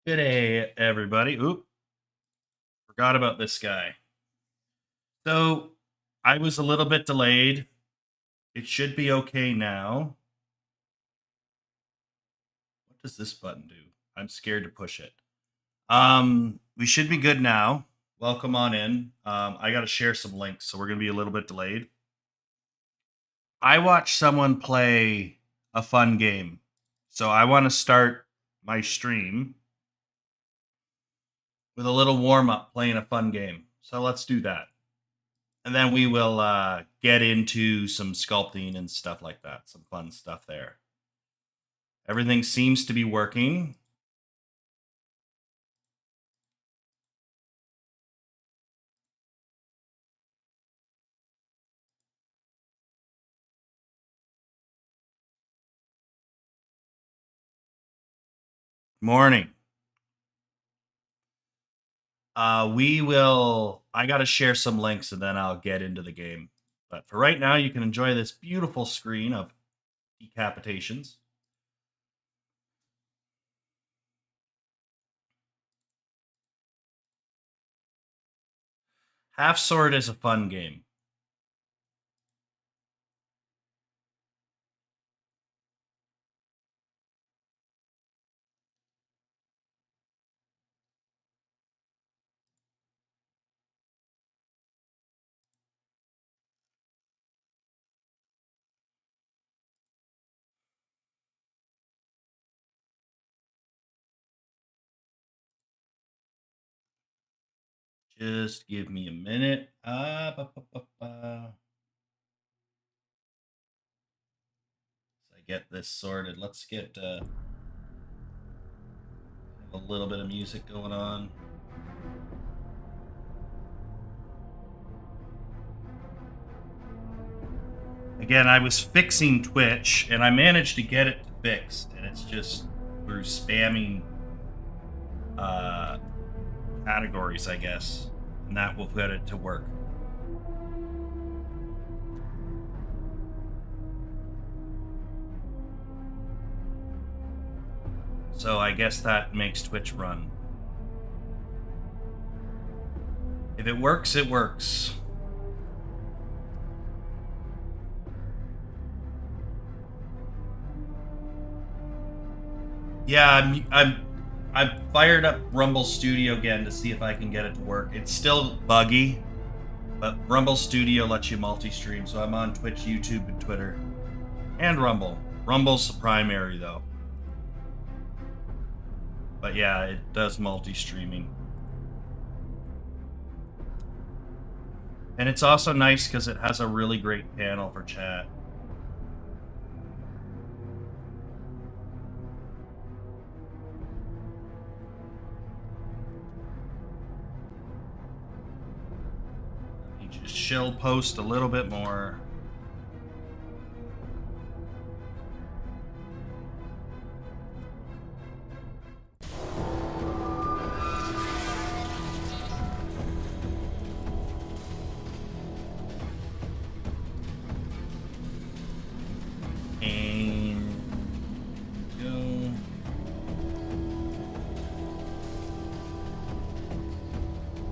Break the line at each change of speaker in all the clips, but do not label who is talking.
Good day, everybody. Oop, forgot about this guy. So I was a little bit delayed. It should be okay now. What does this button do? I'm scared to push it. We should be good now. Welcome on in. I got to share some links, so we're going to be a little bit delayed. I watched someone play a fun game, so I want to start my stream with a little warm up playing a fun game. So let's do that. And then we will get into some sculpting and stuff like that. Some fun stuff there. Everything seems to be working. Morning. I got to share some links and then I'll get into the game. But for right now, you can enjoy this beautiful screen of decapitations. Half Sword is a fun game. Just give me a minute. As I get this sorted, let's get a little bit of music going on. Again, I was fixing Twitch, and I managed to get it fixed, and it's just through spamming categories, I guess, and that will get it to work. So I guess that makes Twitch run. If it works, it works. Yeah, I've fired up Rumble Studio again to see if I can get it to work. It's still buggy, but Rumble Studio lets you multi-stream, so I'm on Twitch, YouTube, and Twitter, and Rumble. Rumble's the primary, though. But yeah, it does multi-streaming. And it's also nice because it has a really great panel for chat. You just shell post a little bit more.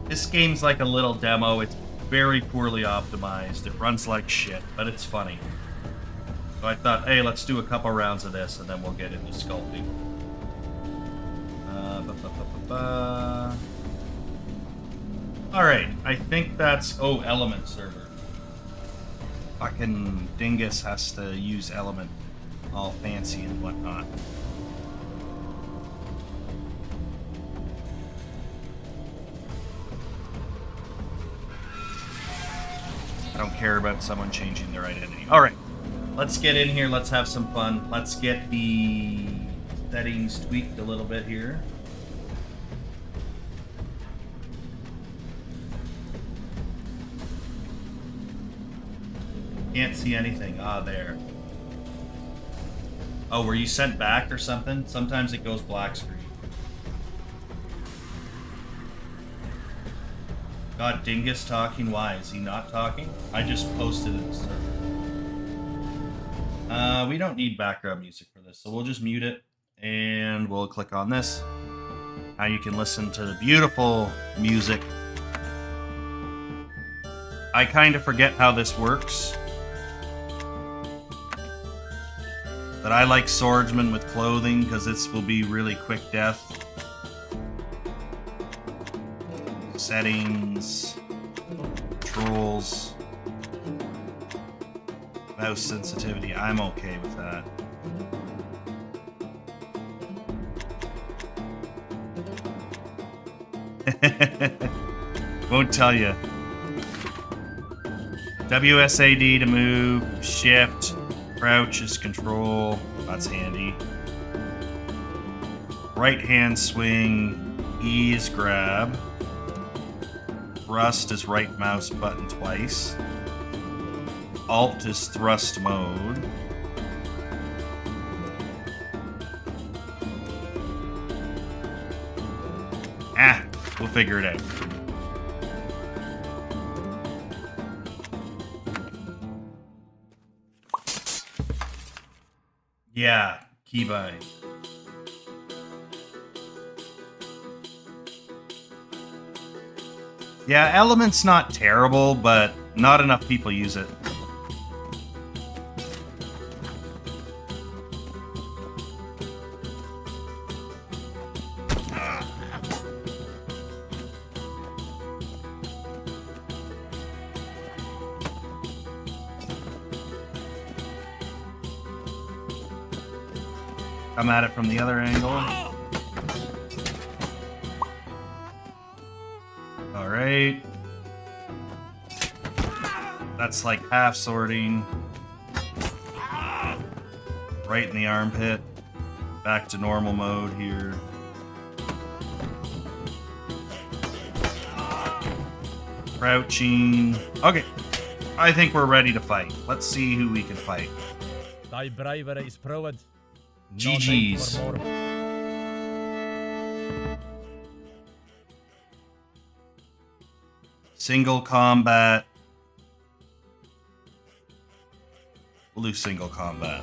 This game's like a little demo. It's very poorly optimized. It runs like shit, but it's funny. So I thought, hey, let's do a couple rounds of this, and then we'll get into sculpting. Alright, I think that's... Oh, Element server. Fucking Dingus has to use Element all fancy and whatnot. I don't care about someone changing their identity. All right, let's get in here. Let's have some fun. Let's get the settings tweaked a little bit here. Can't see anything. Ah, there. Oh, were you sent back or something? Sometimes it goes black screen. God, Dingus talking. Why? Is he not talking? I just posted it. We don't need background music for this, so we'll just mute it, and we'll click on this. how you can listen to the beautiful music. I kind of forget how this works. But I like swordsman with clothing because this will be really quick death. Settings, controls, mouse sensitivity. I'm okay with that. Won't tell you. WSAD to move, shift, crouch is control. That's handy. Right hand swing, E is grab. Thrust is right mouse button twice. Alt is thrust mode. We'll figure it out. Yeah, keybind. Yeah, Element's not terrible, but not enough people use it. Come at it from the other angle. Alright. That's like half sorting. Right in the armpit. Back to normal mode here. Crouching. Okay. I think we're ready to fight. Let's see who we can fight.
Thy bravery is proved.
GG's. Single combat. We'll do single combat.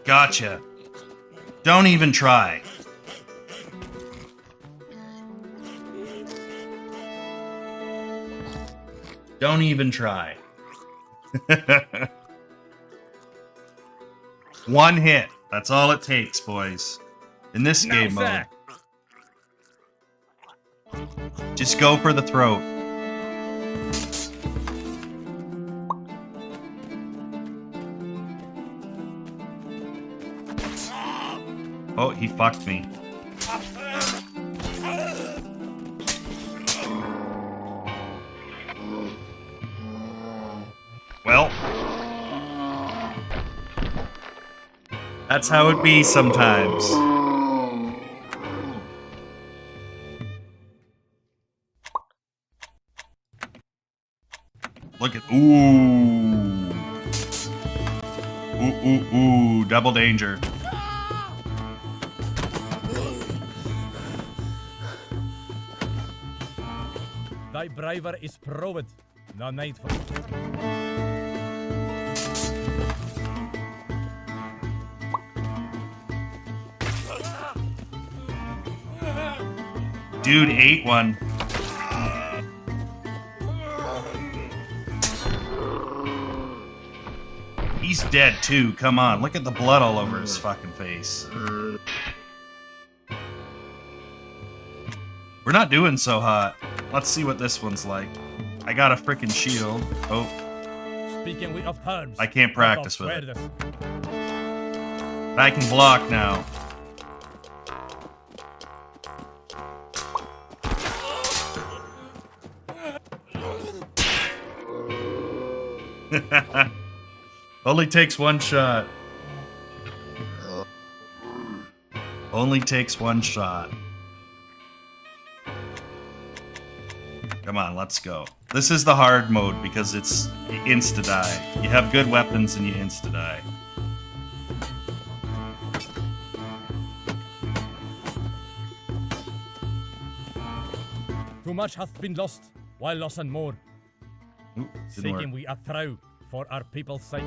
Gotcha. Don't even try. Don't even try. One hit. That's all it takes, boys. In this game mode. Just go for the throat. Oh, he fucked me. Well, that's how it be sometimes. Look at, ooh. Ooh, double danger.
Thy bravery is proved. No need for...
Dude ate one. He's dead too. Come on. Look at the blood all over his fucking face. We're not doing so hot. Let's see what this one's like. I got a freaking shield. Oh.
Speaking of terms,
I can't practice with it. But I can block now. Only takes one shot. Only takes one shot. Come on, let's go. This is the hard mode because it's insta-die. You have good weapons and you insta-die.
Too much hath been lost, while loss and more.
Ooh,
Seeking we a throw, for our people's sake.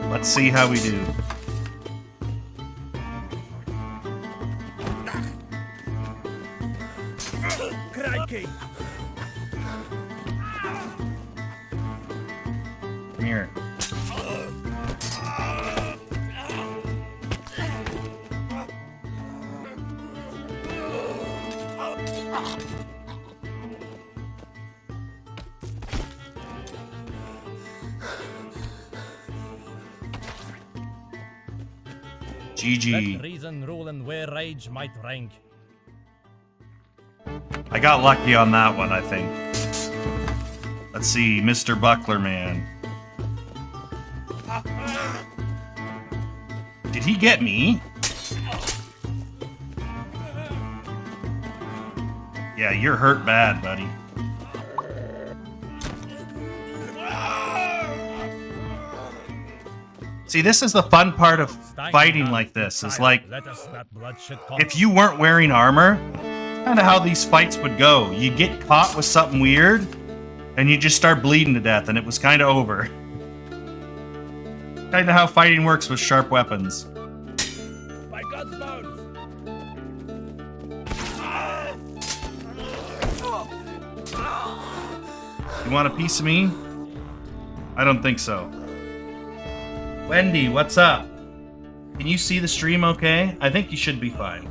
Let's see how we do.
Crikey!
Come here. GG.
Let reason rule and where rage might rank.
I got lucky on that one, I think. Let's see, Mr. Buckler Man. Did he get me? Yeah, you're hurt bad, buddy. See, this is the fun part of fighting like this, is like, if you weren't wearing armor, kind of how these fights would go. You get caught with something weird, and you just start bleeding to death, and it was kind of over. Kind of how fighting works with sharp weapons.
By God's bones!
You want a piece of me? I don't think so. Wendy, what's up? Can you see the stream okay? I think you should be fine.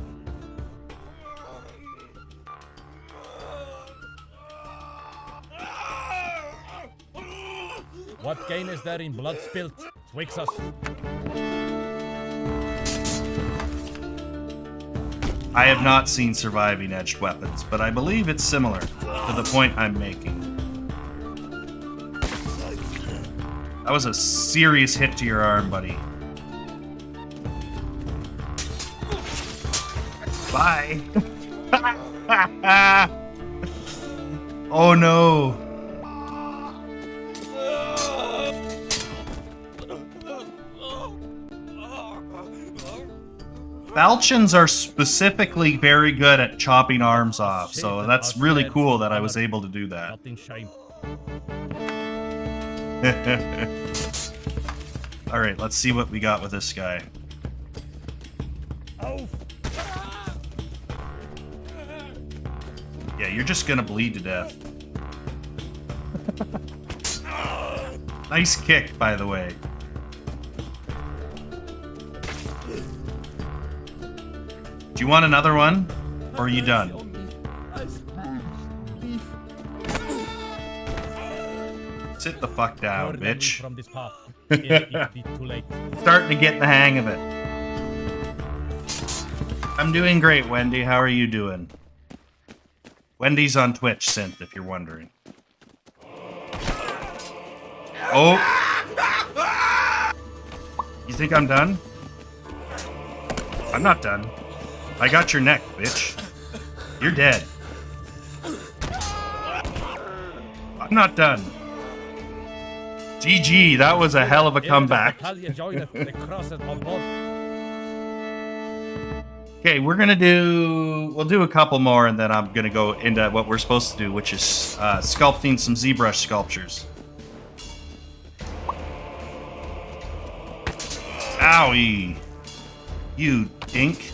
What gain is there in blood spilt? Twixt us.
I have not seen surviving edged weapons, but I believe it's similar to the point I'm making. That was a serious hit to your arm, buddy. Bye. Oh no. Falchions are specifically very good at chopping arms off, so that's really cool that I was able to do that.
Not in shame.
Alright, let's see what we got with this guy.
Oh.
Yeah, you're just gonna bleed to death. Nice kick, by the way. Do you want another one? Or are you done? Sit the fuck down, bitch.
From this path. It be too late.
Starting to get the hang of it. I'm doing great, Wendy. How are you doing? Wendy's on Twitch, Synth, if you're wondering. Oh! You think I'm done? I'm not done. I got your neck, bitch. You're dead. I'm not done. GG, that was a hell of a comeback. Okay, we'll do a couple more, and then I'm gonna go into what we're supposed to do, which is sculpting some ZBrush sculptures. Owie. You dink.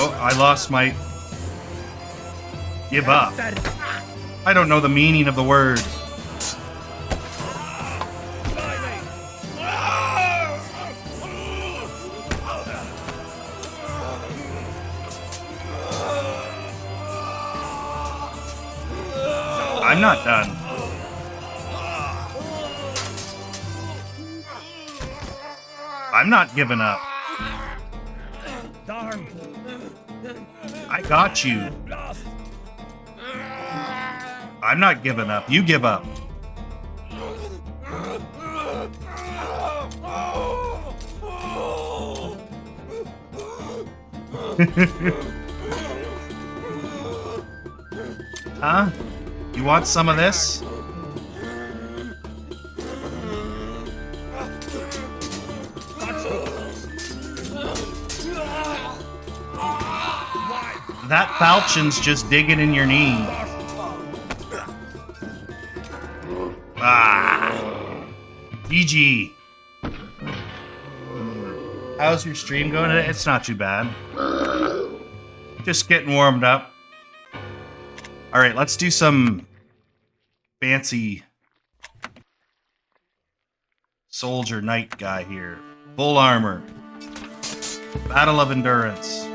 Oh, I lost my... Give up. I don't know the meaning of the word. I'm not done. I'm not giving up.
Darn.
I got you. I'm not giving up. You give up. Huh? You want some of this? That falchion's just digging in your knee. GG. How's your stream going? It's not too bad. Just getting warmed up. All right, let's do some fancy soldier knight guy here. Full armor. Battle of endurance.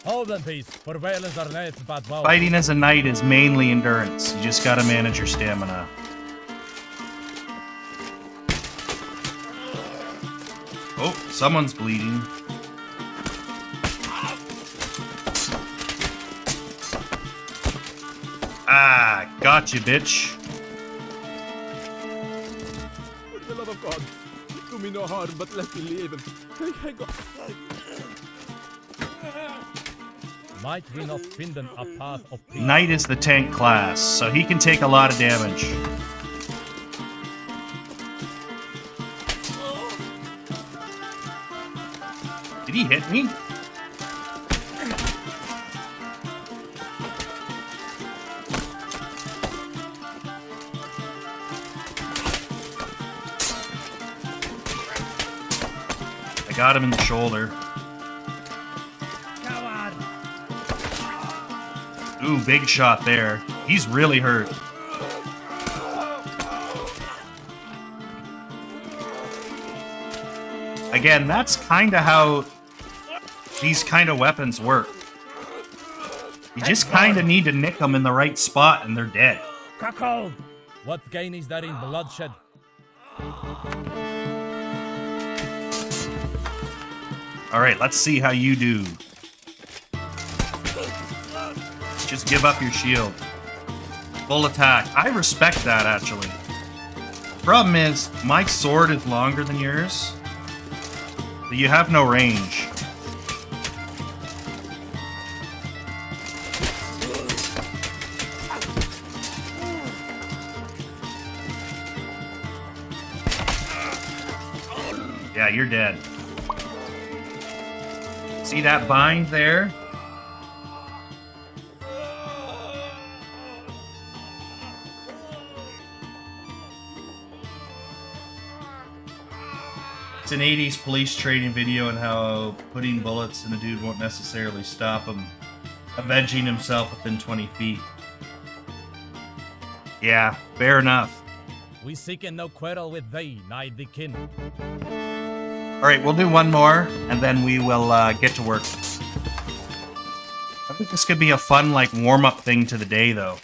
Hold in peace, for violence are not but wow.
Fighting as a knight is mainly endurance. You just gotta manage your stamina. Oh, someone's bleeding. Ah, gotcha, bitch.
For the love of God, do me no harm, but let me live.
Might we not find them a path of peace?
Knight is the tank class, so he can take a lot of damage. Did he hit me? I got him in the shoulder. Ooh, big shot there. He's really hurt. Again, that's kind of how these kind of weapons work. You just kind of need to nick them in the right spot and they're dead.
Cuckold! What gain is there in bloodshed?
Alright, let's see how you do. Just give up your shield. Full attack. I respect that, actually. Problem is, my sword is longer than yours, but you have no range. Yeah, you're dead. See that bind there? It's an 80s police training video and how putting bullets in a dude won't necessarily stop him avenging himself within 20 feet. Yeah, fair enough.
We seek no quarrel with thee, nigh the kin.
Alright, we'll do one more, and then we will get to work. I think this could be a fun, like, warm-up thing to the day, though.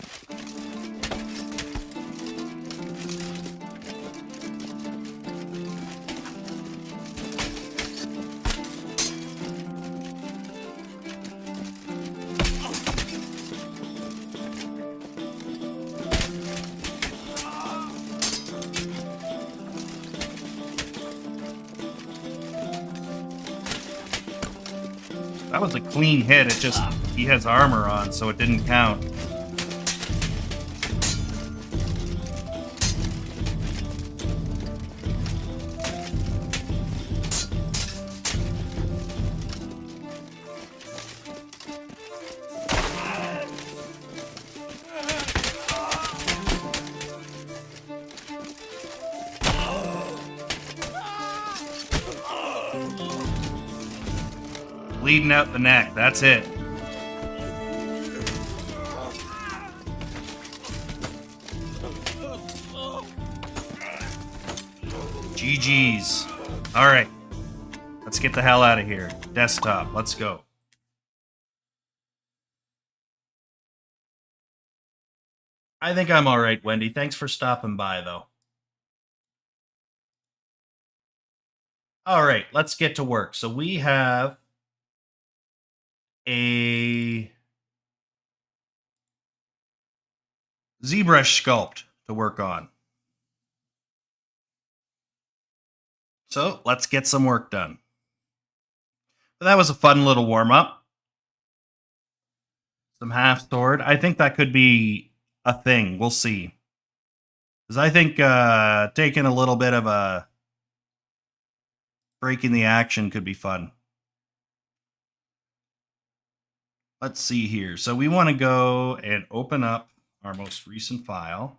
That was a clean hit, it just, he has armor on, so it didn't count. Bleeding out the neck, that's it. GG's. Alright. Let's get the hell out of here. Desktop, let's go. I think I'm alright, Wendy. Thanks for stopping by, though. Alright, let's get to work. So we have a Zbrush sculpt to work on. So let's get some work done. But that was a fun little warm-up. Some half sword. I think that could be a thing. We'll see. Because I think taking a little bit of a breaking the action could be fun. Let's see here. So we want to go and open up our most recent file.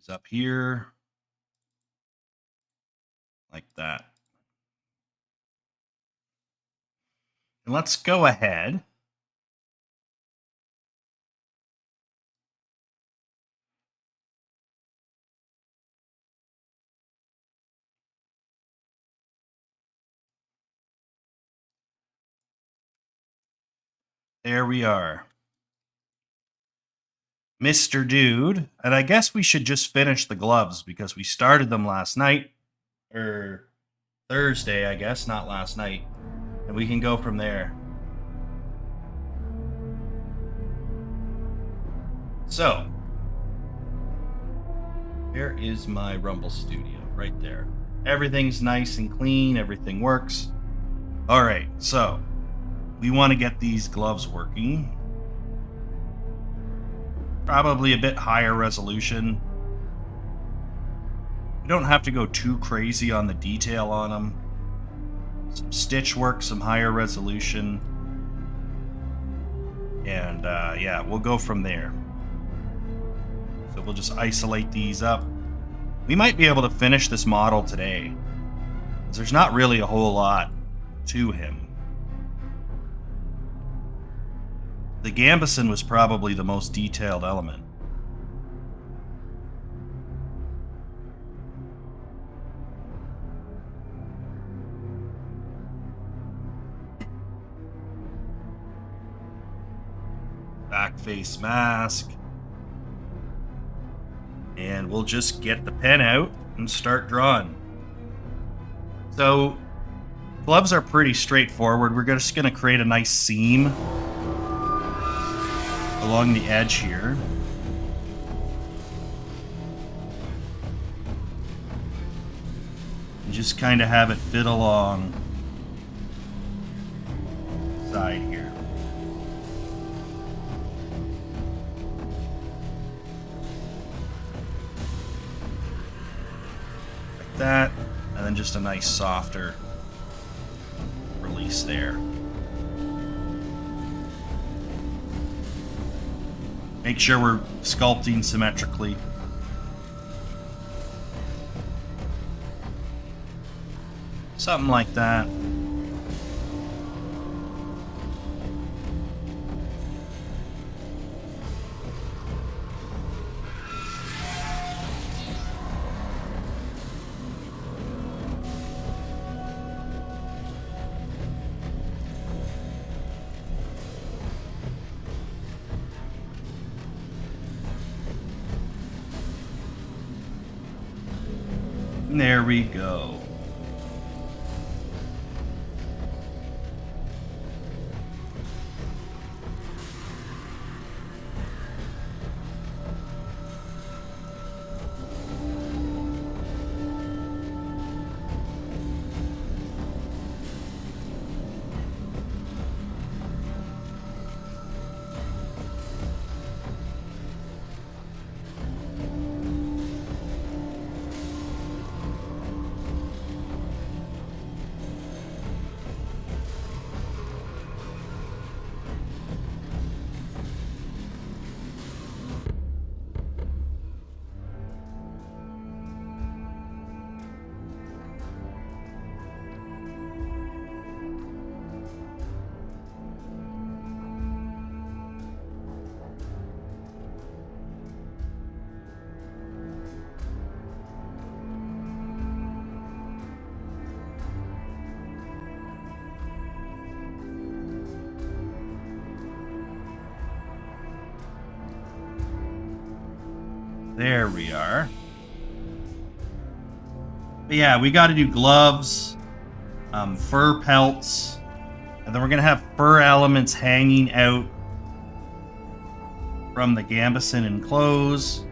is up here. Like that. And let's go ahead. There we are. Mr. Dude. And I guess we should just finish the gloves because we started them last night. Or Thursday, I guess, not last night. And we can go from there. So, there is my Rumble Studio right there. Everything's nice and clean. Everything works. All right, so we want to get these gloves working. Probably a bit higher resolution. We don't have to go too crazy on the detail on them. Some stitch work, some higher resolution. And yeah, we'll go from there. So we'll just isolate these up. We might be able to finish this model today, because there's not really a whole lot to him. The gambeson was probably the most detailed element. Back face mask. And we'll just get the pen out and start drawing. So, gloves are pretty straightforward. We're just going to create a nice seam along the edge here. And just kind of have it fit along the side here. That, and then just a nice softer release there. Make sure we're sculpting symmetrically. Something like that. There we go. There we are. But yeah, we got to do gloves, fur pelts, and then we're going to have fur elements hanging out from the gambeson and clothes.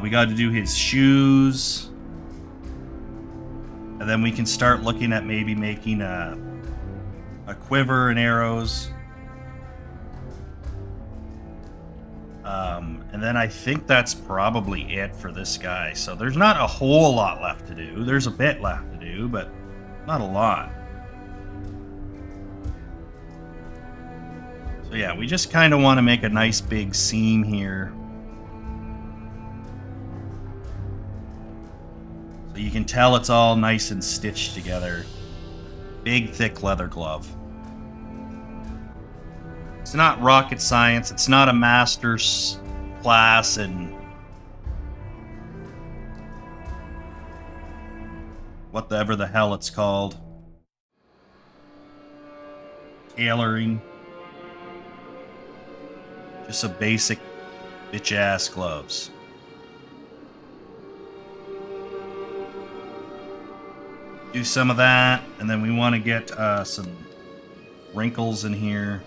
We got to do his shoes. And then we can start looking at maybe making a quiver and arrows. And then I think that's probably it for this guy. So there's not a whole lot left to do. There's a bit left to do, but not a lot. So yeah, we just kind of want to make a nice big seam here. But you can tell it's all nice and stitched together. Big, thick leather glove. It's not rocket science. It's not a master's class in whatever the hell it's called. Tailoring. Just a basic bitch-ass gloves. Do some of that, and then we want to get some wrinkles in here.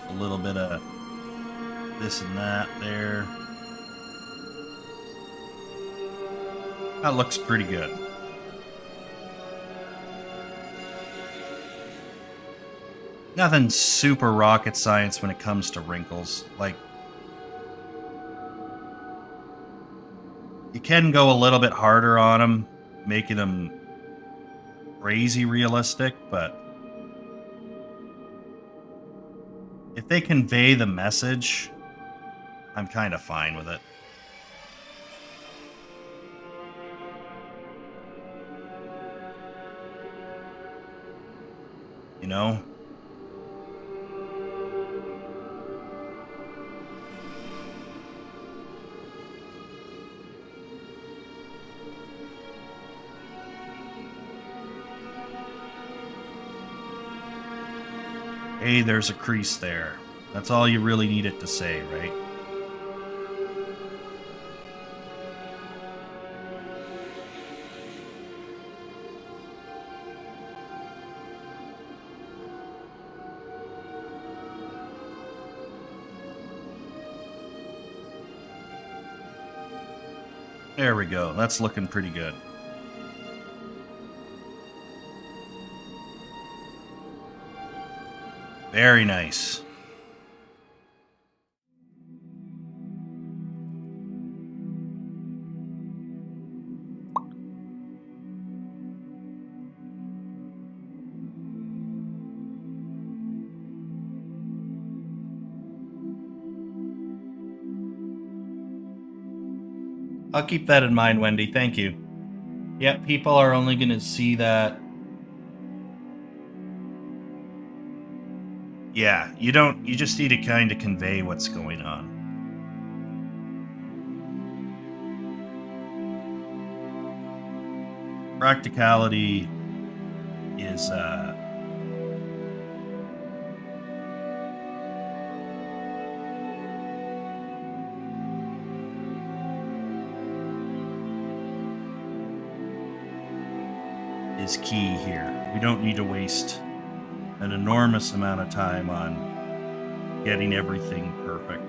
A little bit of this and that there. That looks pretty good. Nothing super rocket science when it comes to wrinkles. Like, you can go a little bit harder on them, making them crazy realistic, but if they convey the message, I'm kind of fine with it. You know? Hey, there's a crease there. That's all you really need it to say, right? There we go. That's looking pretty good. Very nice. I'll keep that in mind, Wendy. Thank you. Yep, people are only going to see that. Yeah, you just need to kind of convey what's going on. Practicality is key here. We don't need to waste an enormous amount of time on getting everything perfect.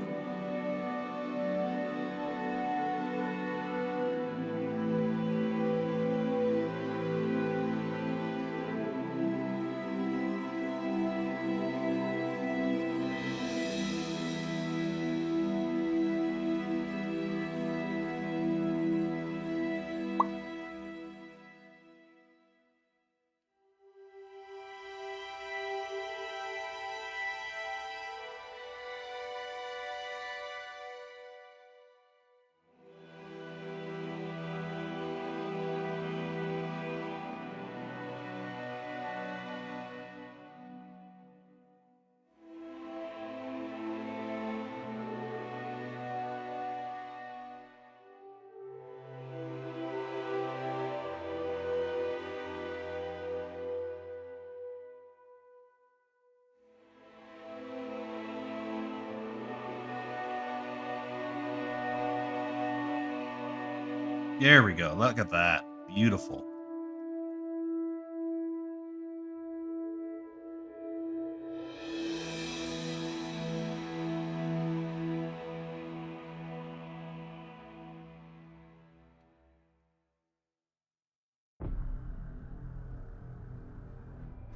There we go. Look at that. Beautiful.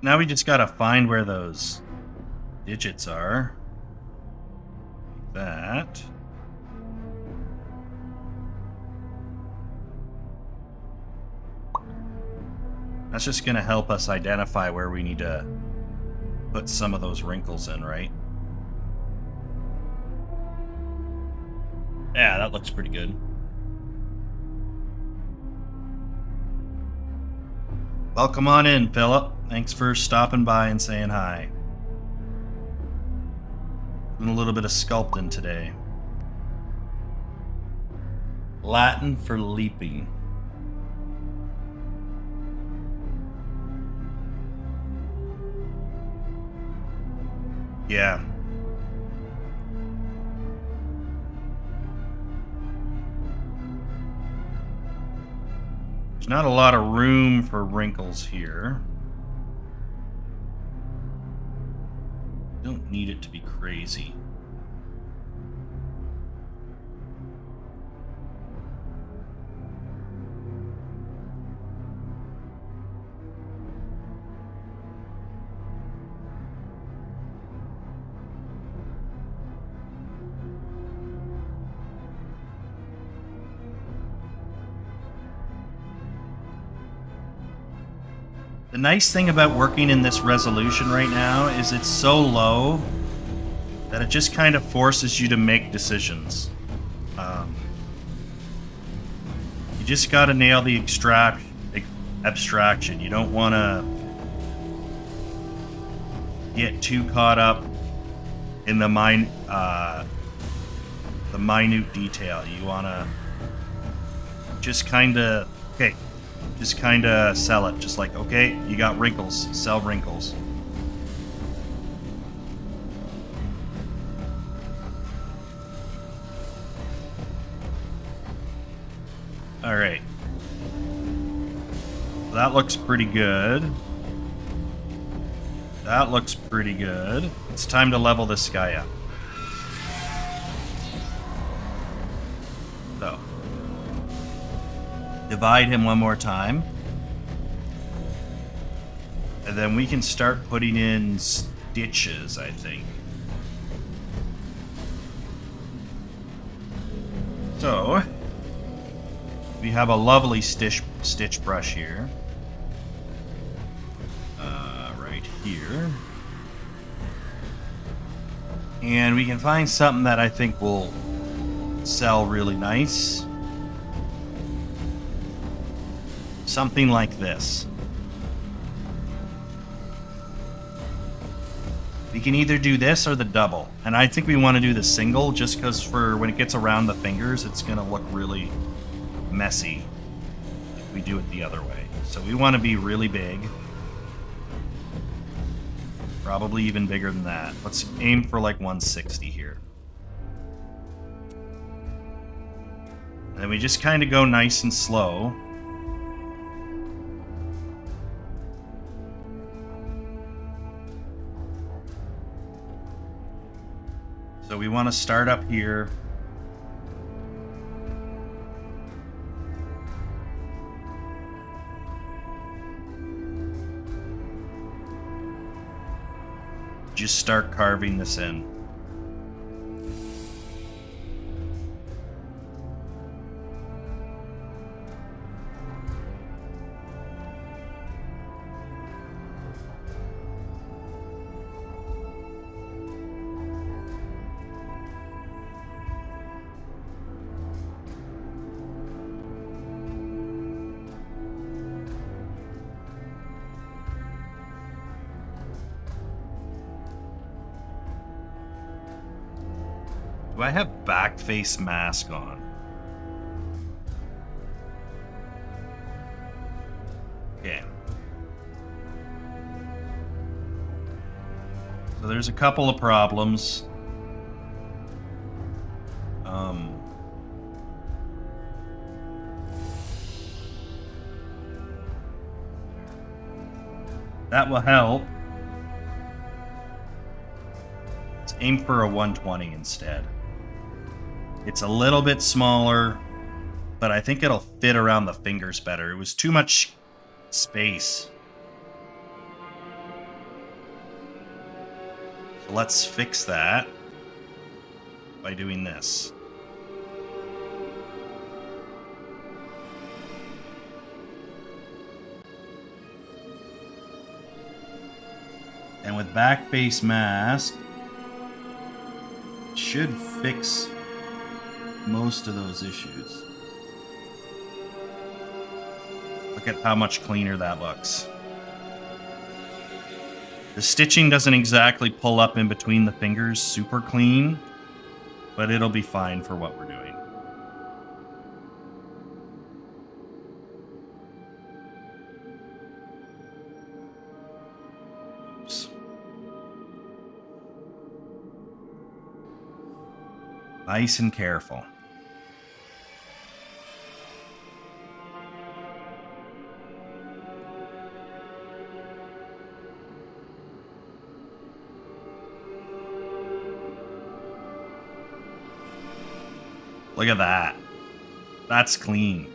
Now we just gotta find where those digits are. Like that. That's just going to help us identify where we need to put some of those wrinkles in, right? Yeah, that looks pretty good. Welcome on in, Philip. Thanks for stopping by and saying hi. Doing a little bit of sculpting today. Latin for leaping. Yeah. There's not a lot of room for wrinkles here. Don't need it to be crazy. The nice thing about working in this resolution right now is it's so low that it just kind of forces you to make decisions. You just got to nail the abstraction. You don't want to get too caught up in the minute detail. You want to just kind of sell it. Just like, okay, you got wrinkles, sell wrinkles. All right. That looks pretty good. That looks pretty good. It's time to level this guy up. So, divide him one more time. And then we can start putting in stitches, I think. So, we have a lovely stitch brush here. Right here. And we can find something that I think will sell really nice. Something like this. We can either do this or the double. And I think we want to do the single just because for when it gets around the fingers, it's going to look really messy if we do it the other way. So we want to be really big. Probably even bigger than that. Let's aim for like 160 here. And then we just kind of go nice and slow. So we want to start up here. Just start carving this in. Do I have back face mask on? Okay. So there's a couple of problems. That will help. Let's aim for a 120 instead. It's a little bit smaller, but I think it'll fit around the fingers better. It was too much space. So let's fix that by doing this. And with back face mask, it should fix most of those issues. Look at how much cleaner that looks. The stitching doesn't exactly pull up in between the fingers super clean, but it'll be fine for what we're doing. Oops. Nice and careful. Look at that. That's clean.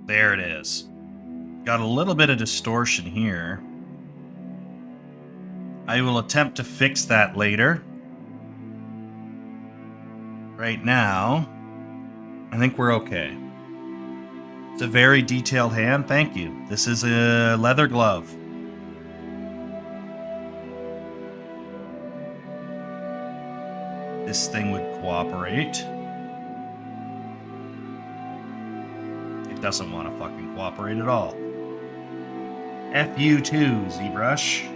There it is. Got a little bit of distortion here. I will attempt to fix that later. Right now, I think we're okay. It's a very detailed hand. Thank you. This is a leather glove. This thing would cooperate. It doesn't want to fucking cooperate at all. F you too, Zbrush.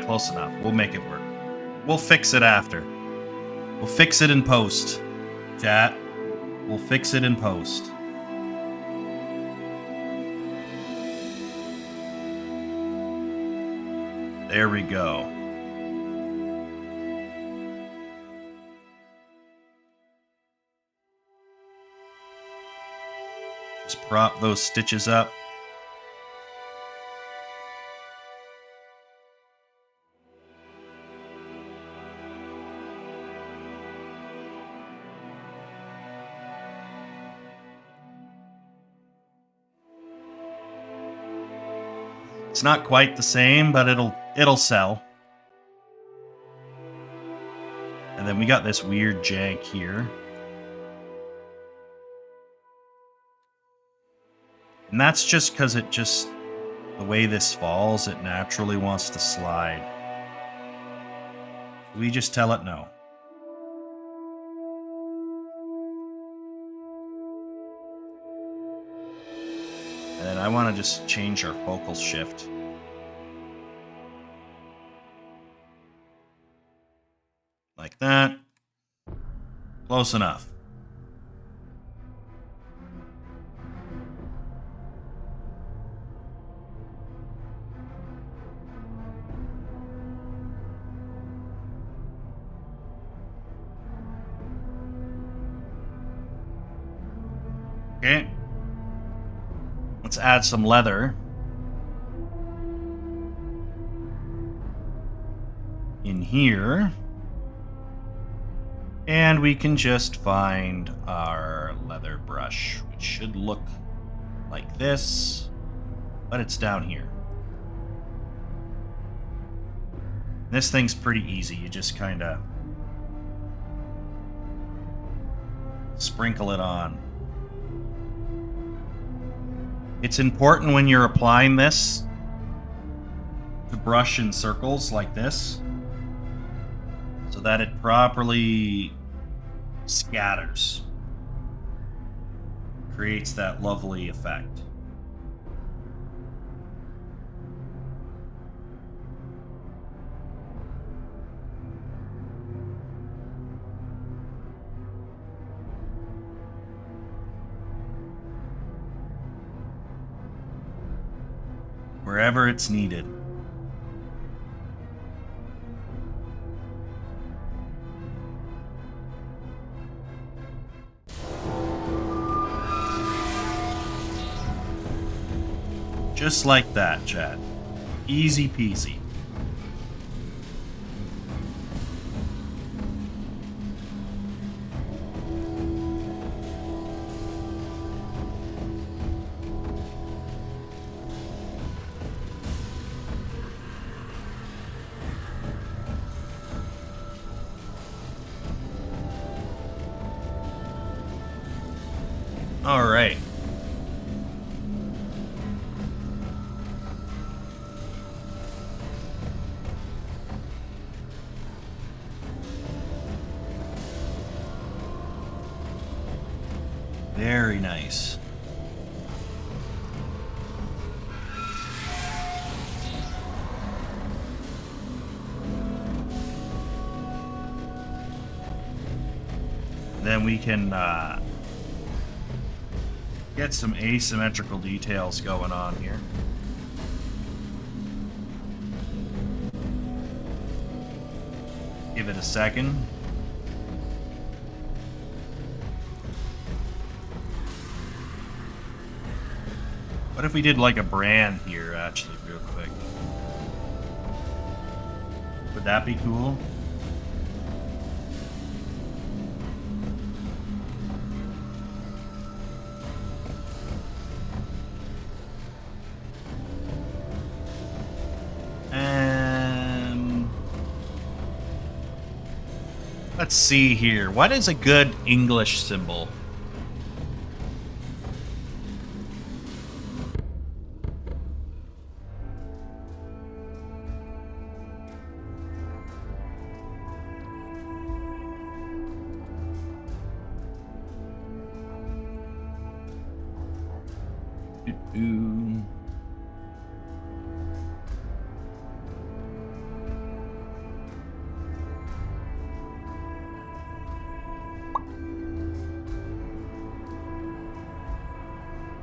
Close enough. We'll make it work. We'll fix it after. We'll fix it in post. Chat. We'll fix it in post. There we go. Just prop those stitches up. It's not quite the same, but it'll sell. And then we got this weird jank here. And that's just because the way this falls, it naturally wants to slide. We just tell it no. And then I want to just change our focal shift. Like that. Close enough. Okay. Let's add some leather in here. And we can just find our leather brush, which should look like this, but it's down here. This thing's pretty easy. You just kind of sprinkle it on. It's important when you're applying this to brush in circles like this so that it properly scatters. Creates that lovely effect. wherever it's needed. Just like that, Chad. Easy peasy. All right. Very nice. Then we can get some asymmetrical details going on here. Give it a second. What if we did like a brand here, actually, real quick? Would that be cool? Let's see here. What is a good English symbol?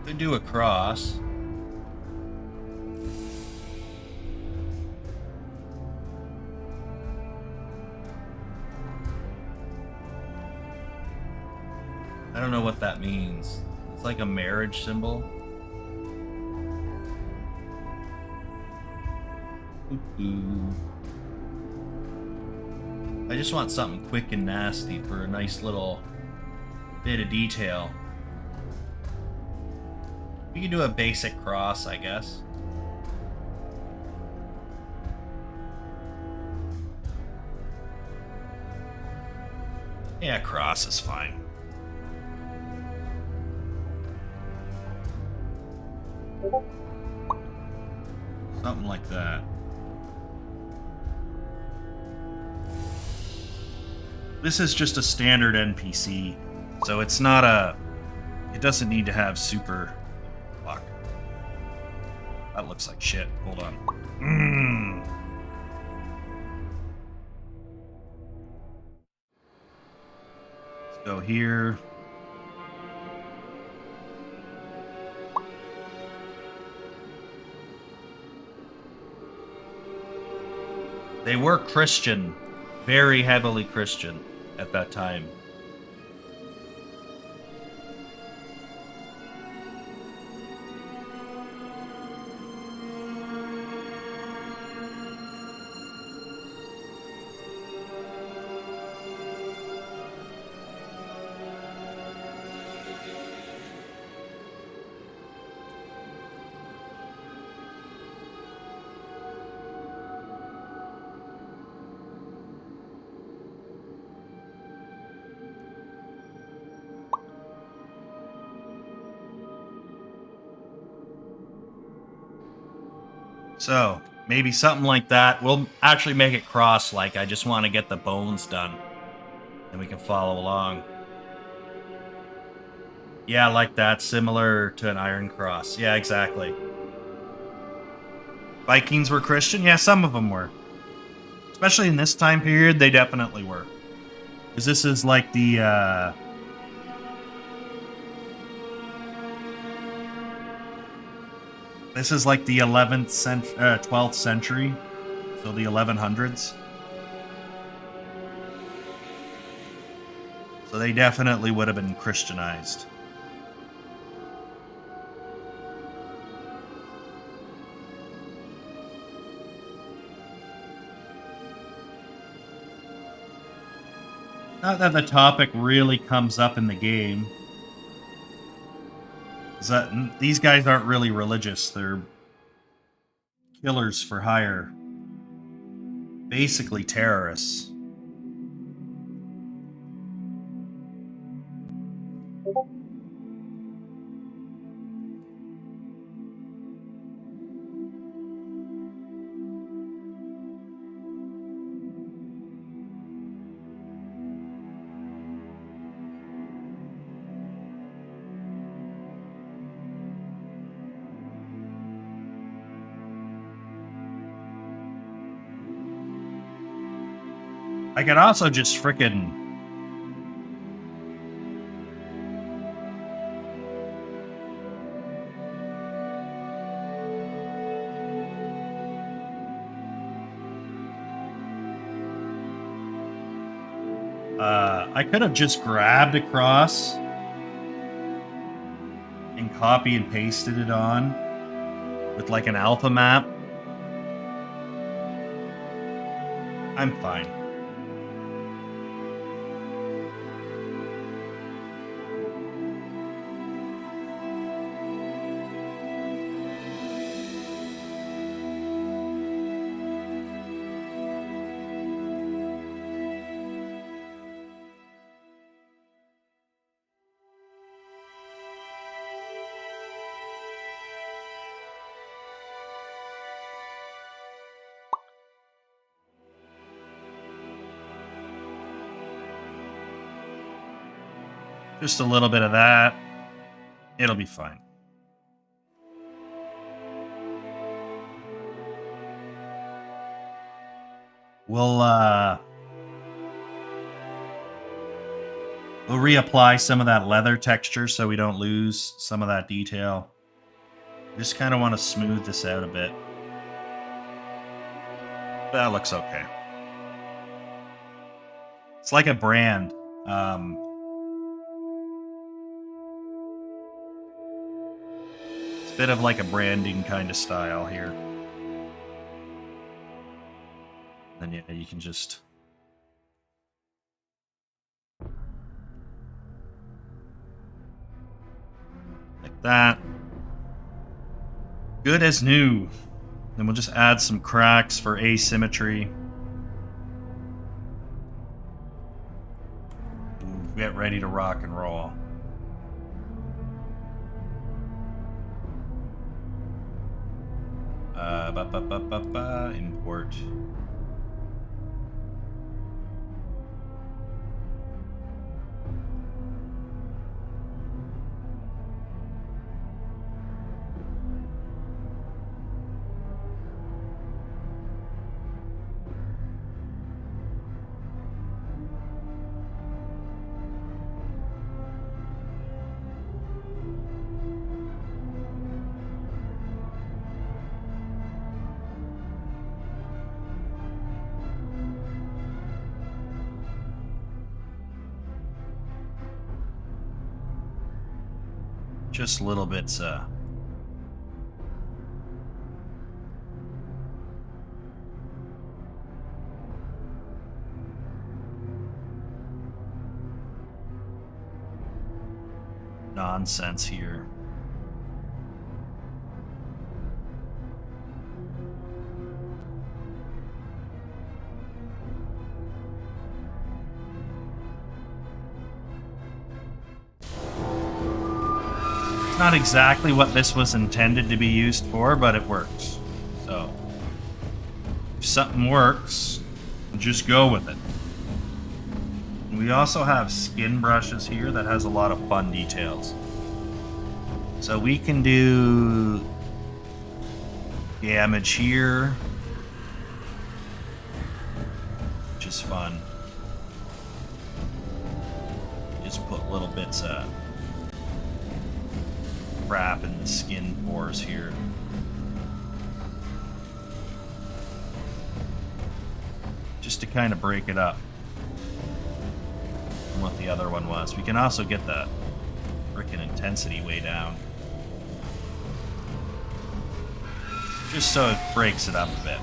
Could do a cross. I don't know what that means. It's like a marriage symbol. I just want something quick and nasty for a nice little bit of detail. We can do a basic cross, I guess. Yeah, cross is fine. Something like that. This is just a standard NPC, so it's not a... It doesn't need to have super... Fuck. That looks like shit. Hold on. Let's go here. They were Christian, very heavily Christian at that time. So, maybe something like that. We'll actually make it cross, like I just want to get the bones done. And we can follow along. Yeah, like that. Similar to an iron cross. Yeah, exactly. Vikings were Christian? Yeah, some of them were. Especially in this time period, they definitely were. Because this is like the, This is like the 12th century, so the 1100s. So they definitely would have been Christianized. Not that the topic really comes up in the game. Is that these guys aren't really religious. They're killers for hire. Basically terrorists. I could also just frickin' I could have just grabbed across and copy and pasted it on with like an alpha map. I'm fine. Just a little bit of that. It'll be fine. We'll reapply some of that leather texture so we don't lose some of that detail. Just kind of want to smooth this out a bit. That looks okay. It's like a brand. It's a bit of like a branding kind of style here. Then yeah, you can just like that. Good as new. Then we'll just add some cracks for asymmetry. Get ready to rock and roll. Import. Just little bits, nonsense here. Not exactly what this was intended to be used for, but it works. So, if something works, just go with it. And we also have skin brushes here that has a lot of fun details. So we can do damage here, which is fun. Just put little bits of crap in the skin pores here. just to kind of break it up from what the other one was. We can also get the frickin' intensity way down. Just so it breaks it up a bit.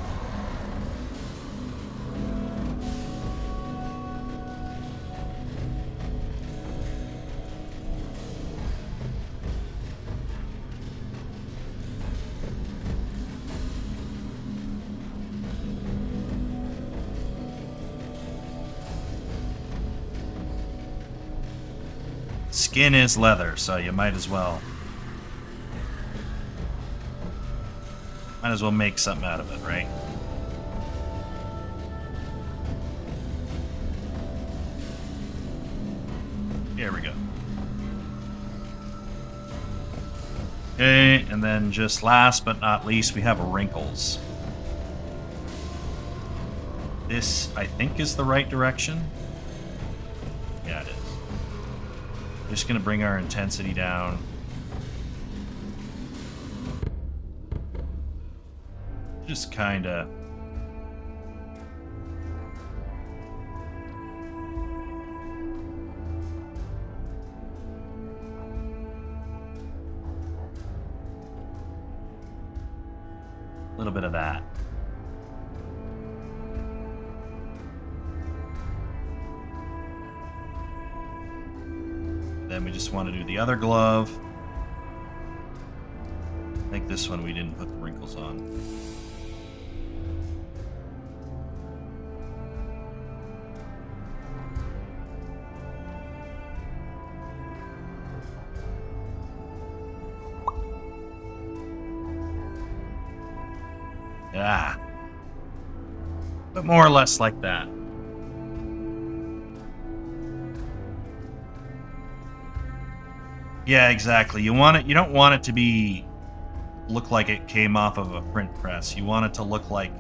Skin is leather, so you might as well make something out of it, right? Here we go. Okay, and then just last but not least, we have wrinkles. This, I think, is the right direction. Yeah, it is. Just gonna bring our intensity down. Just kinda. A little bit of that. Then we just want to do the other glove. I think this one we didn't put the wrinkles on. Yeah. But more or less like that. Yeah, exactly. You don't want it to look like it came off of a print press. You want it to look like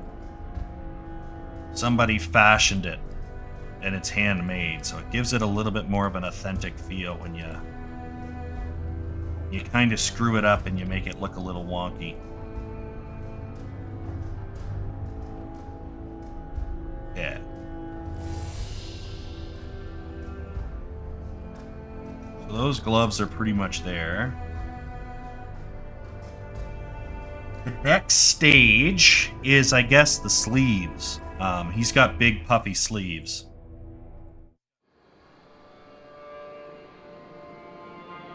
somebody fashioned it and it's handmade. So it gives it a little bit more of an authentic feel when you kind of screw it up and you make it look a little wonky. Yeah. So those gloves are pretty much there. The next stage is, I guess, the sleeves. He's got big puffy sleeves.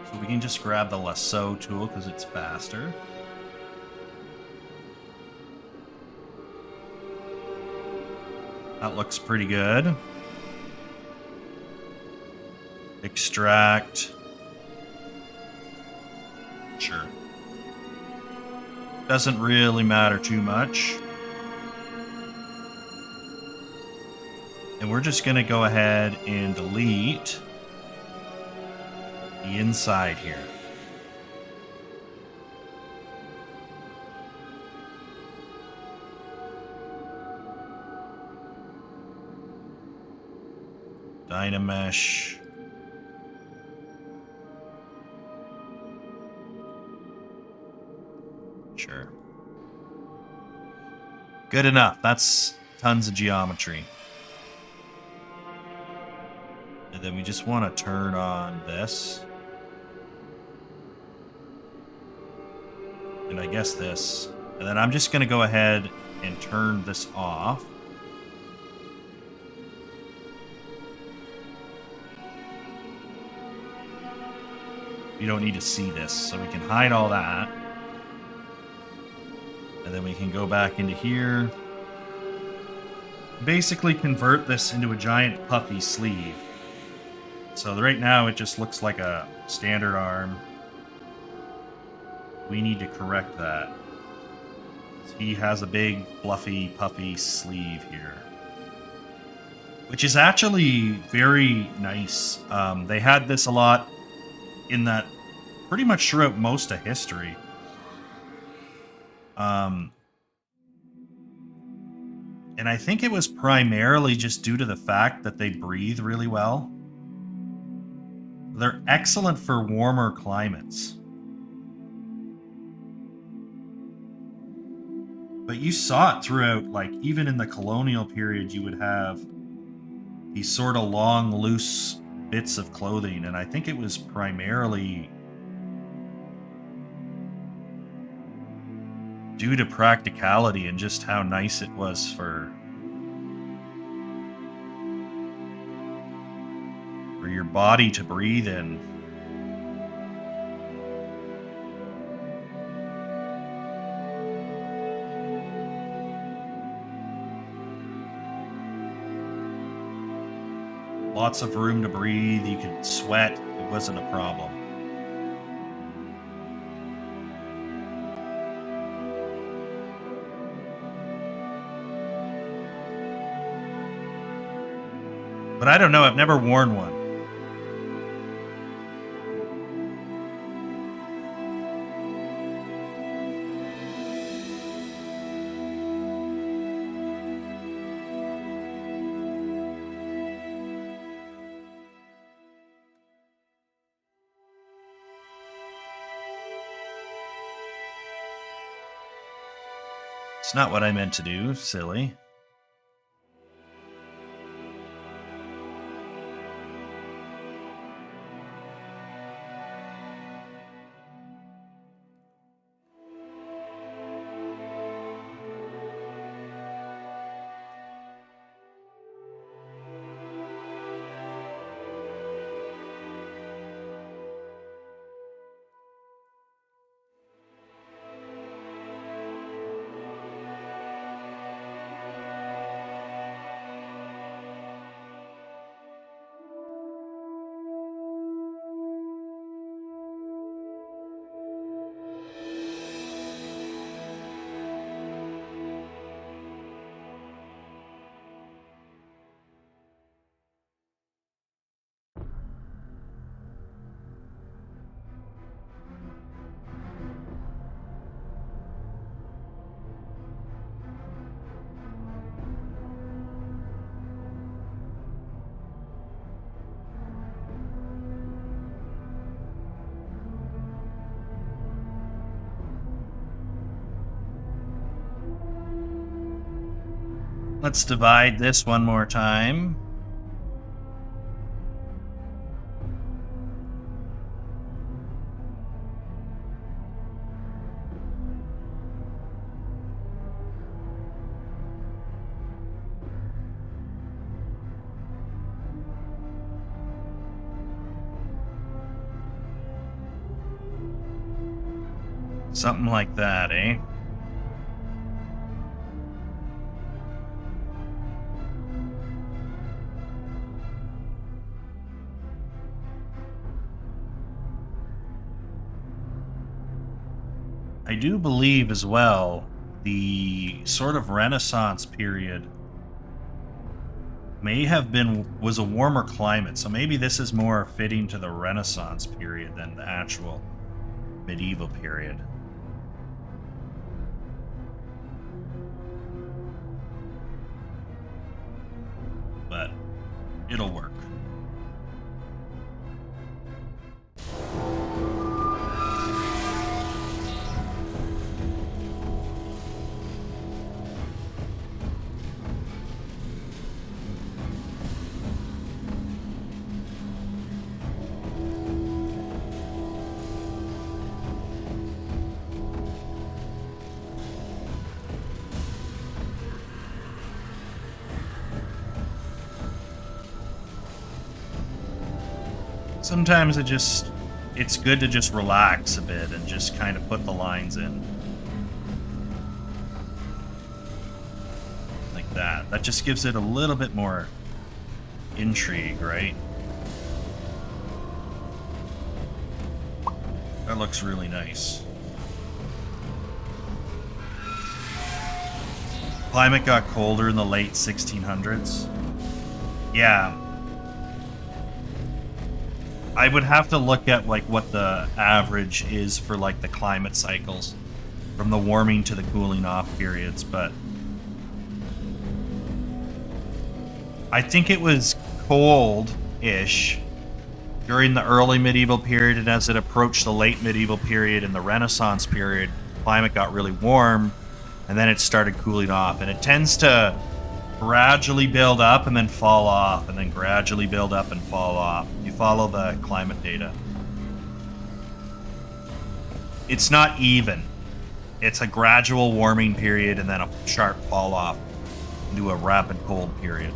So we can just grab the lasso tool because it's faster. That looks pretty good. Extract. Sure. Doesn't really matter too much. And we're just going to go ahead and delete the inside here. Dynamesh. Sure. Good enough. That's tons of geometry. And then we just want to turn on this. And I guess this. And then I'm just going to go ahead and turn this off. You don't need to see this, so we can hide all that. And then we can go back into here. Basically convert this into a giant puffy sleeve. So right now it just looks like a standard arm. We need to correct that. He has a big, fluffy, puffy sleeve here. Which is actually very nice. They had this a lot in that pretty much throughout most of history. And I think it was primarily just due to the fact that they breathe really well. They're excellent for warmer climates. But you saw it throughout, like, even in the colonial period, you would have these sort of long, loose bits of clothing, and I think it was primarily due to practicality and just how nice it was for your body to breathe in. Lots of room to breathe, you could sweat, it wasn't a problem. But I don't know, I've never worn one. It's not what I meant to do, silly. Let's divide this one more time. Something like that, eh? I do believe as well the sort of Renaissance period was a warmer climate, so maybe this is more fitting to the Renaissance period than the actual medieval period. But it'll work. Sometimes it's good to just relax a bit and just kind of put the lines in. Like that. That just gives it a little bit more intrigue, right? That looks really nice. Climate got colder in the late 1600s. Yeah. I would have to look at like what the average is for like the climate cycles from the warming to the cooling off periods, but I think it was cold-ish during the early medieval period, and as it approached the late medieval period and the Renaissance period, climate got really warm, and then it started cooling off. And it tends to gradually build up and then fall off, and then gradually build up and fall off. You follow the climate data. It's not even. It's a gradual warming period and then a sharp fall off into a rapid cold period.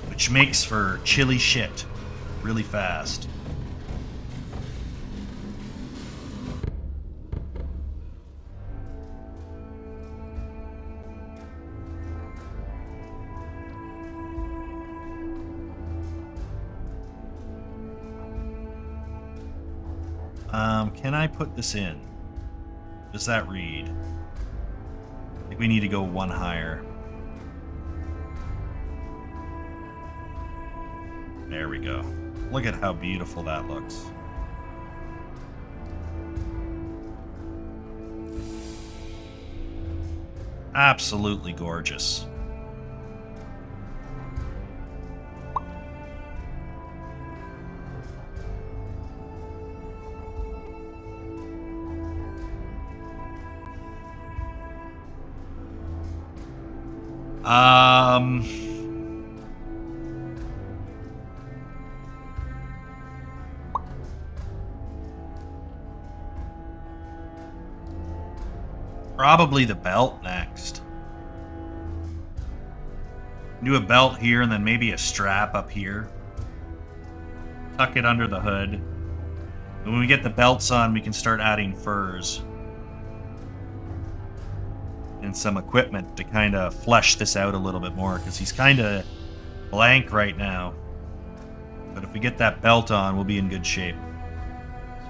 Which makes for chilly shit really fast. Can I put this in? Does that read? I think we need to go one higher. There we go. Look at how beautiful that looks. Absolutely gorgeous. Probably the belt next. Do a belt here and then maybe a strap up here. Tuck it under the hood. And when we get the belts on, we can start adding furs. And some equipment to kind of flesh this out a little bit more, because he's kind of blank right now. But if we get that belt on, we'll be in good shape.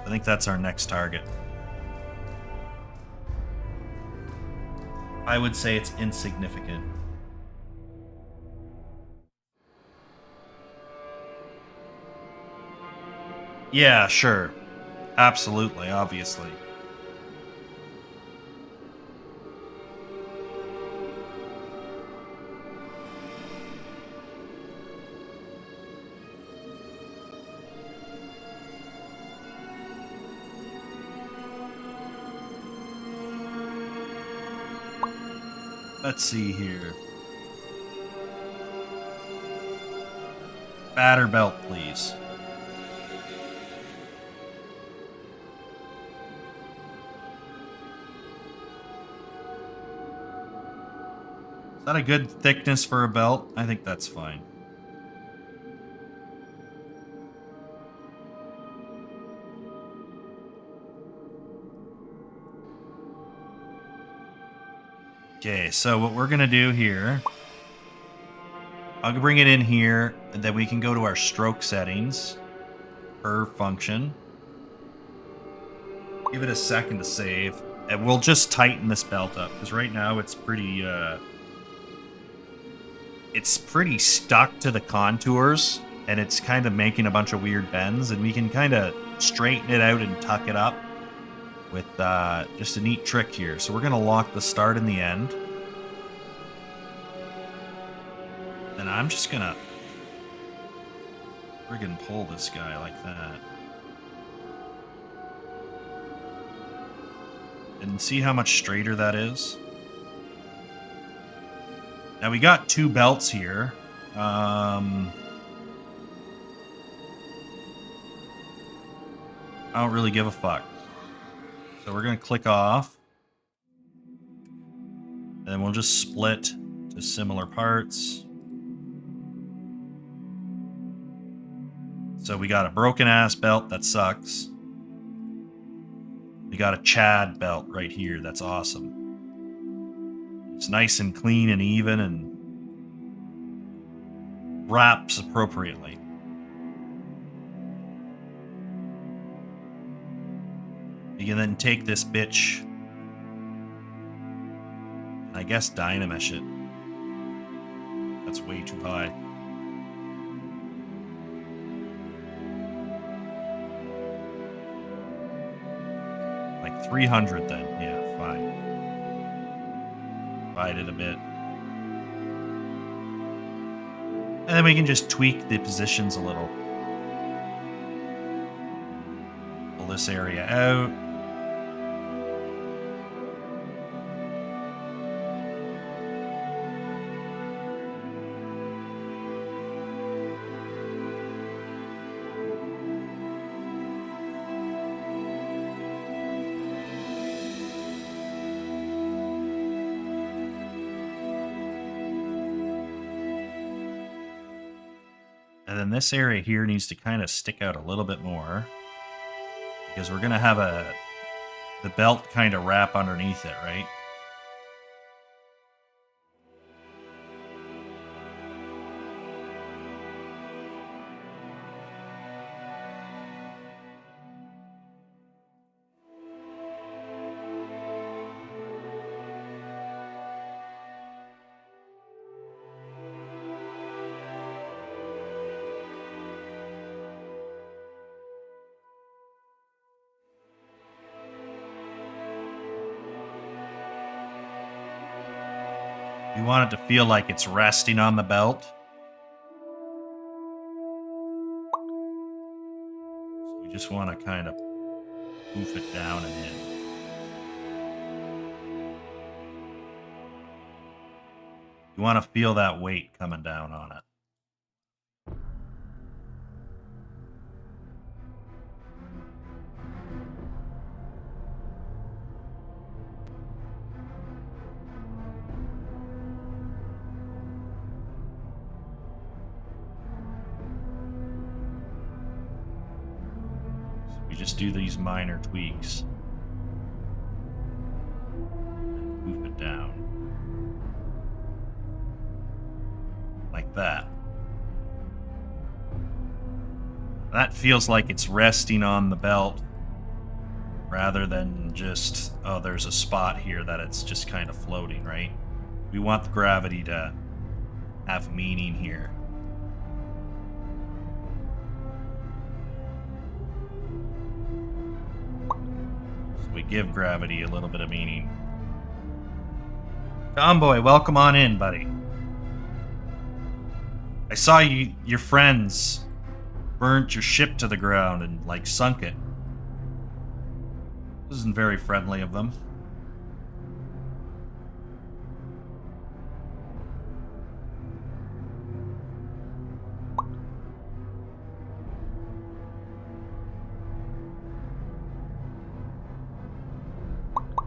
I think that's our next target. I would say it's insignificant. Yeah, sure. Absolutely, obviously. Let's see here. Batter belt, please. Is that a good thickness for a belt? I think that's fine. Okay, so what we're going to do here, I'll bring it in here, and then we can go to our stroke settings, per function. Give it a second to save, and we'll just tighten this belt up, because right now it's pretty stuck to the contours, and it's kind of making a bunch of weird bends, and we can kind of straighten it out and tuck it up with just a neat trick here. So we're going to lock the start and the end. And I'm just going to friggin' pull this guy like that. And see how much straighter that is? Now we got two belts here. I don't really give a fuck. So we're going to click off. And then we'll just split to similar parts. So we got a broken ass belt that sucks. We got a Chad belt right here. That's awesome. It's nice and clean and even and wraps appropriately. You can then take this bitch and I guess dynamesh it. That's way too high. Like 300 then. Yeah, fine. Divide it a bit. And then we can just tweak the positions a little. Pull this area out. And then this area here needs to kind of stick out a little bit more. Because we're going to have the belt kind of wrap underneath it, right? We want it to feel like it's resting on the belt. So we just want to kind of poof it down and in. You want to feel that weight coming down on it. We just do these minor tweaks and poof it down like that. That feels like it's resting on the belt rather than just, oh, there's a spot here that it's just kind of floating, right? We want the gravity to have meaning here. We give gravity a little bit of meaning. Tomboy, welcome on in, buddy. I saw your friends burnt your ship to the ground and, like, sunk it. This isn't very friendly of them.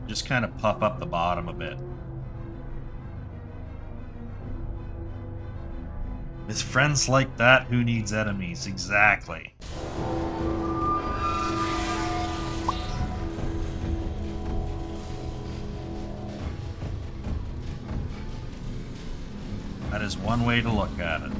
Just kind of puff up the bottom a bit. With friends like that, who needs enemies? Exactly. That is one way to look at it.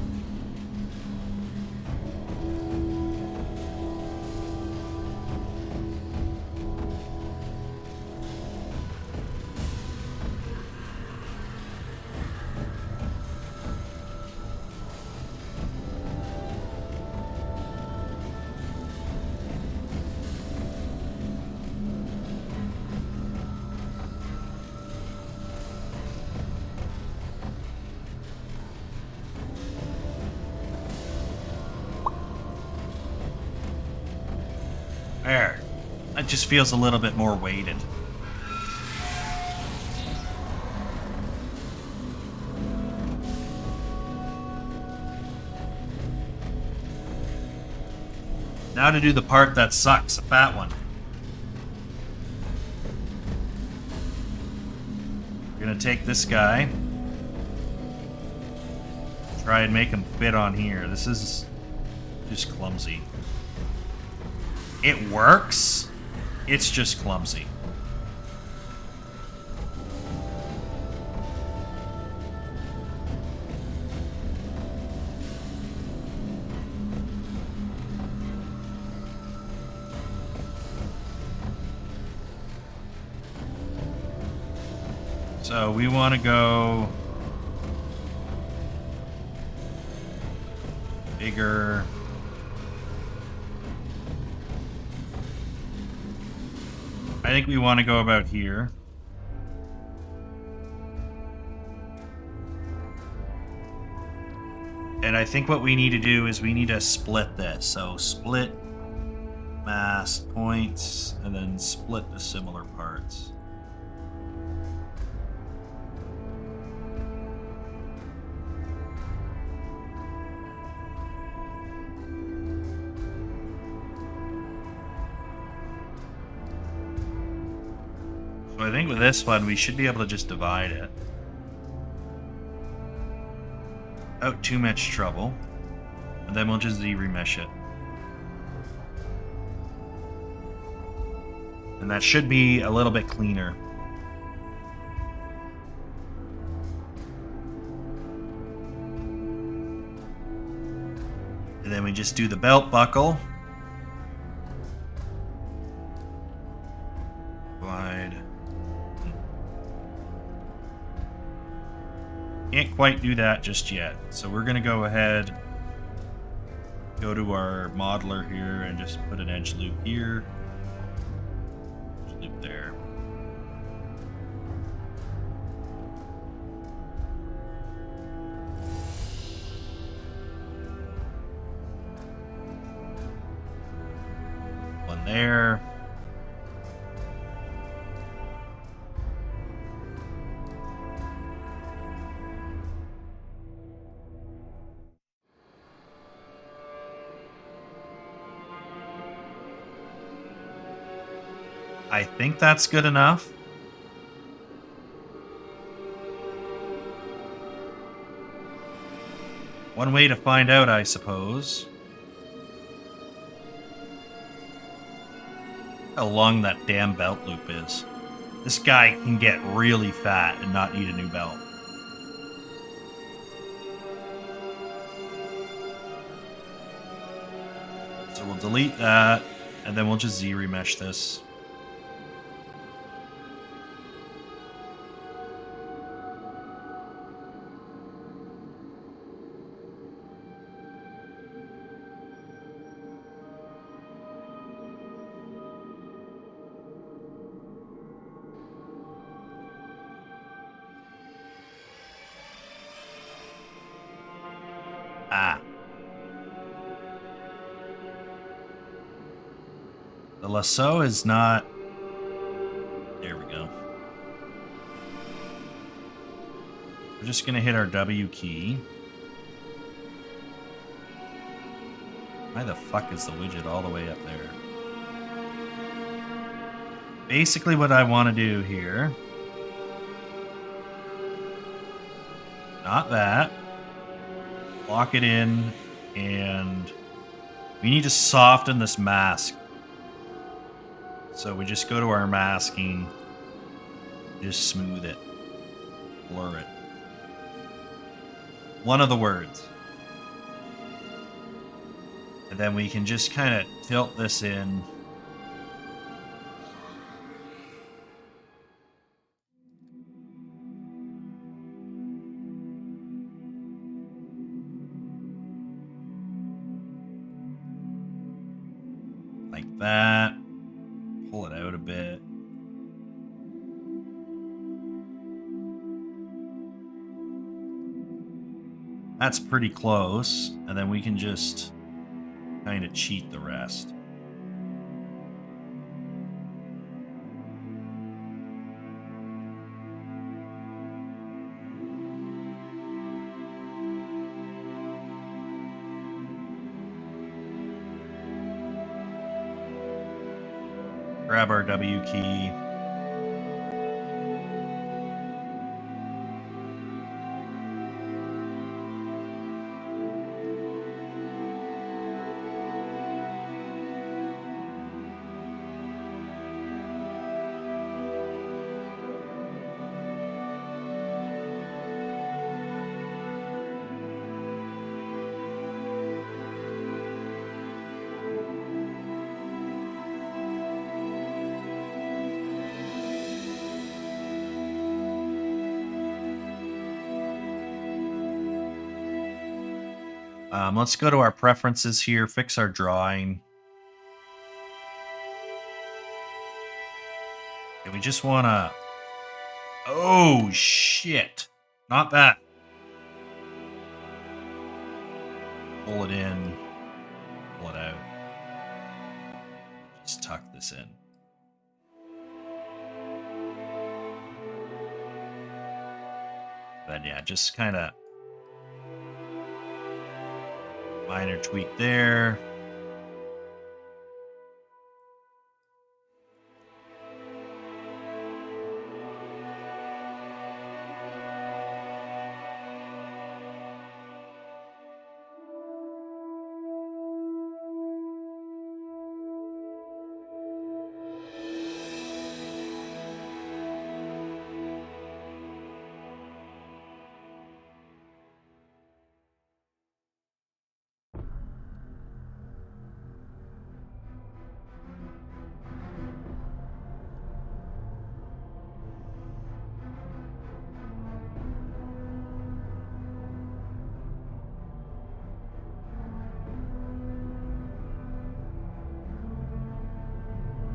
There. That just feels a little bit more weighted. Now to do the part that sucks, the fat one. We're gonna take this guy. Try and make him fit on here. This is just clumsy. It works, it's just clumsy. So we want to go bigger. I think we want to go about here. And I think what we need to do is we need to split this. So split mass points and then split the similar parts. So I think with this one, we should be able to just divide it. Without too much trouble. And then we'll just Z-remesh it. And that should be a little bit cleaner. And then we just do the belt buckle. Wide. Can't quite do that just yet. So we're going to go ahead, go to our modeler here and just put an edge loop here. Edge loop there. One there. I think that's good enough. One way to find out, I suppose. How long that damn belt loop is. This guy can get really fat and not need a new belt. So we'll delete that, and then we'll just Z-remesh this. Ah. The lasso is not... There we go. We're just going to hit our W key. Why the fuck is the widget all the way up there? Basically what I want to do here... Not that. Lock it in, and we need to soften this mask. So we just go to our masking, just smooth it, blur it. One of the words. And then we can just kind of tilt this in. Like that. Pull it out a bit. That's pretty close. And then we can just kind of cheat the rest. Grab our W key. Let's go to our preferences here, fix our drawing. And we just want to... Oh, shit. Not that. Pull it in. Pull it out. Just tuck this in. Then, yeah, just kind of... minor tweak there.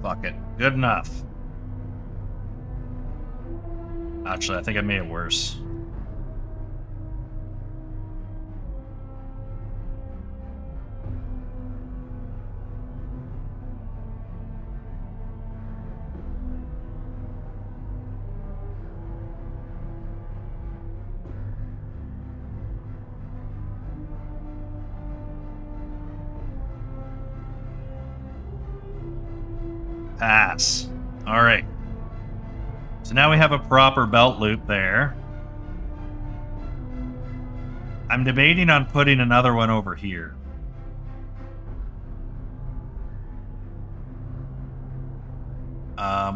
Fuck it. Good enough. Actually, I think I made it worse. Pass. All right. So now we have a proper belt loop there. I'm debating on putting another one over here.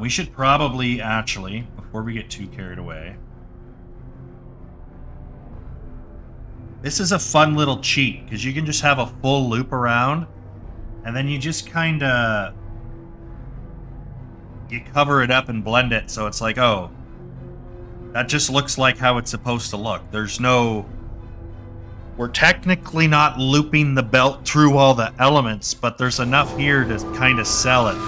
We should probably, actually, before we get too carried away. This is a fun little cheat, because you can just have a full loop around, and then you just kind of... you cover it up and blend it, so it's like, oh, that just looks like how it's supposed to look. There's no... we're technically not looping the belt through all the elements, but there's enough here to kind of sell it.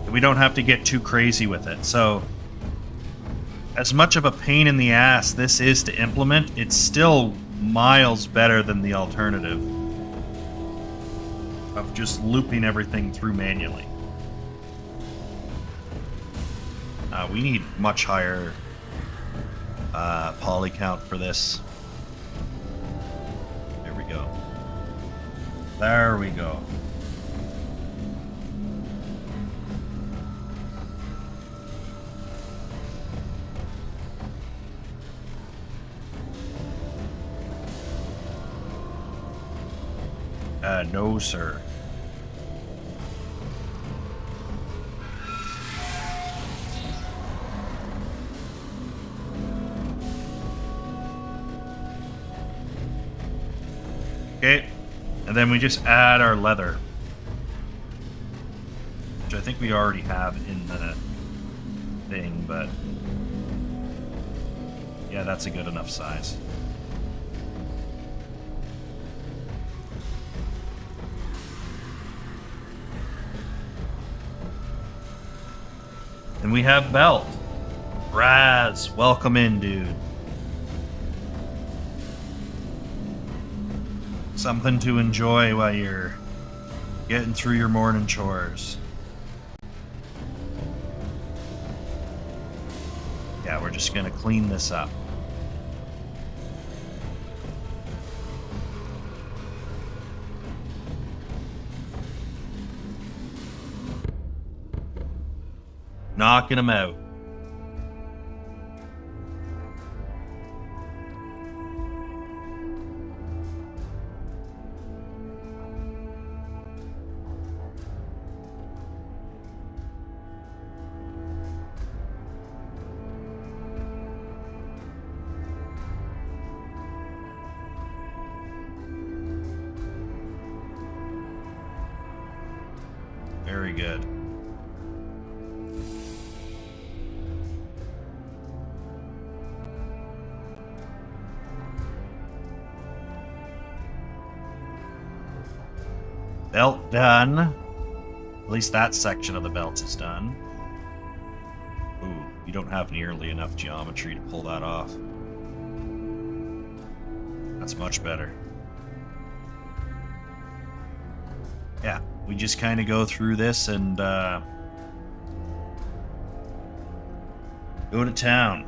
We don't have to get too crazy with it. So, as much of a pain in the ass this is to implement, it's still miles better than the alternative of just looping everything through manually. We need much higher poly count for this. There we go. There we go. No, sir. Okay, and then we just add our leather, which I think we already have in the thing, but yeah, that's a good enough size. And we have belt. Raz, welcome in, dude. Something to enjoy while you're getting through your morning chores. Yeah, we're just gonna clean this up. Knocking them out. Very good. Belt done. At least that section of the belt is done. Ooh, you don't have nearly enough geometry to pull that off. That's much better. Yeah, we just kind of go through this and go to town.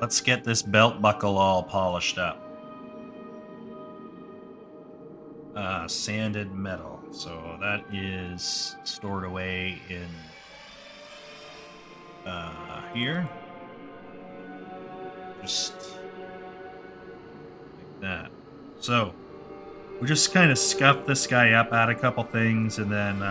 Let's get this belt buckle all polished up. Sanded metal. So that is stored away in here. Just like that. So we just kind of scuff this guy up, add a couple things, and then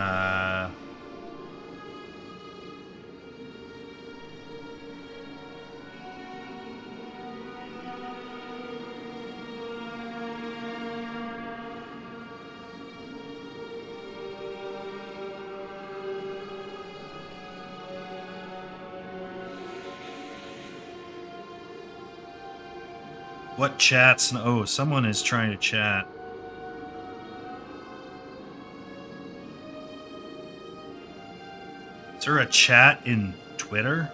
what chats? Oh, someone is trying to chat. Is there a chat in Twitter?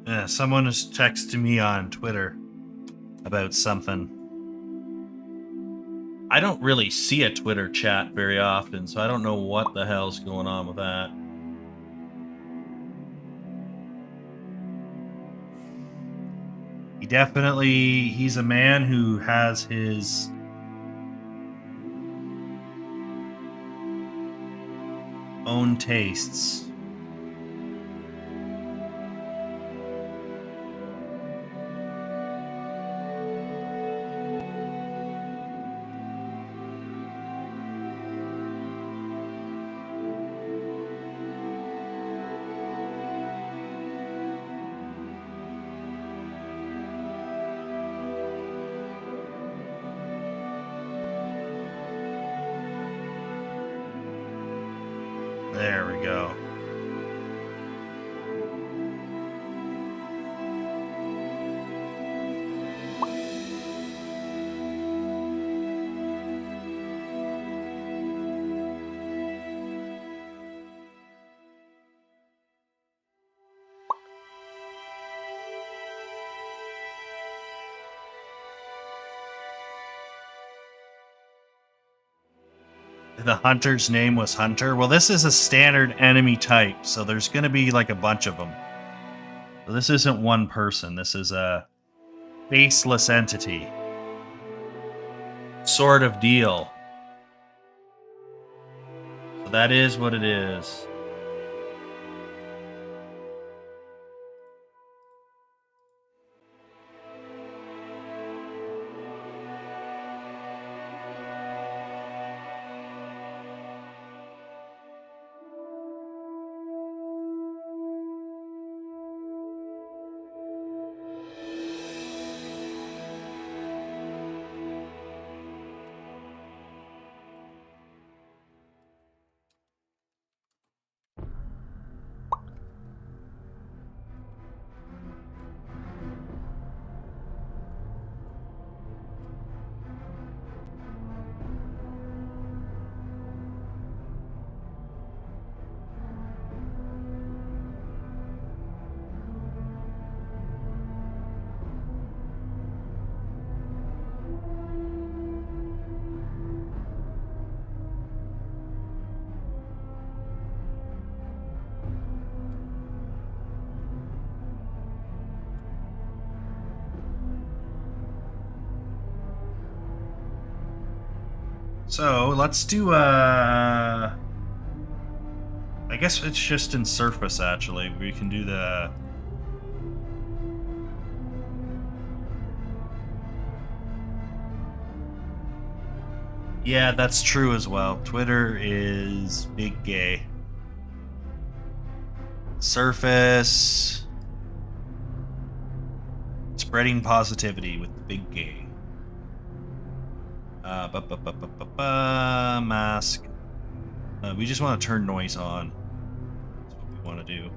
Yeah, someone is texting me on Twitter about something. I don't really see a Twitter chat very often, so I don't know what the hell's going on with that. He's a man who has his own tastes. There we go. The hunter's name was Hunter. Well, this is a standard enemy type, so there's going to be like a bunch of them. So this isn't one person. This is a faceless entity. Sort of deal. So that is what it is. So let's do I guess it's just in surface actually. We can do the yeah, that's true as well. Twitter is big gay. Surface spreading positivity with the big gay. Mask. We just want to turn noise on. That's what we want to do.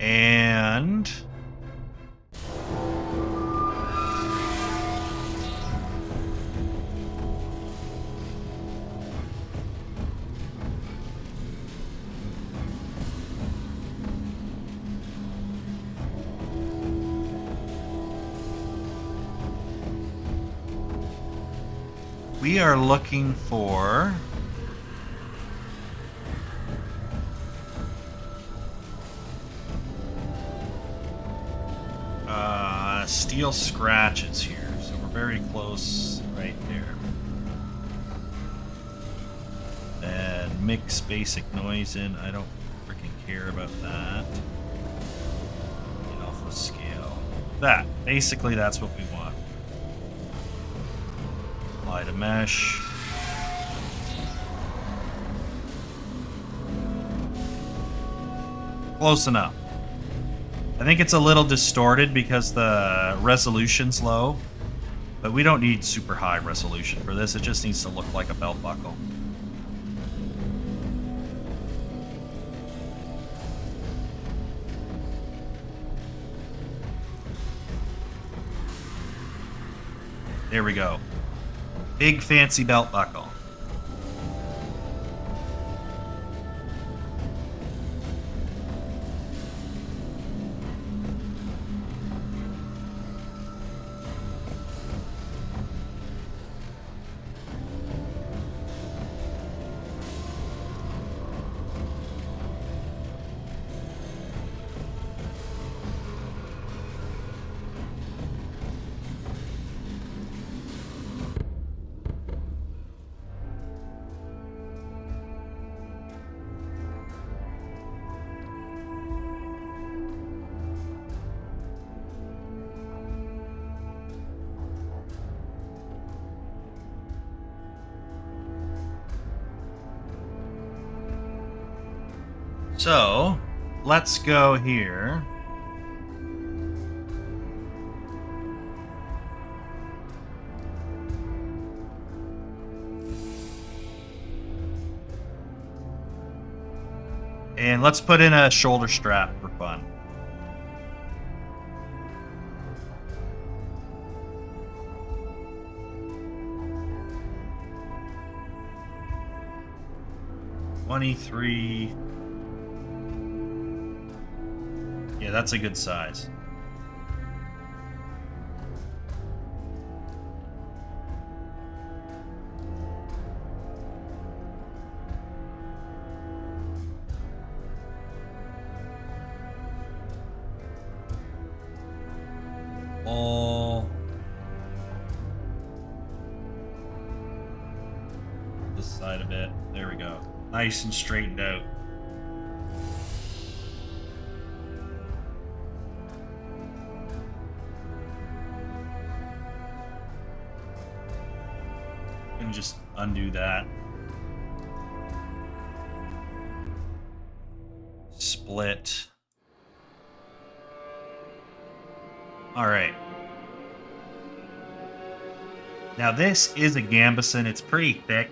And And we are looking for steel scratches here, so we're very close right there. And mix basic noise in. I don't freaking care about that. Alpha scale. That. Basically, that's what we want. Apply to mesh. Close enough. I think it's a little distorted because the resolution's low, but we don't need super high resolution for this. It just needs to look like a belt buckle. There we go. Big fancy belt buckle. So, let's go here. And let's put in a shoulder strap for fun. $23. Yeah, that's a good size. All this side of it. There we go. Nice and straightened out. And just undo that. Split. All right. Now this is a gambeson. It's pretty thick.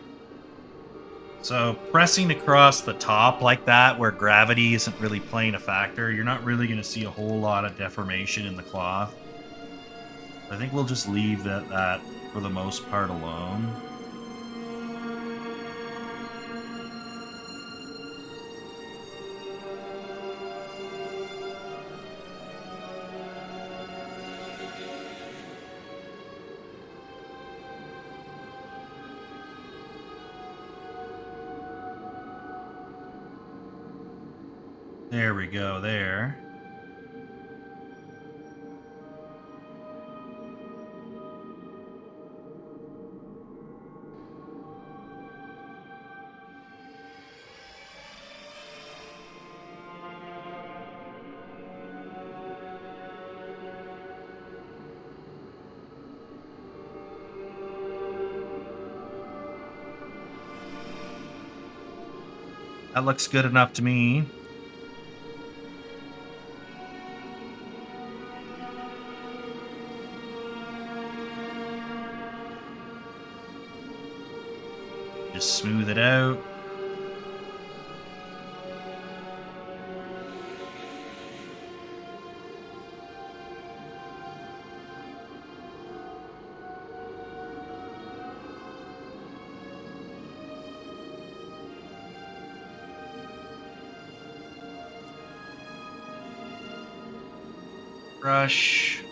So pressing across the top like that, where gravity isn't really playing a factor, you're not really going to see a whole lot of deformation in the cloth. I think we'll just leave that for the most part alone. There we go, there. That looks good enough to me. Just smooth it out. Brush.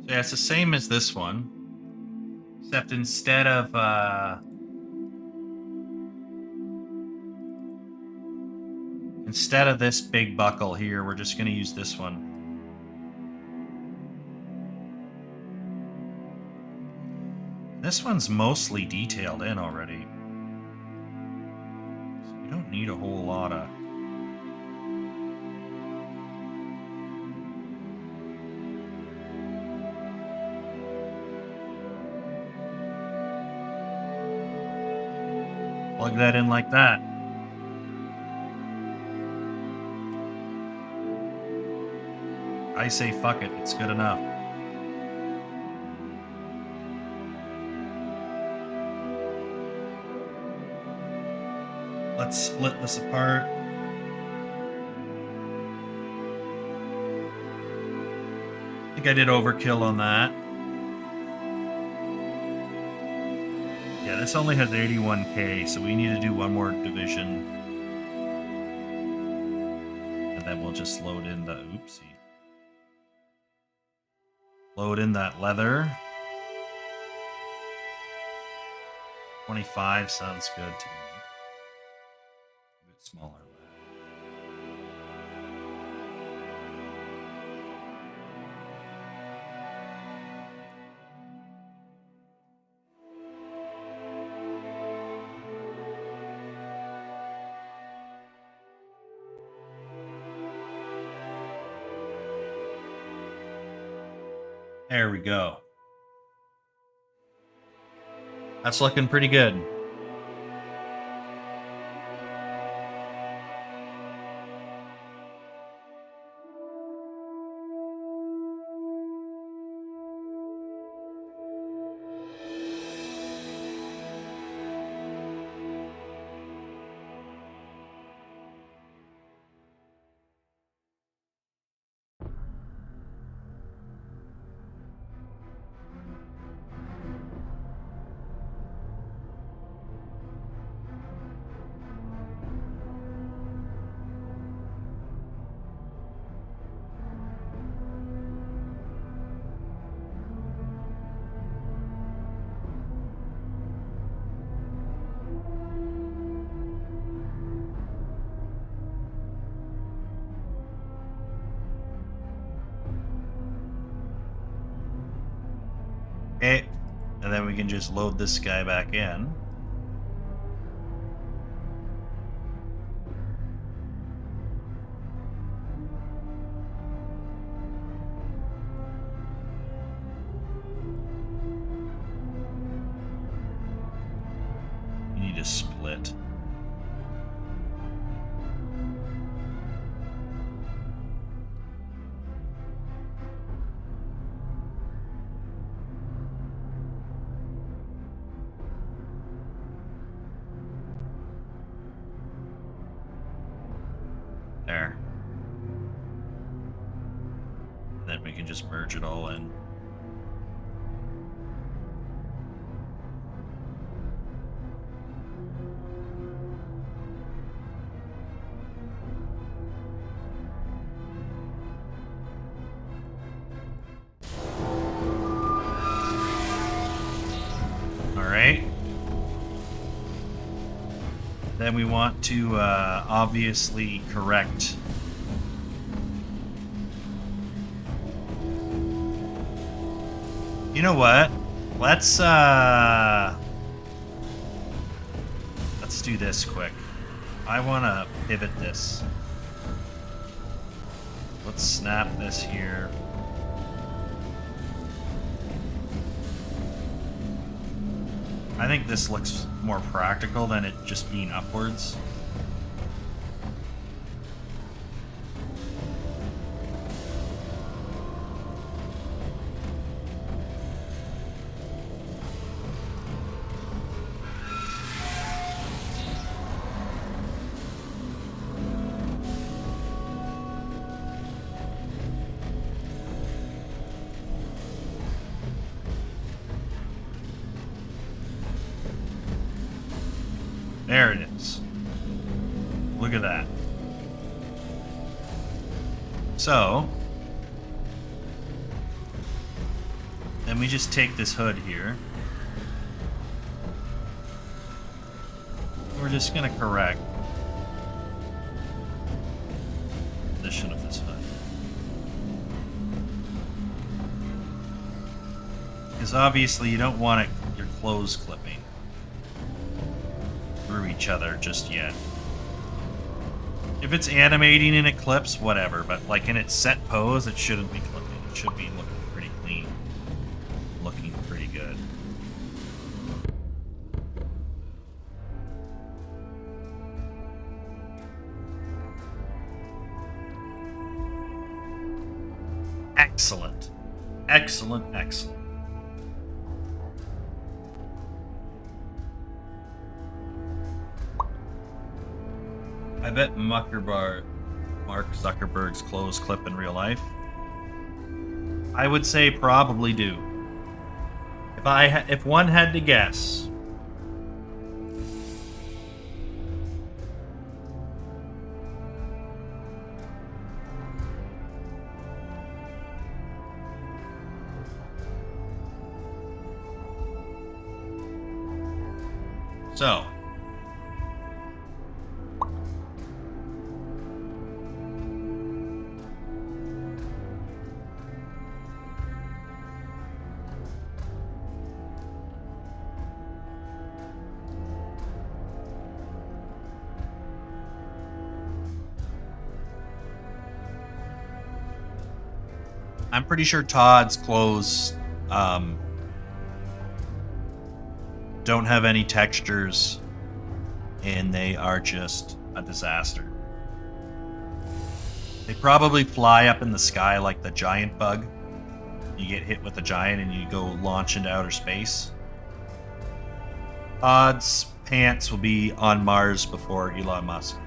So yeah, it's the same as this one. Except instead of this big buckle here, we're just gonna use this one. This one's mostly detailed in already. So we don't need a whole lot of... Plug that in like that. I say fuck it, it's good enough. Let's split this apart. I think I did overkill on that. Yeah, this only has 81k, so we need to do one more division. And then we'll just load in the... Oopsie. Load in that leather. 25 sounds good to me. A bit smaller. There we go. That's looking pretty good. Okay, and then we can just load this guy back in. You need to split. There. And then we can just merge it all in. All right. Then we want to obviously correct. You know what? Let's do this quick. I want to pivot this. Let's snap this here. I think this looks more practical than it just being upwards. There it is. Look at that. So, then we just take this hood here. We're just going to correct the position of this hood. Because obviously you don't want your clothes clipping through each other just yet. If it's animating and it clips, whatever, but like in its set pose, it shouldn't be clipping. It should be looking pretty clean. Looking pretty good. Excellent. Excellent, excellent. I bet Mark Zuckerberg's clothes clip in real life. I would say probably do. If one had to guess. So, I'm pretty sure Todd's clothes don't have any textures, and they are just a disaster. They probably fly up in the sky like the giant bug. You get hit with a giant and you go launch into outer space. Todd's pants will be on Mars before Elon Musk.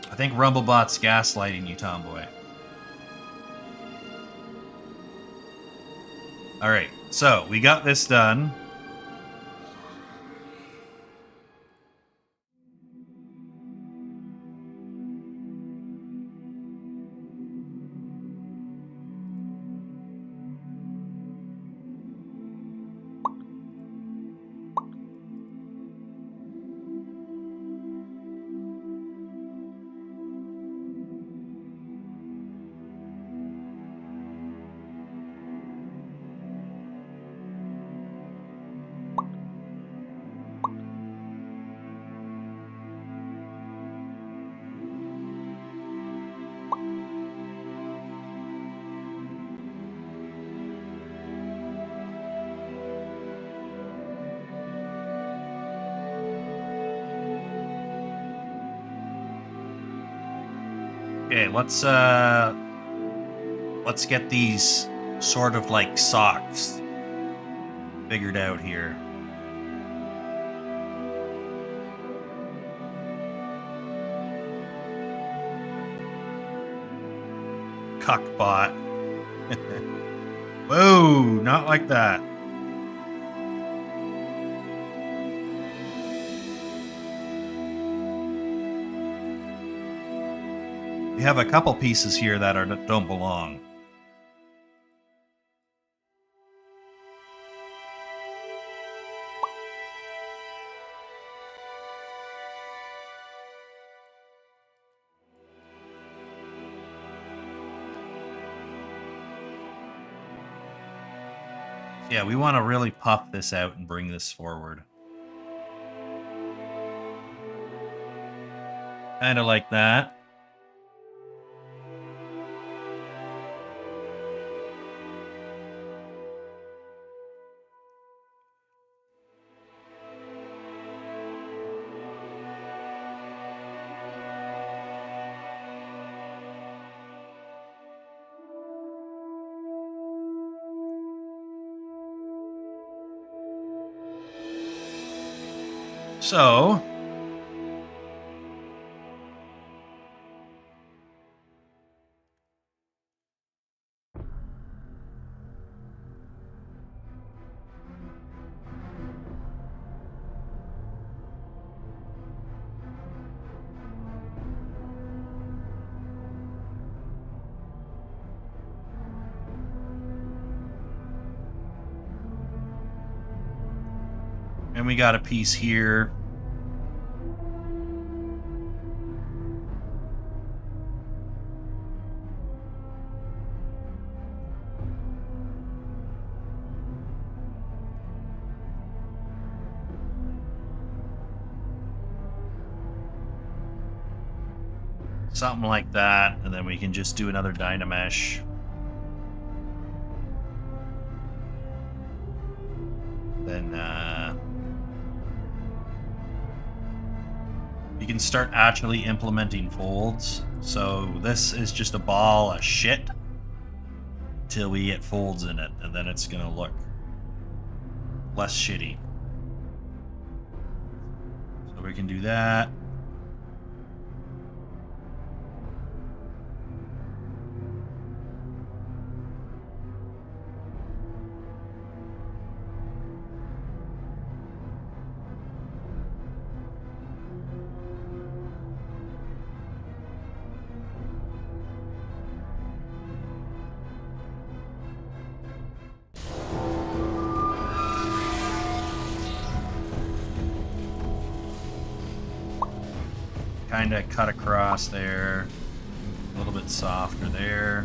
I think Rumblebot's gaslighting you, Tomboy. Alright, so we got this done. Okay, let's get these sort of like socks figured out here. Cuckbot. Whoa, not like that. We have a couple pieces here that don't belong. Yeah, we want to really puff this out and bring this forward. Kind of like that. So, and we got a piece here. Something like that, and then we can just do another Dynamesh. Then we can start actually implementing folds. So this is just a ball of shit till we get folds in it, and then it's gonna look less shitty. So we can do that. Kind of cut across there, a little bit softer there.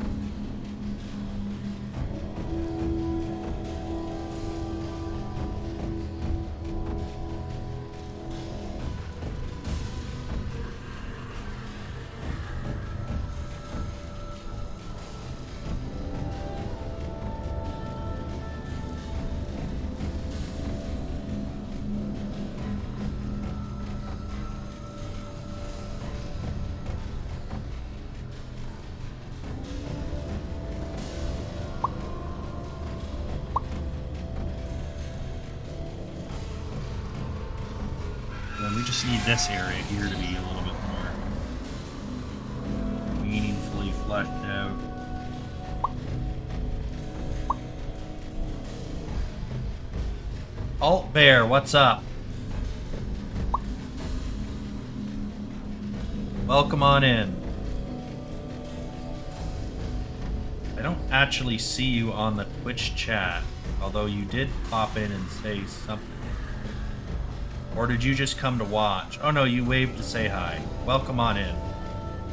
We just need this area here to be a little bit more meaningfully fleshed out. Alt Bear, what's up? Welcome on in. I don't actually see you on the Twitch chat, although you did pop in and say something. Or did you just come to watch? Oh no, you waved to say hi. Welcome on in.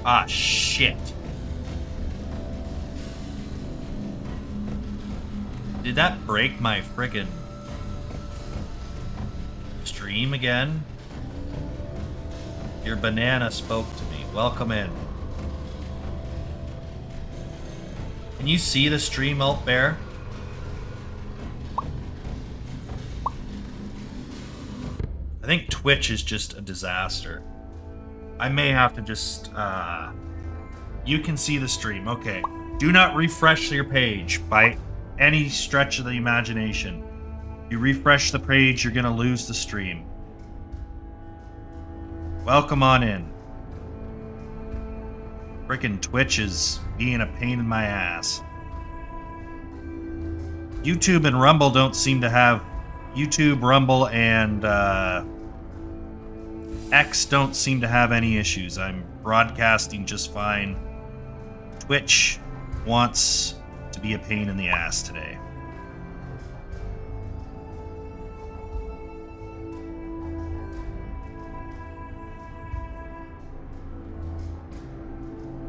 Ah, shit. Did that break my friggin' stream again? Your banana spoke to me. Welcome in. Can you see the stream, Alt Bear? I think Twitch is just a disaster. I may have to just You can see the stream. Okay. Do not refresh your page by any stretch of the imagination. You refresh the page, you're going to lose the stream. Welcome on in. Frickin' Twitch is being a pain in my ass. YouTube and Rumble don't seem to have... YouTube, Rumble, and X don't seem to have any issues. I'm broadcasting just fine. Twitch wants to be a pain in the ass today.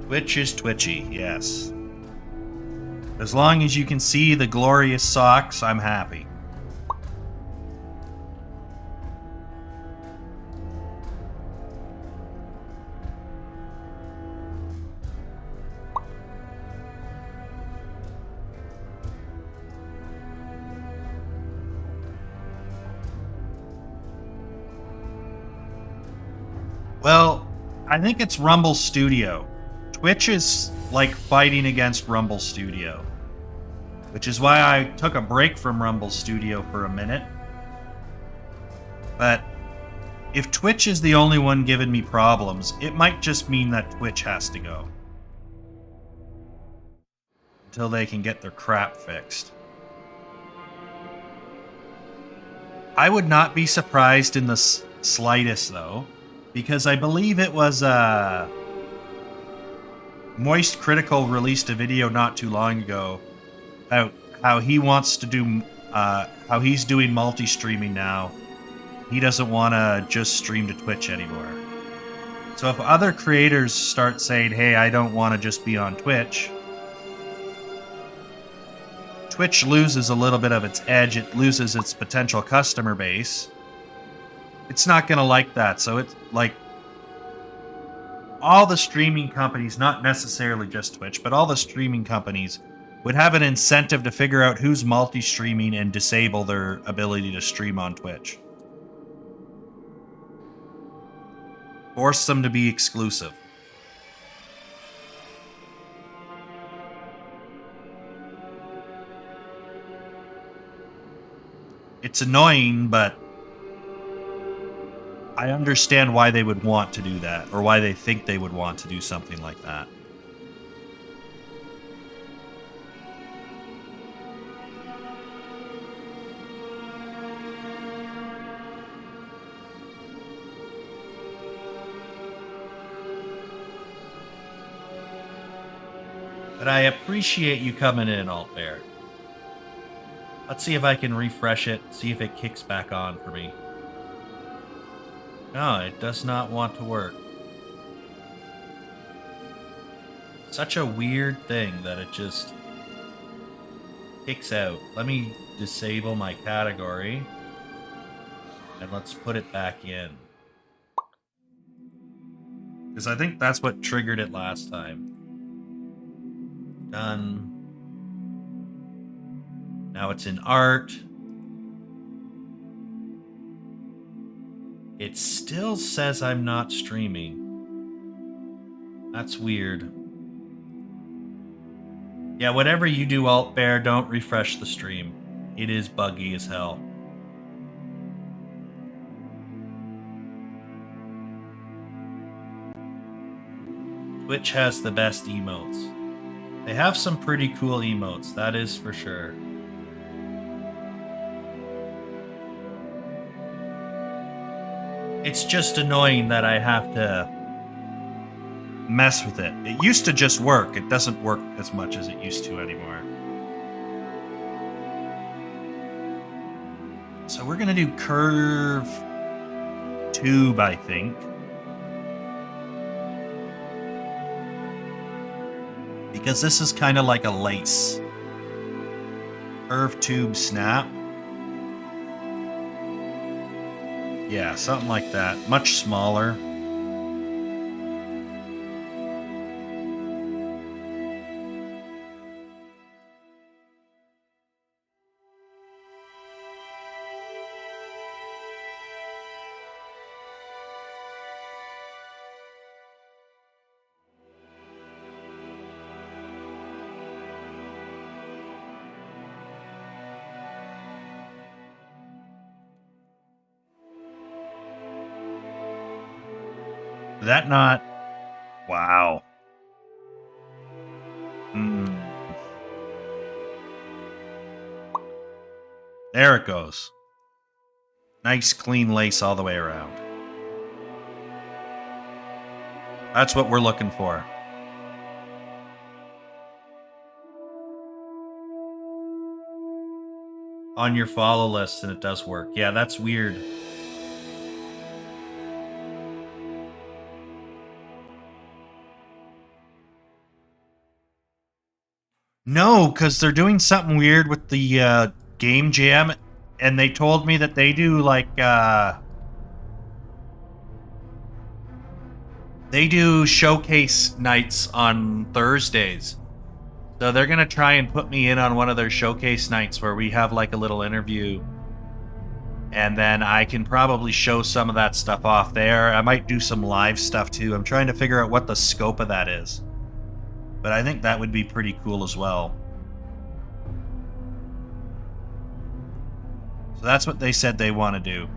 Twitch is twitchy, yes. As long as you can see the glorious socks, I'm happy. Well, I think it's Rumble Studio. Twitch is like fighting against Rumble Studio, which is why I took a break from Rumble Studio for a minute. But if Twitch is the only one giving me problems, it might just mean that Twitch has to go until they can get their crap fixed. I would not be surprised in the slightest, though, because I believe it was Moist Critical released a video not too long ago about how he wants to do, how he's doing multi-streaming now. He doesn't want to just stream to Twitch anymore. So if other creators start saying, hey, I don't want to just be on Twitch, Twitch loses a little bit of its edge. It loses its potential customer base. It's not going to like that. So it's like, all the streaming companies, not necessarily just Twitch, but all the streaming companies would have an incentive to figure out who's multi-streaming and disable their ability to stream on Twitch. Force them to be exclusive. It's annoying, but I understand why they would want to do that, or why they think they would want to do something like that. But I appreciate you coming in, Altbear. Let's see if I can refresh it, see if it kicks back on for me. No, it does not want to work. Such a weird thing that it just kicks out. Let me disable my category. And let's put it back in. Because I think that's what triggered it last time. Done. Now it's in art. It still says I'm not streaming. That's weird. Yeah, whatever you do, Altbear, don't refresh the stream. It is buggy as hell. Twitch has the best emotes. They have some pretty cool emotes, that is for sure. It's just annoying that I have to mess with it. It used to just work. It doesn't work as much as it used to anymore. So we're gonna do curve tube, I think. Because this is kind of like a lace. Curve tube snap. Yeah, something like that. Much smaller. Did that not... Wow. There it goes. Nice clean lace all the way around. That's what we're looking for. On your follow list, and it does work. Yeah, that's weird. No, because they're doing something weird with the game jam, and they told me that they do like they do showcase nights on Thursdays. So they're gonna try and put me in on one of their showcase nights where we have like a little interview, and then I can probably show some of that stuff off there. I might do some live stuff too. I'm trying to figure out what the scope of that is. But I think that would be pretty cool as well. So that's what they said they want to do.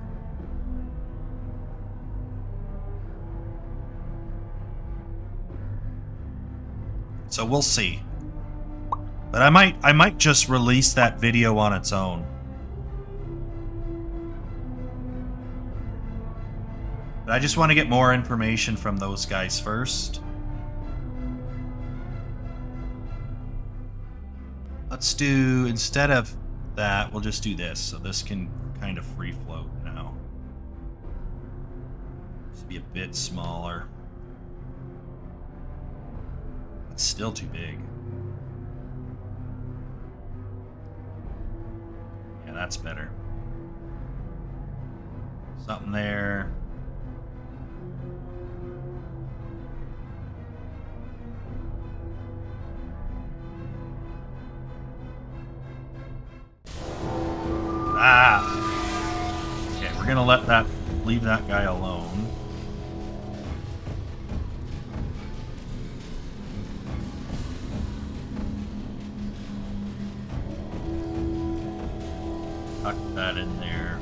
So we'll see. But I might just release that video on its own. But I just want to get more information from those guys first. Let's do, instead of that, we'll just do this. So this can kind of free float now. This will be a bit smaller. It's still too big. Yeah, that's better. Something there. Okay, we're gonna leave that guy alone. Tuck that in there.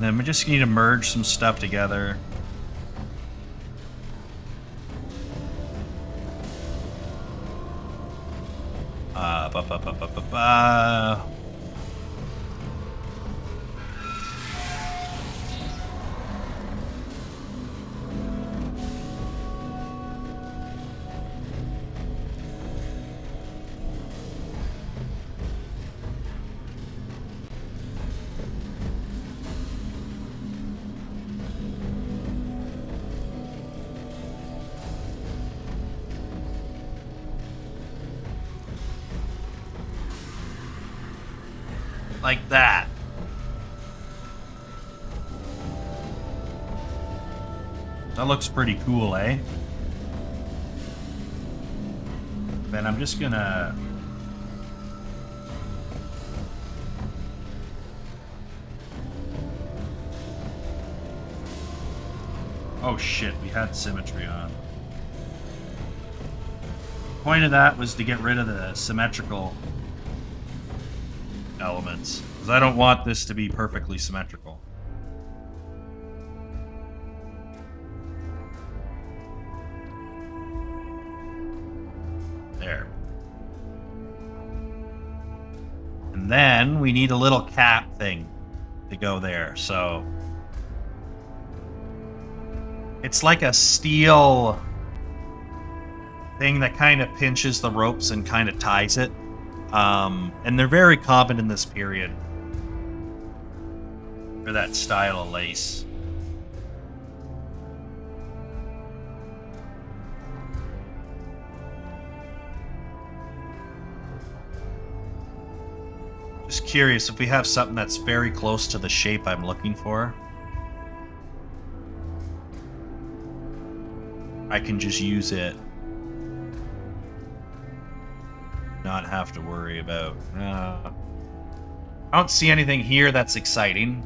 Then we just need to merge some stuff together. Like that. That looks pretty cool, eh? Then I'm just gonna... Oh shit, we had symmetry on. The point of that was to get rid of the symmetrical elements, because I don't want this to be perfectly symmetrical. There. And then we need a little cap thing to go there, so it's like a steel thing that kind of pinches the ropes and kind of ties it. And they're very common in this period for that style of lace. Just curious if we have something that's very close to the shape I'm looking for. I can just use it. Not have to worry about. I don't see anything here that's exciting.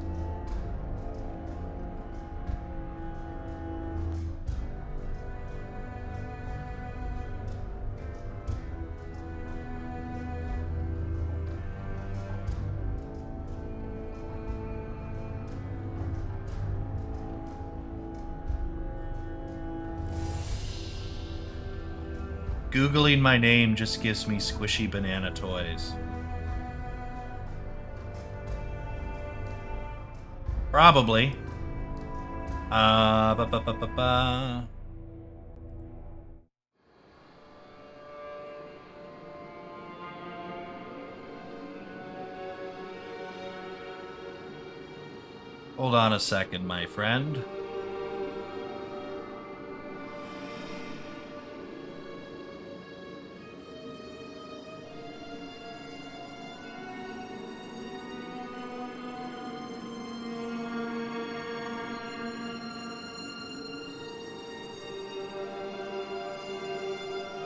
Googling my name just gives me squishy banana toys. Probably. Ba. Hold on a second, my friend.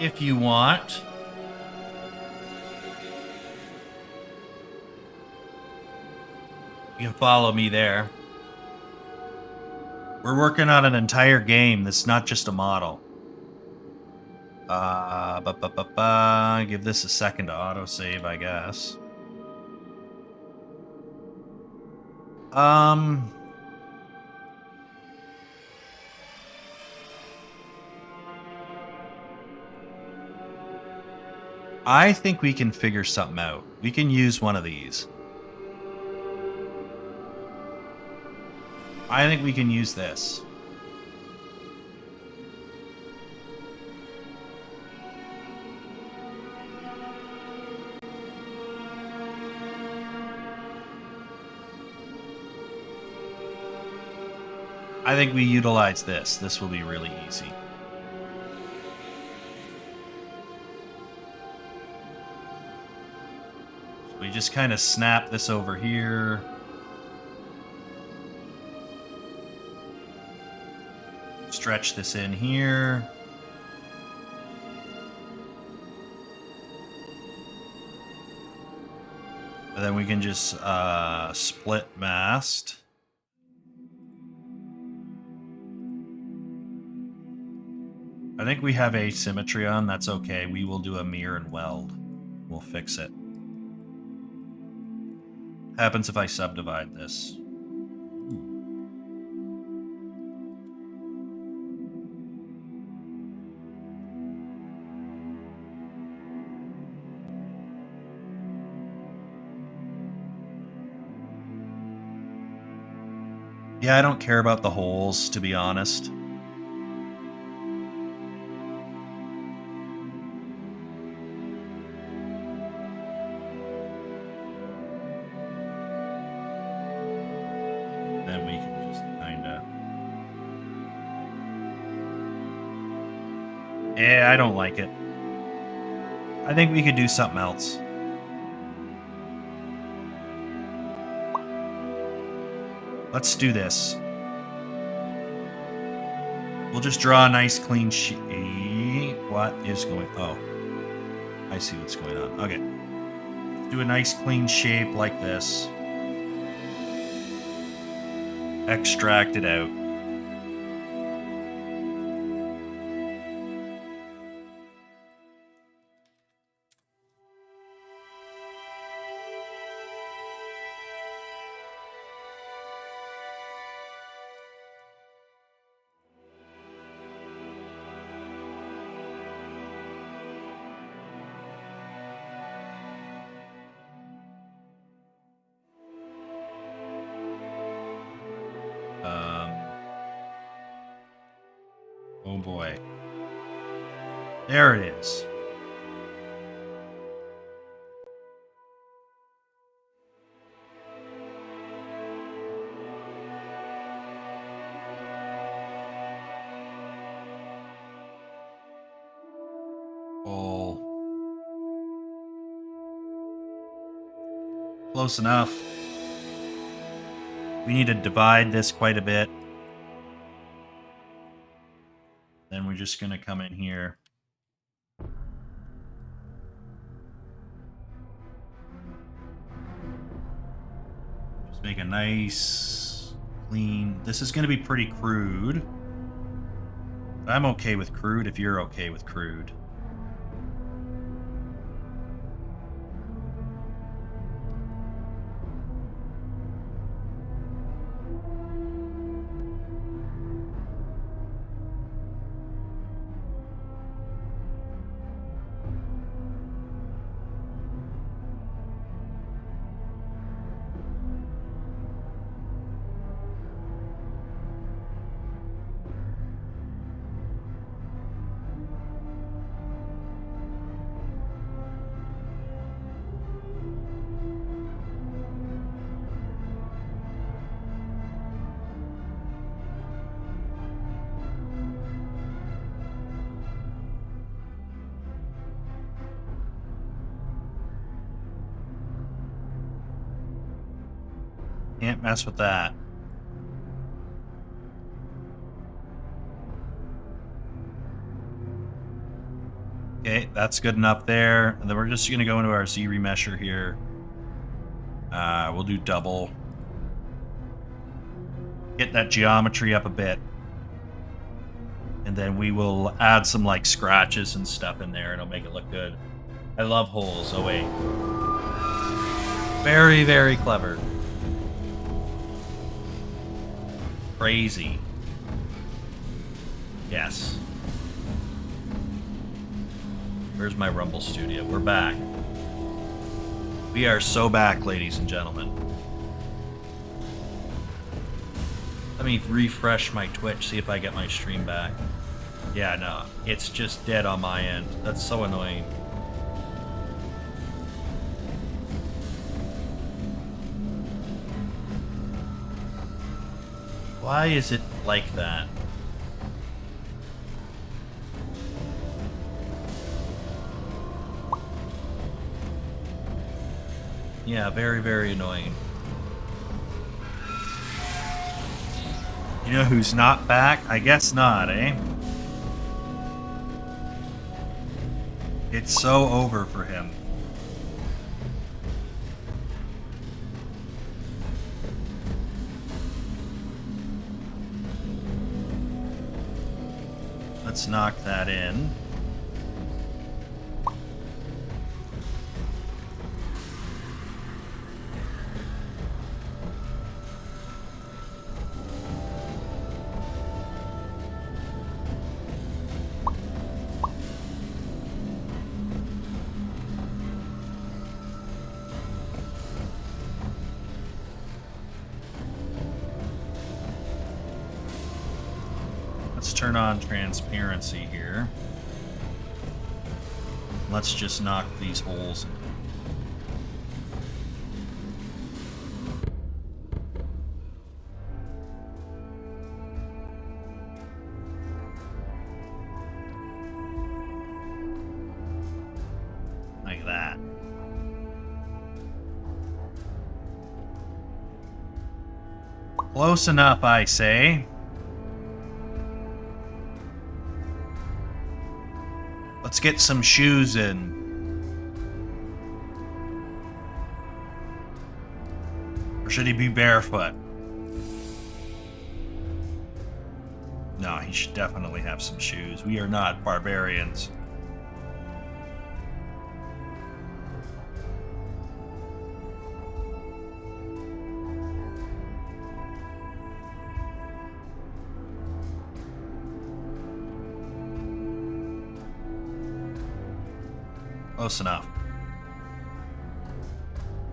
If you want. You can follow me there. We're working on an entire game. That's not just a model. Give this a second to autosave, I guess. I think we can figure something out. We can use one of these. I think we can use this. I think we utilize this. This will be really easy. We just kind of snap this over here. Stretch this in here. And then we can just split mast. I think we have asymmetry on. That's okay. We will do a mirror and weld. We'll fix it. Happens if I subdivide this. Yeah, I don't care about the holes, to be honest. Then we can just kind of... Yeah, I don't like it. I think we could do something else. Let's do this. We'll just draw a nice clean sheet. What is going... Oh. I see what's going on. Okay. Let's do a nice clean shape like this. Extract it out. Oh boy. There it is. Oh. Close enough. We need to divide this quite a bit. Then we're just going to come in here. Just make a nice, clean... This is going to be pretty crude. I'm okay with crude if you're okay with crude. Can't mess with that. Okay, that's good enough there. And then we're just going to go into our Z remesher here. We'll do double. Get that geometry up a bit. And then we will add some like scratches and stuff in there and it'll make it look good. I love holes. Oh wait. Very, very clever. Crazy. Yes. Where's my Rumble studio? We're back. We are so back, ladies and gentlemen. Let me refresh my Twitch, see if I get my stream back. Yeah, no, it's just dead on my end. That's so annoying. Why is it like that? Yeah, very, very annoying. You know who's not back? I guess not, eh? It's so over for him. Let's knock that in. Let's turn on transparency here. Let's just knock these holes in. Like that. Close enough, I say. Let's get some shoes in. Or should he be barefoot? No, he should definitely have some shoes. We are not barbarians. Close enough.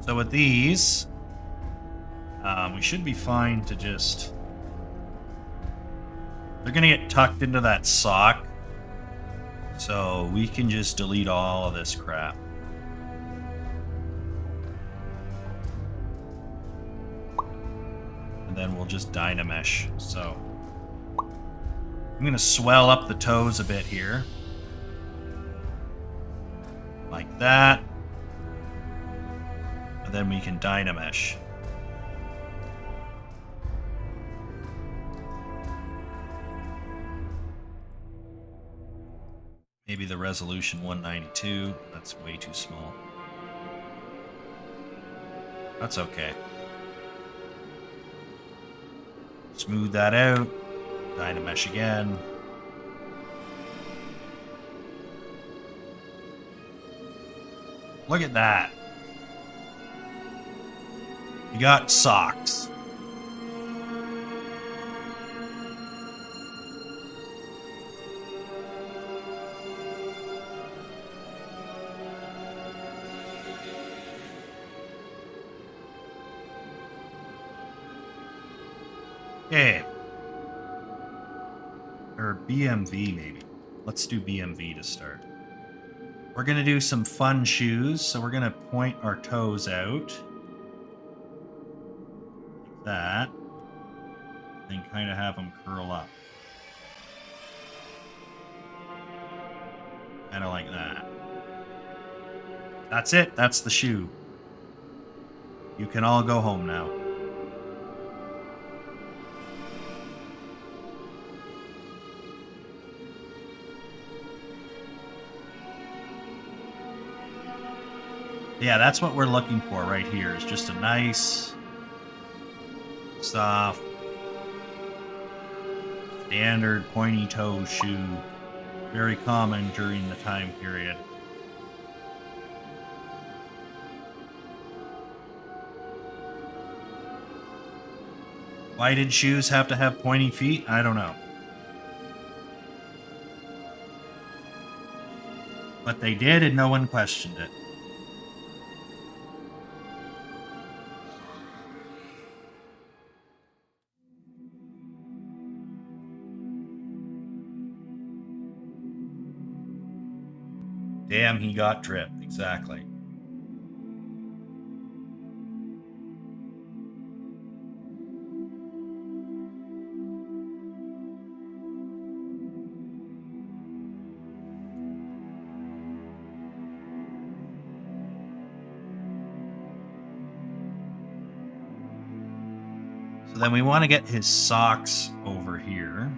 So with these, we should be fine to just... They're going to get tucked into that sock. So we can just delete all of this crap. And then we'll just Dynamesh. So I'm going to swell up the toes a bit here. Like that. And then we can Dynamesh. Maybe the resolution 192. That's way too small. That's okay. Smooth that out. Dynamesh again. Look at that. You got socks. Okay. Or BMV maybe. Let's do BMV to start. We're going to do some fun shoes, so we're going to point our toes out. Like that. And kind of have them curl up. Kind of like that. That's it. That's the shoe. You can all go home now. Yeah, that's what we're looking for right here. Is just a nice, soft, standard pointy toe shoe. Very common during the time period. Why did shoes have to have pointy feet? I don't know. But they did, and no one questioned it. Damn, he got dripped. Exactly. So then we want to get his socks over here.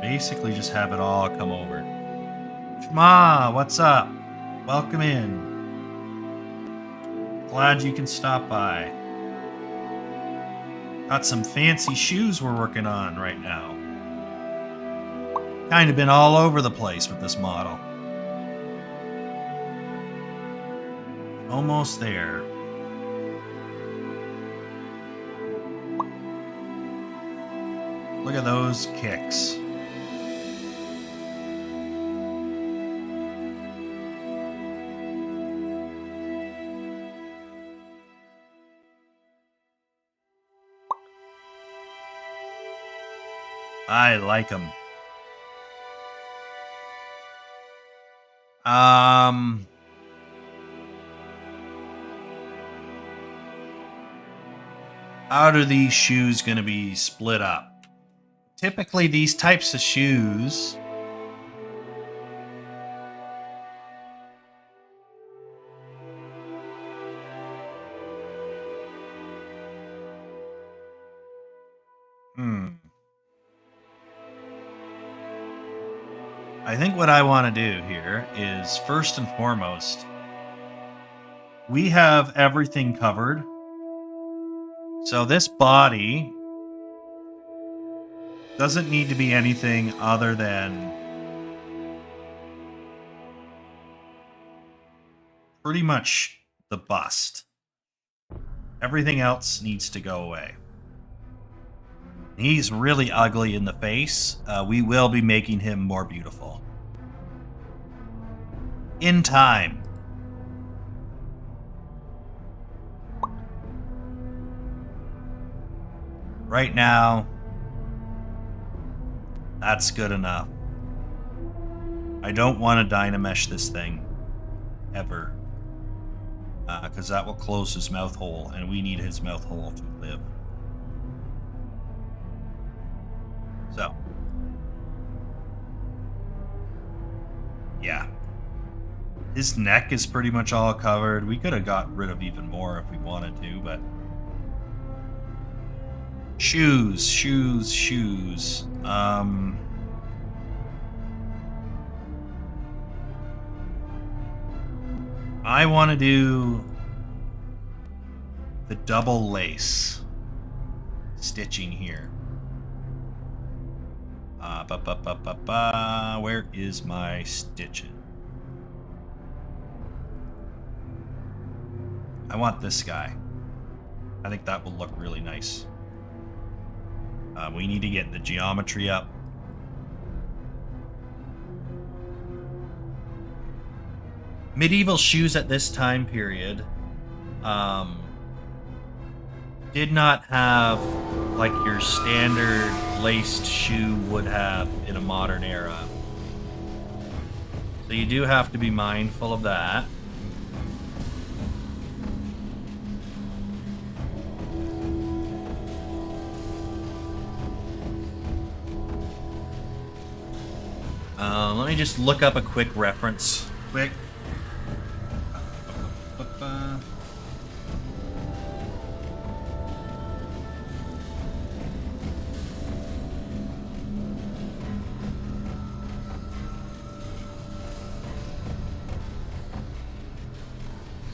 Basically just have it all come over. Shma, what's up? Welcome in. Glad you can stop by. Got some fancy shoes we're working on right now. Kind of been all over the place with this model. Almost there. Look at those kicks. I like them. How are these shoes going to be split up? Typically, these types of shoes I think what I want to do here is, first and foremost, we have everything covered. So this body doesn't need to be anything other than pretty much the bust. Everything else needs to go away. He's really ugly in the face. We will be making him more beautiful. In time. Right now, that's good enough. I don't want to dynamesh this thing. Ever. Because that will close his mouth hole, and we need his mouth hole to live. So. Yeah. His neck is pretty much all covered. We could have got rid of even more if we wanted to, but... Shoes, shoes, shoes. I want to do the double lace stitching here. Where is my stitching? I want this guy. I think that will look really nice. We need to get the geometry up. Medieval shoes at this time period did not have like your standard laced shoe would have in a modern era. So you do have to be mindful of that. Let me just look up a quick reference. Quick.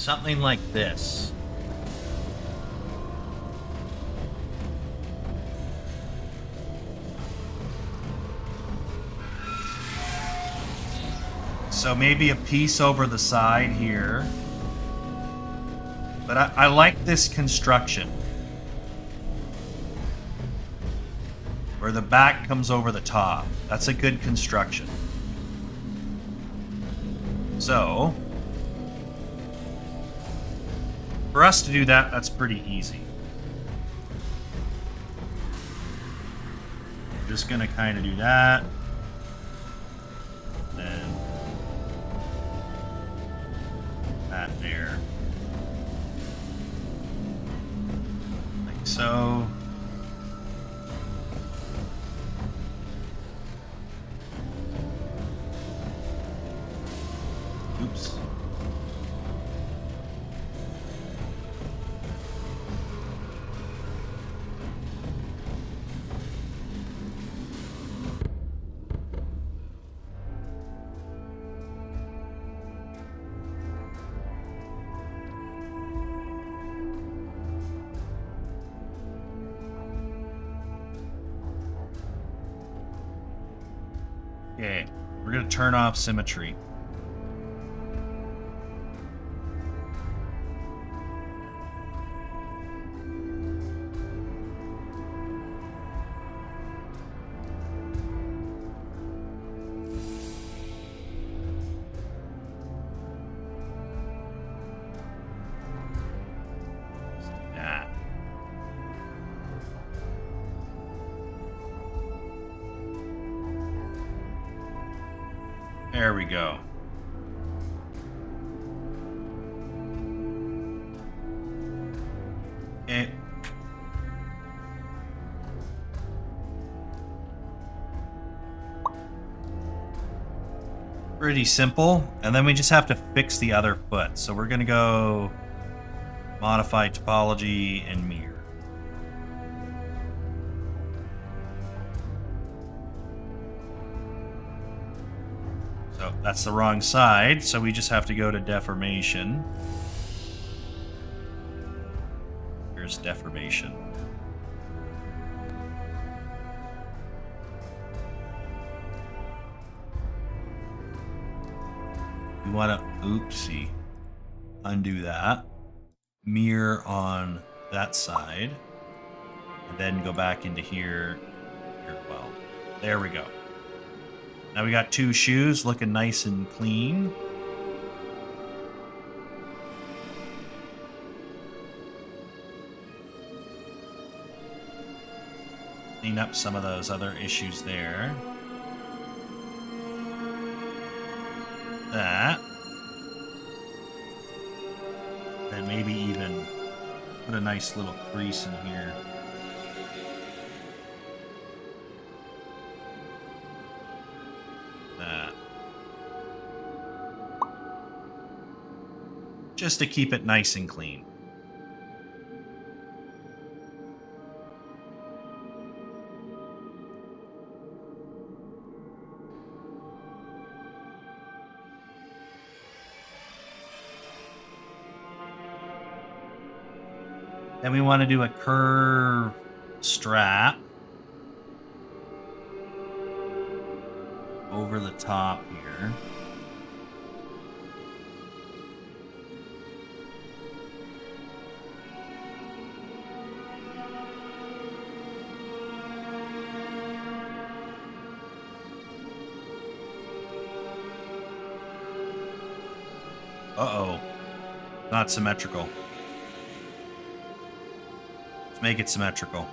Something like this. So maybe a piece over the side here. But I like this construction. Where the back comes over the top. That's a good construction. So, for us to do that, that's pretty easy. Just gonna kind of do that. Then that there. Like so. Oops. Okay, we're gonna turn off symmetry. There we go. Okay. Pretty simple. And then we just have to fix the other foot. So we're going to go modify topology and mirror. So that's the wrong side, so we just have to go to deformation. Here's deformation. We want to, oopsie, undo that. Mirror on that side. And then go back into here. Well, there we go. Now we got two shoes looking nice and clean. Clean up some of those other issues there. That. And maybe even put a nice little crease in here. Just to keep it nice and clean. Then we want to do a curve strap over the top here. Uh-oh. Not symmetrical. Let's make it symmetrical.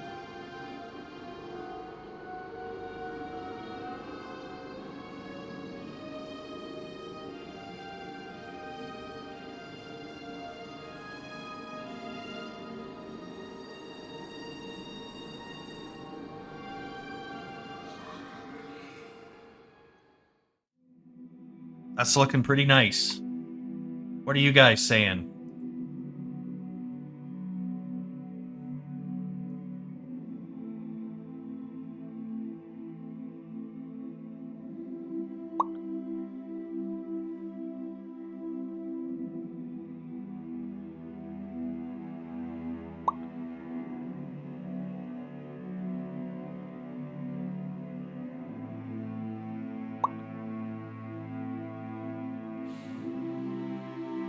That's looking pretty nice. What are you guys saying?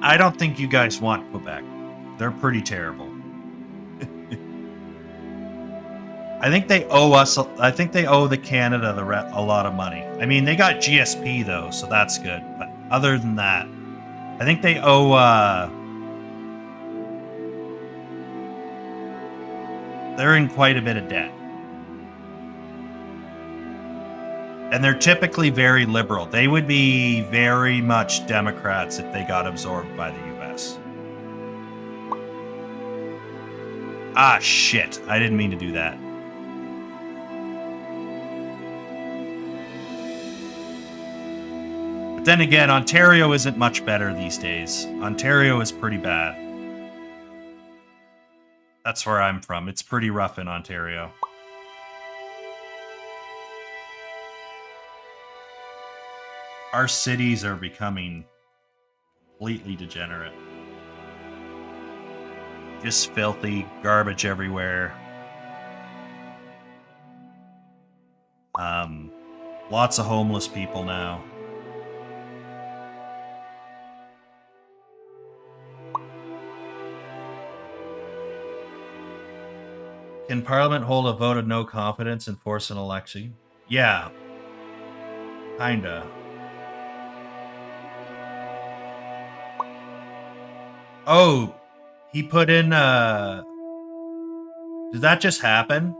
I don't think you guys want Quebec. They're pretty terrible. I think they owe us. I think they owe the Canada a lot of money. I mean, they got GSP though, so that's good. But other than that, I think they owe. They're in quite a bit of debt, and they're typically very liberal. They would be very much Democrats if they got absorbed by the U.S. Ah, shit! I didn't mean to do that. Then again, Ontario isn't much better these days. Ontario is pretty bad. That's where I'm from. It's pretty rough in Ontario. Our cities are becoming completely degenerate. Just filthy, garbage everywhere. Lots of homeless people now. Can Parliament hold a vote of no confidence and force an election? Yeah. Kinda. Oh, he put in, did that just happen?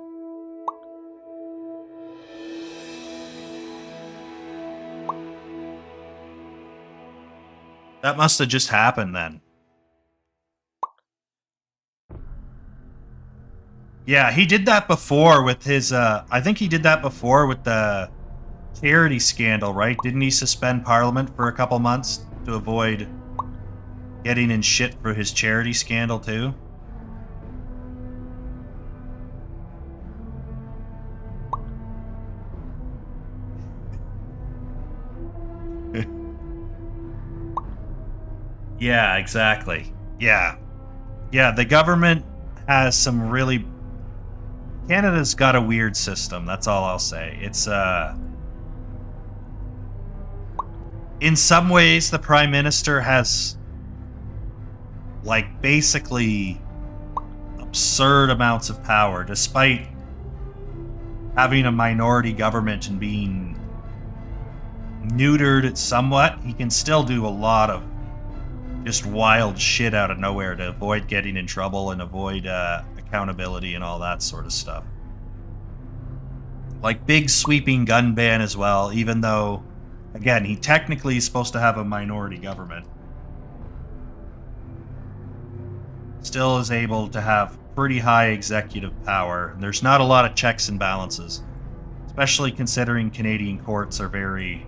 That must have just happened then. Yeah, he did that before with his, I think he did that before with the charity scandal, right? Didn't he suspend Parliament for a couple months to avoid getting in shit for his charity scandal too? Yeah, exactly. Yeah. Yeah, the government has some really... Canada's got a weird system, that's all I'll say. It's, in some ways, the Prime Minister has, like, basically absurd amounts of power, despite having a minority government and being neutered somewhat. He can still do a lot of just wild shit out of nowhere to avoid getting in trouble and avoid accountability and all that sort of stuff. Like big sweeping gun ban as well, even though, again, he technically is supposed to have a minority government. Still is able to have pretty high executive power. There's not a lot of checks and balances, especially considering Canadian courts are very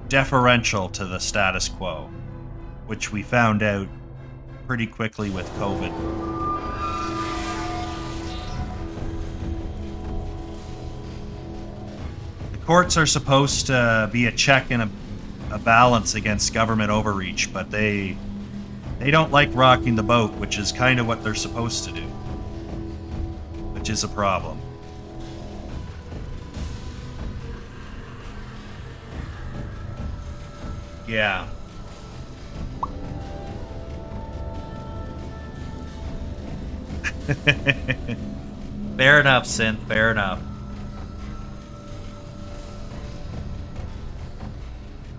deferential to the status quo, which we found out pretty quickly with COVID. The courts are supposed to be a check and a balance against government overreach, but they don't like rocking the boat, which is kind of what they're supposed to do, which is a problem. Yeah. Fair enough, Synth. Fair enough.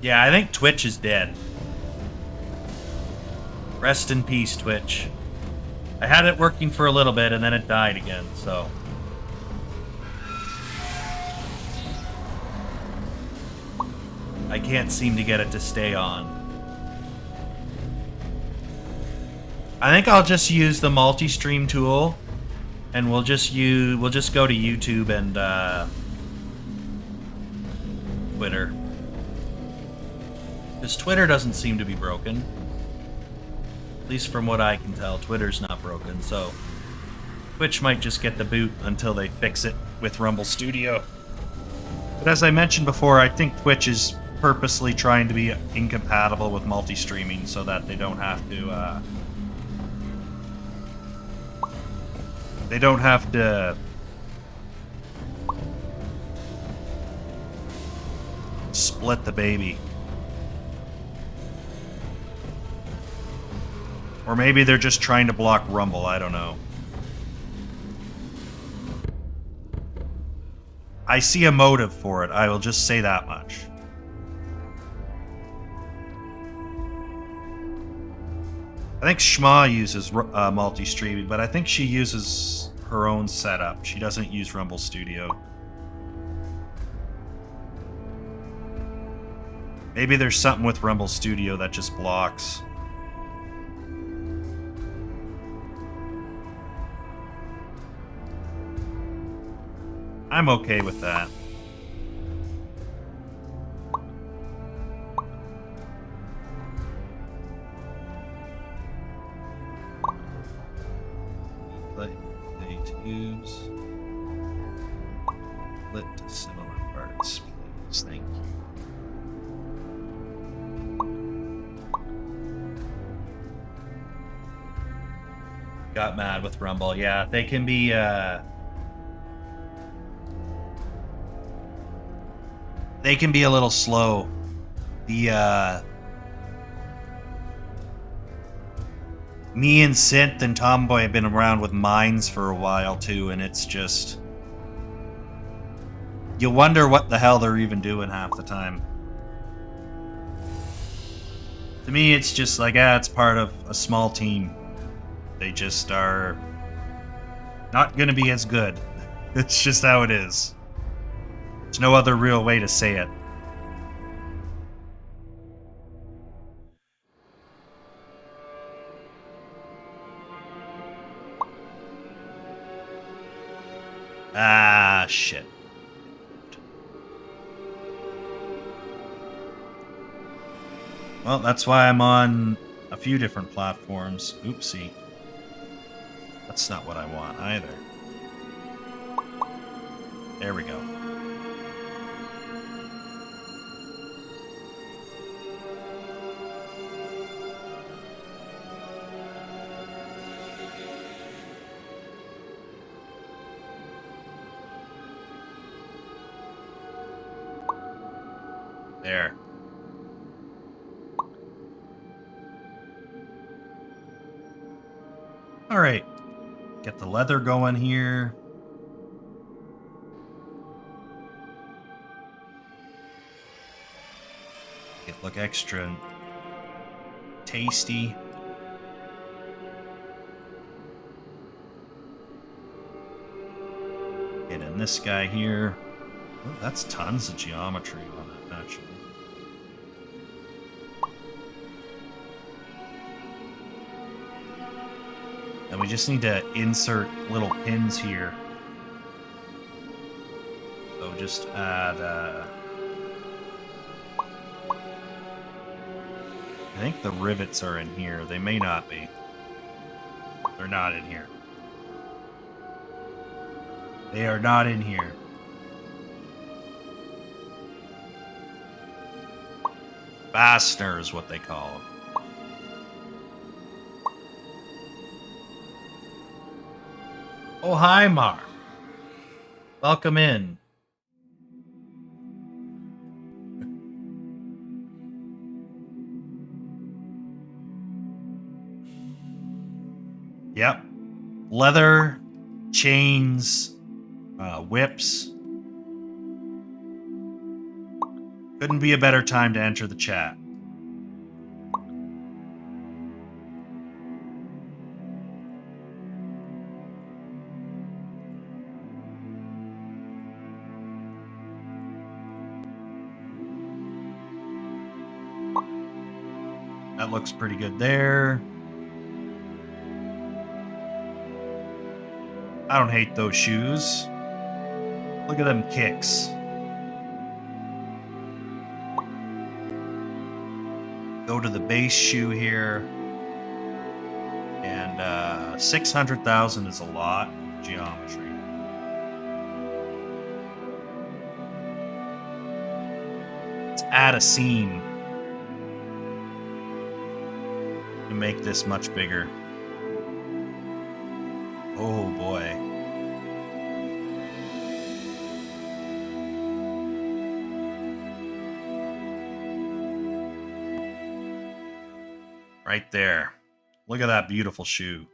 Yeah, I think Twitch is dead. Rest in peace, Twitch. I had it working for a little bit and then it died again, so... I can't seem to get it to stay on. I think I'll just use the multi-stream tool, and we'll just go to YouTube and Twitter. Because Twitter doesn't seem to be broken. At least from what I can tell, Twitter's not broken, so Twitch might just get the boot until they fix it with Rumble Studio. But as I mentioned before, I think Twitch is purposely trying to be incompatible with multi-streaming so that they don't have to split the baby. Or maybe they're just trying to block Rumble, I don't know. I see a motive for it, I will just say that much. I think Shma uses multi-streaming, but I think she uses her own setup. She doesn't use Rumble Studio. Maybe there's something with Rumble Studio that just blocks. I'm okay with that. Play tubes. Split to similar parts, please. Thank you. Got mad with Rumble. Yeah, they can be they can be a little slow. The me and Synth and Tomboy have been around with mines for a while too, and it's just you wonder what the hell they're even doing half the time. To me, it's just like, it's part of a small team. They just are not gonna be as good. It's just how it is. There's no other real way to say it. Ah, shit. Well, that's why I'm on a few different platforms. Oopsie. That's not what I want either. There we go. There. All right. Get the leather going here. It look extra tasty. Get in this guy here. Oh, that's tons of geometry on it, actually. And we just need to insert little pins here. So just add, I think the rivets are in here. They may not be. They're not in here. They are not in here. Fastener is what they call them. Oh, hi, Mark. Welcome in. Yep. Leather, chains, whips. Couldn't be a better time to enter the chat. That looks pretty good there. I don't hate those shoes. Look at them kicks. Go to the base shoe here. And 600,000 is a lot of geometry. Let's add a seam to make this much bigger. Oh boy. Right there. Look at that beautiful shoe.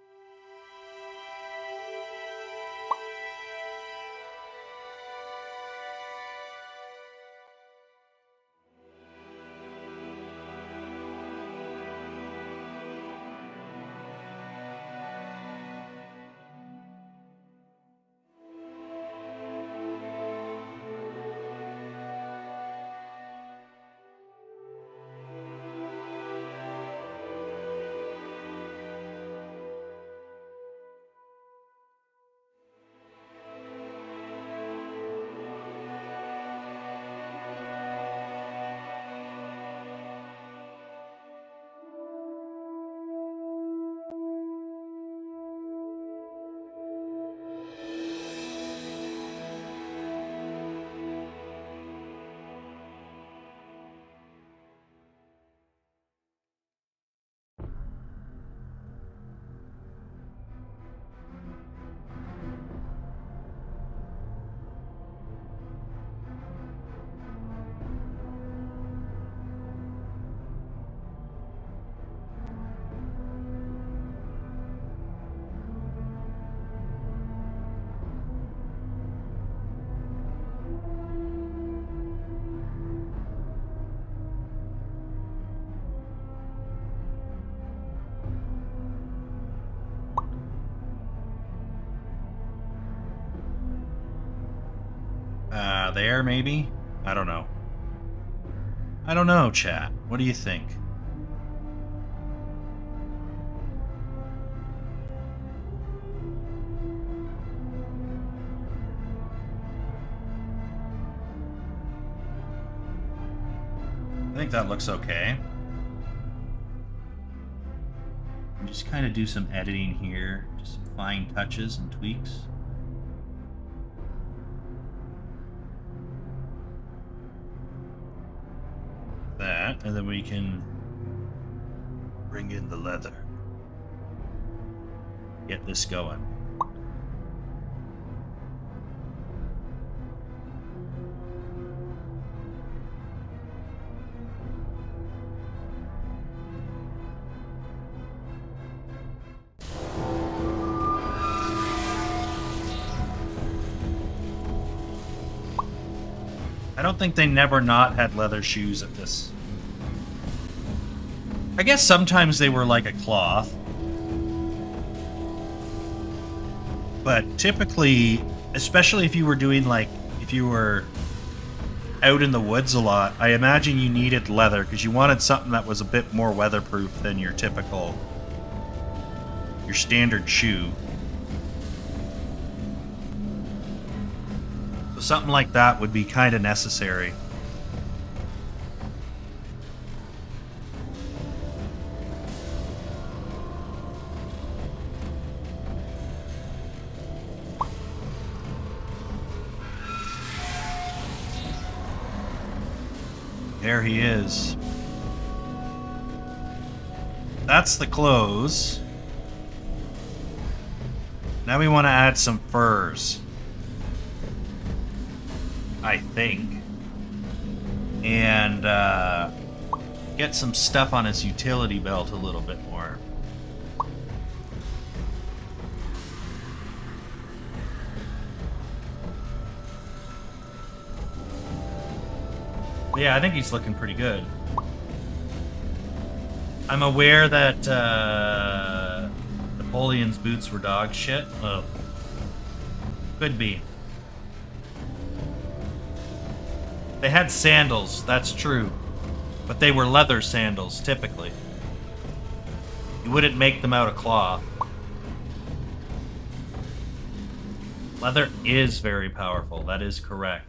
There, maybe? I don't know. I don't know, chat. What do you think? I think that looks okay. Just kind of do some editing here, just some fine touches and tweaks. That, and then we can bring in the leather. Get this going. I don't think they never not had leather shoes at this. I guess sometimes they were like a cloth. But typically, especially if you were doing like, if you were out in the woods a lot, I imagine you needed leather because you wanted something that was a bit more weatherproof than your typical, your standard shoe. So something like that would be kind of necessary. There he is. That's the clothes. Now we want to add some furs. I think. And get some stuff on his utility belt a little bit more. Yeah, I think he's looking pretty good. I'm aware that Napoleon's boots were dog shit. Oh. Could be. They had sandals, that's true. But they were leather sandals, typically. You wouldn't make them out of cloth. Leather is very powerful, that is correct.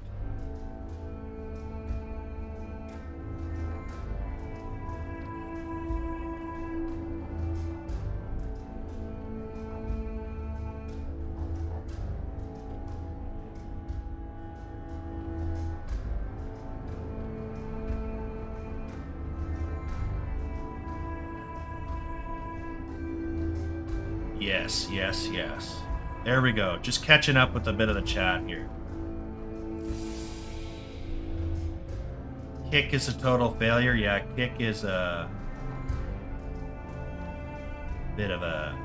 Yes, yes, yes. There we go. Just catching up with a bit of the chat here. Kick is a total failure. Yeah, kick is a... bit of a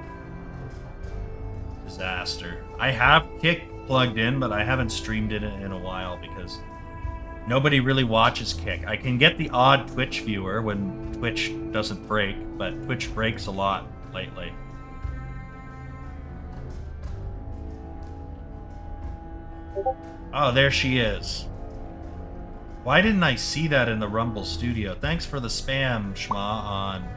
disaster. I have Kick plugged in, but I haven't streamed it in a while because nobody really watches Kick. I can get the odd Twitch viewer when Twitch doesn't break, but Twitch breaks a lot lately. Oh, there she is. Why didn't I see that in the Rumble Studio? Thanks for the spam, Shma, on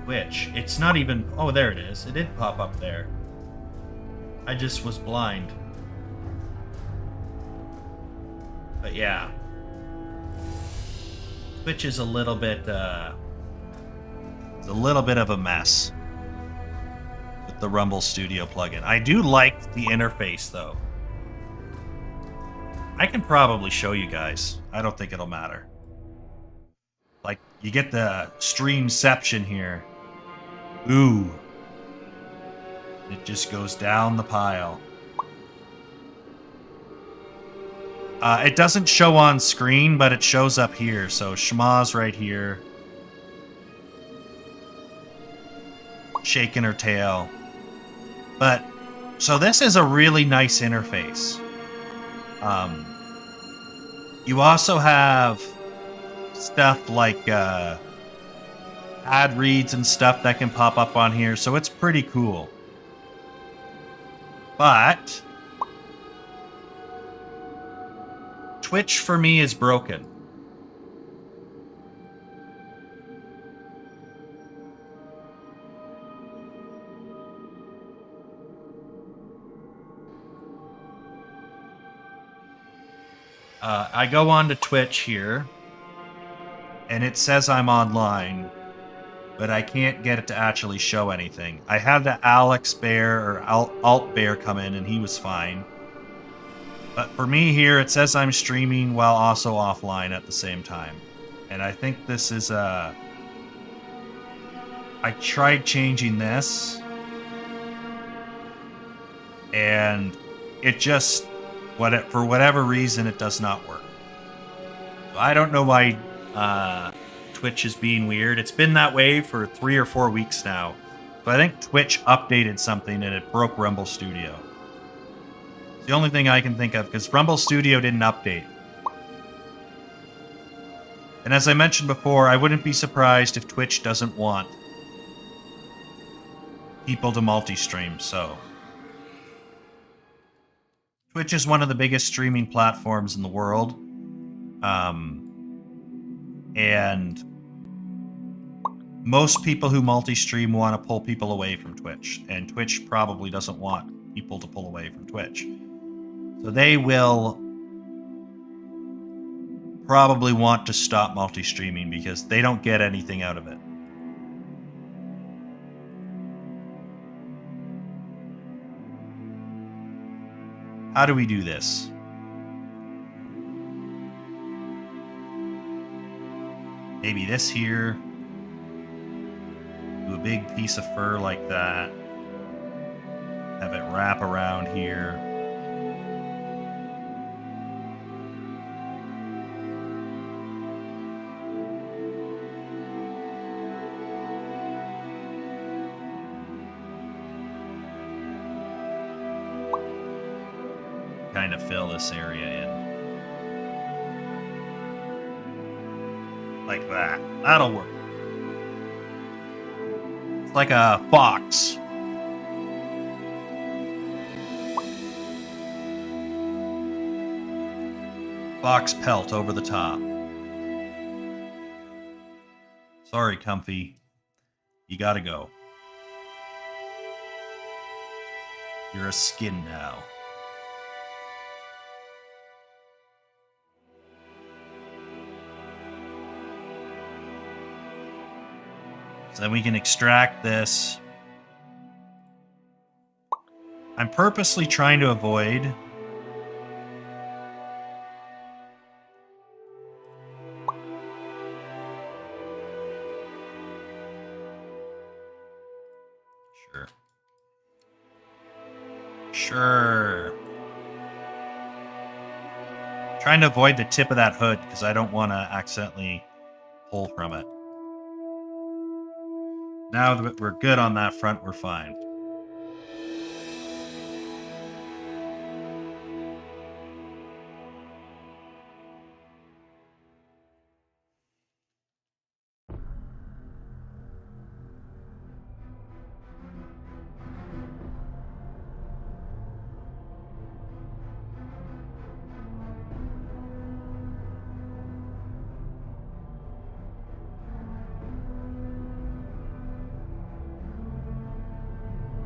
Twitch. It's not even... Oh, there it is. It did pop up there. I just was blind. But yeah. Twitch is a little bit, it's a little bit of a mess with the Rumble Studio plugin. I do like the interface, though. I can probably show you guys. I don't think it'll matter. Like, you get the streamception here. Ooh. It just goes down the pile. It doesn't show on screen, but it shows up here. So Shma's right here. Shaking her tail. But, so this is a really nice interface. You also have stuff like ad reads and stuff that can pop up on here, so it's pretty cool. But Twitch for me is broken. I go on to Twitch here, and it says I'm online, but I can't get it to actually show anything. I had the Alex Bear or Alt Bear come in, and he was fine. But for me here, it says I'm streaming while also offline at the same time. And I think this is I tried changing this, and it just... for whatever reason, it does not work. I don't know why Twitch is being weird. It's been that way for 3 or 4 weeks now. But I think Twitch updated something and it broke Rumble Studio. It's the only thing I can think of, because Rumble Studio didn't update. And as I mentioned before, I wouldn't be surprised if Twitch doesn't want people to multi-stream, so... Twitch is one of the biggest streaming platforms in the world. And most people who multi-stream want to pull people away from Twitch. And Twitch probably doesn't want people to pull away from Twitch. So they will probably want to stop multi-streaming because they don't get anything out of it. How do we do this? Maybe this here. Do a big piece of fur like that. Have it wrap around here. Kind of fill this area in. Like that. That'll work. It's like a fox. Fox pelt over the top. Sorry, Comfy. You gotta go. You're a skin now. So then we can extract this. I'm purposely trying to avoid Sure. Trying to avoid the tip of that hood because I don't want to accidentally pull from it. Now that we're good on that front, we're fine.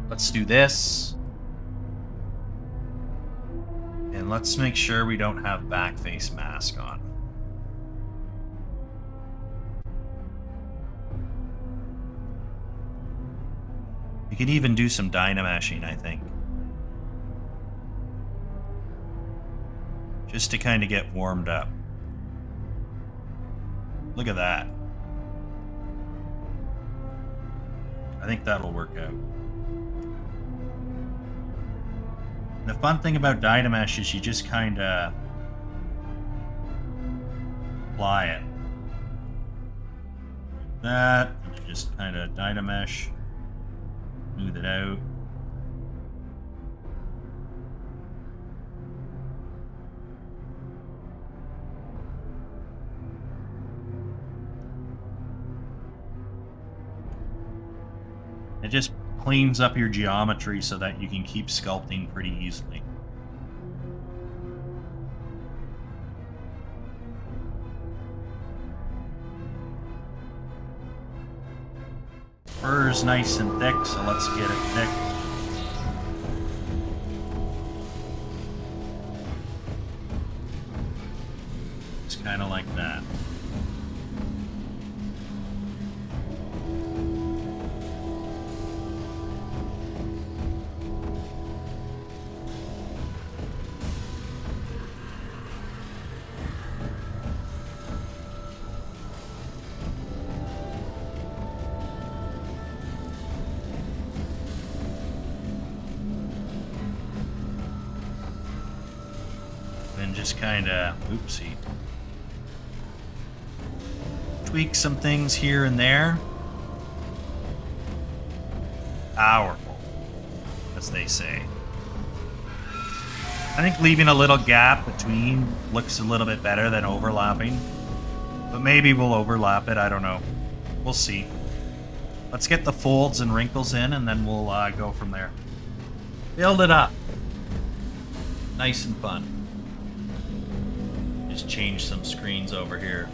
Let's do this. And let's make sure we don't have backface mask on. You could even do some dynamashing, I think. Just to kind of get warmed up. Look at that. I think that'll work out. The fun thing about Dynamash is you just kind of apply it. That, and you just kind of Dynamash, smooth it out. It just cleans up your geometry so that you can keep sculpting pretty easily. Fur's nice and thick, so let's get it thick. It's kind of like that. Just kind of, oopsie, tweak some things here and there. Powerful, as they say. I think leaving a little gap between looks a little bit better than overlapping, but maybe we'll overlap it, I don't know. We'll see. Let's get the folds and wrinkles in, and then we'll go from there. Build it up. Nice and fun. Just change some screens over here.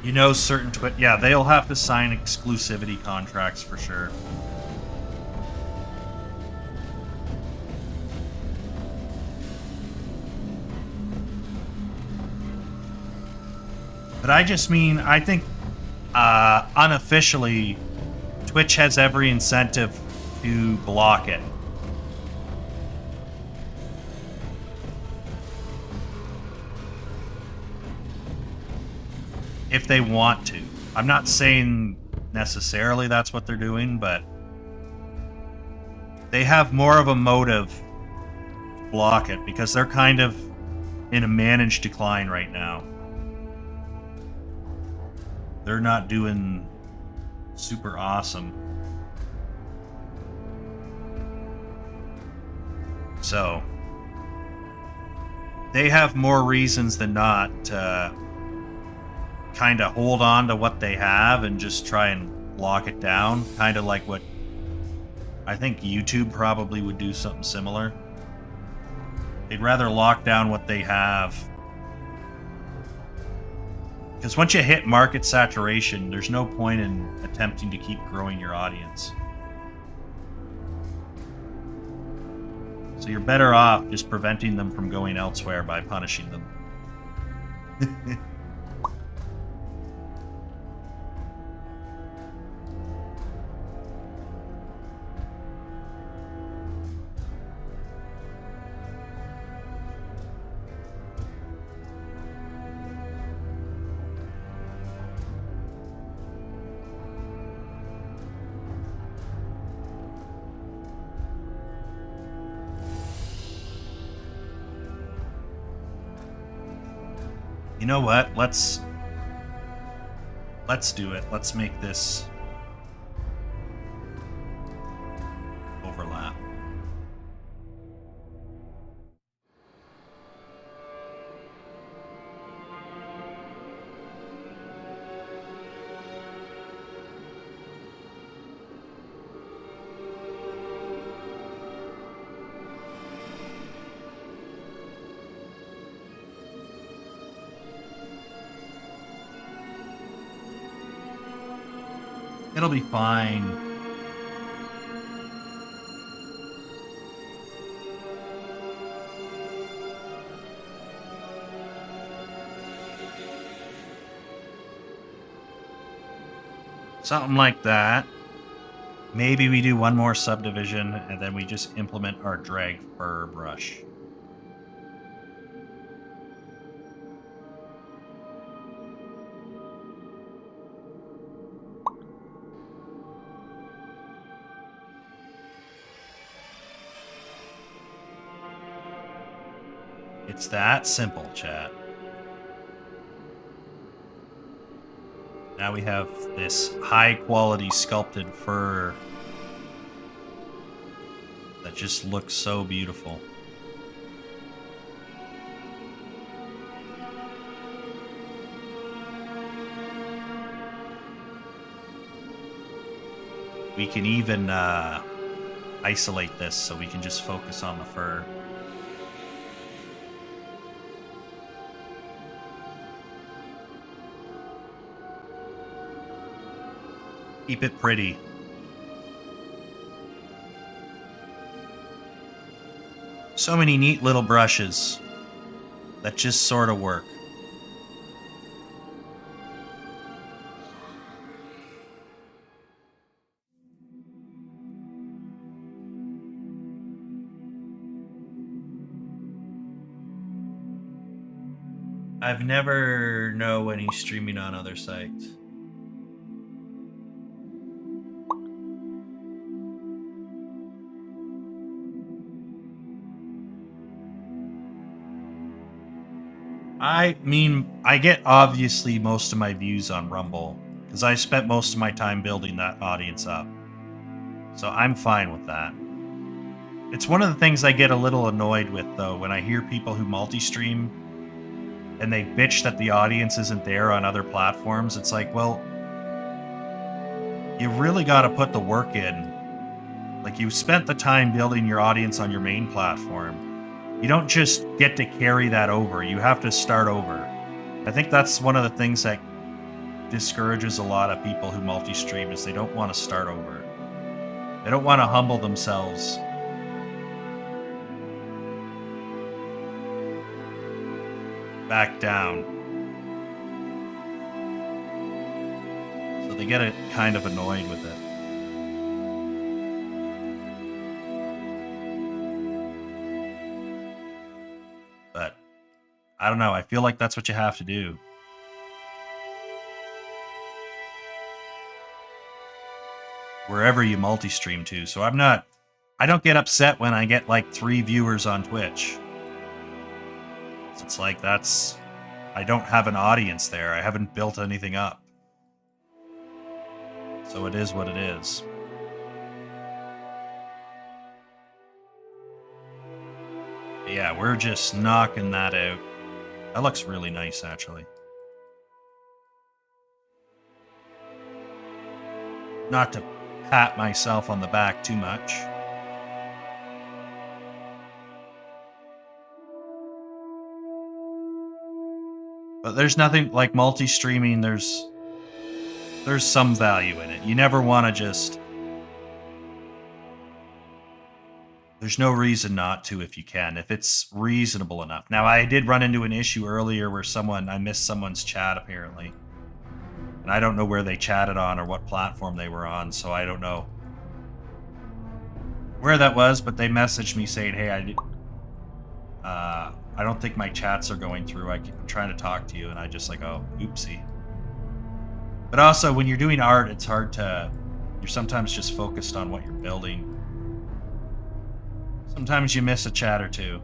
You know, certain yeah, they'll have to sign exclusivity contracts for sure. But I just mean, I think unofficially, Twitch has every incentive to block it. If they want to. I'm not saying necessarily that's what they're doing, but they have more of a motive to block it because they're kind of in a managed decline right now. They're not doing super awesome. So, they have more reasons than not to kind of hold on to what they have and just try and lock it down. Kind of like what I think YouTube probably would do something similar. They'd rather lock down what they have. Because once you hit market saturation, there's no point in attempting to keep growing your audience. So you're better off just preventing them from going elsewhere by punishing them. You know what? Let's do it. Let's make this overlap. It'll be fine. Something like that. Maybe we do one more subdivision and then we just implement our drag fur brush. It's that simple, chat. Now we have this high-quality sculpted fur that just looks so beautiful. We can even isolate this so we can just focus on the fur. Keep it pretty. So many neat little brushes that just sort of work. I've never know when he's streaming on other sites. I mean, I get obviously most of my views on Rumble because I spent most of my time building that audience up. So I'm fine with that. It's one of the things I get a little annoyed with, though, when I hear people who multi-stream and they bitch that the audience isn't there on other platforms. It's like, well, you really got to put the work in. Like, you spent the time building your audience on your main platform. You don't just get to carry that over. You have to start over. I think that's one of the things that discourages a lot of people who multi-stream is they don't want to start over. They don't want to humble themselves. Back down. So they get kind of annoyed with it. But I don't know. I feel like that's what you have to do. Wherever you multi-stream to. So I don't get upset when I get like 3 viewers on Twitch. It's like I don't have an audience there. I haven't built anything up. So it is what it is. Yeah, we're just knocking that out. That looks really nice, actually. Not to pat myself on the back too much. But there's nothing like multi-streaming. There's some value in it. You never want to just... There's no reason not to if you can, if it's reasonable enough. Now, I did run into an issue earlier where I missed someone's chat, apparently. And I don't know where they chatted on or what platform they were on, so I don't know where that was, but they messaged me saying, hey, I don't think my chats are going through. I'm trying to talk to you, and I just like, oh, oopsie. But also, when you're doing art, it's hard to... You're sometimes just focused on what you're building. Sometimes you miss a chat or two.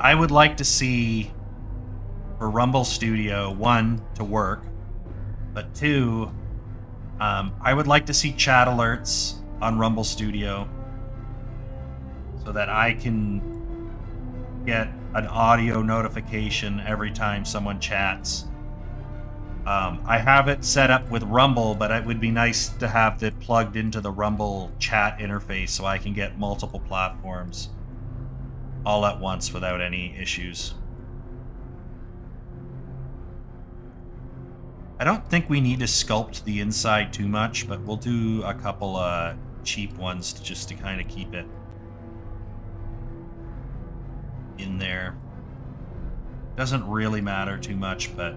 I would like to see for Rumble Studio, 1, to work, but 2, I would like to see chat alerts on Rumble Studio so that I can get an audio notification every time someone chats. I have it set up with Rumble, but it would be nice to have it plugged into the Rumble chat interface so I can get multiple platforms all at once without any issues. I don't think we need to sculpt the inside too much, but we'll do a couple cheap ones just to kind of keep it in there. Doesn't really matter too much, but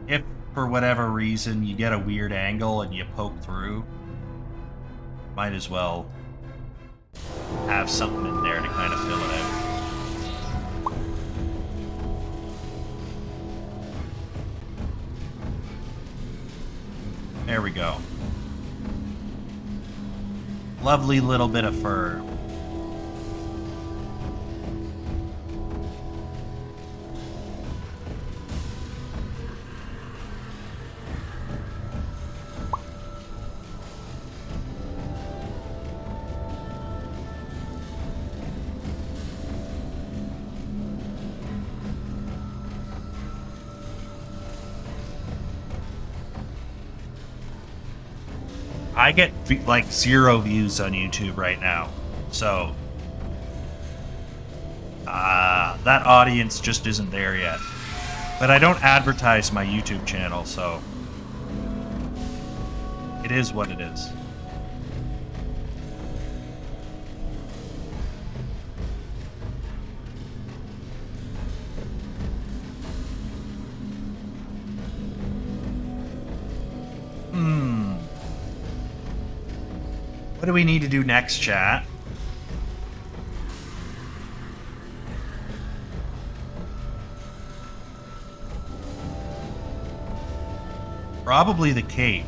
if for whatever reason you get a weird angle and you poke through, might as well have something in there to kind of fill it out. There we go. Lovely little bit of fur. I get like 0 views on YouTube right now, so that audience just isn't there yet. But I don't advertise my YouTube channel, so it is what it is. What do we need to do next, chat? Probably the cape.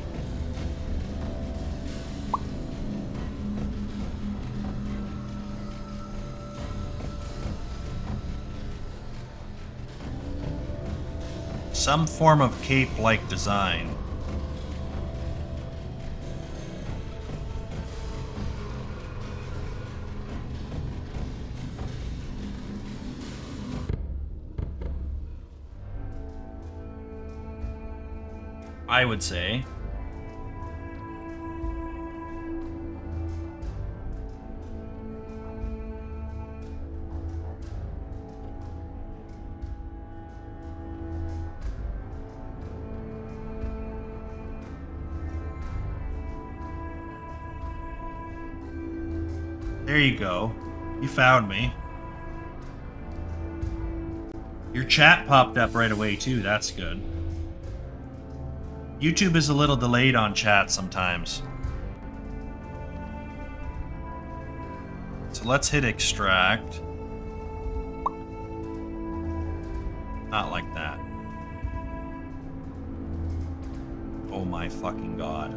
Some form of cape-like design. I would say. There you go. You found me. Your chat popped up right away too, that's good. YouTube is a little delayed on chat sometimes. So let's hit extract. Not like that. Oh my fucking god.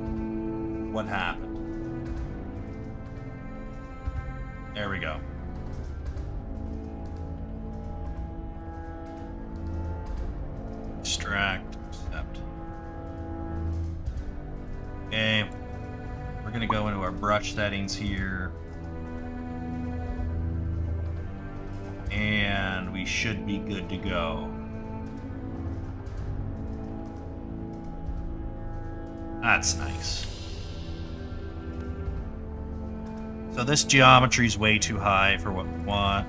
What happened? There we go. Extract, accept. Okay, we're gonna go into our brush settings here. And we should be good to go. That's nice. So this geometry is way too high for what we want.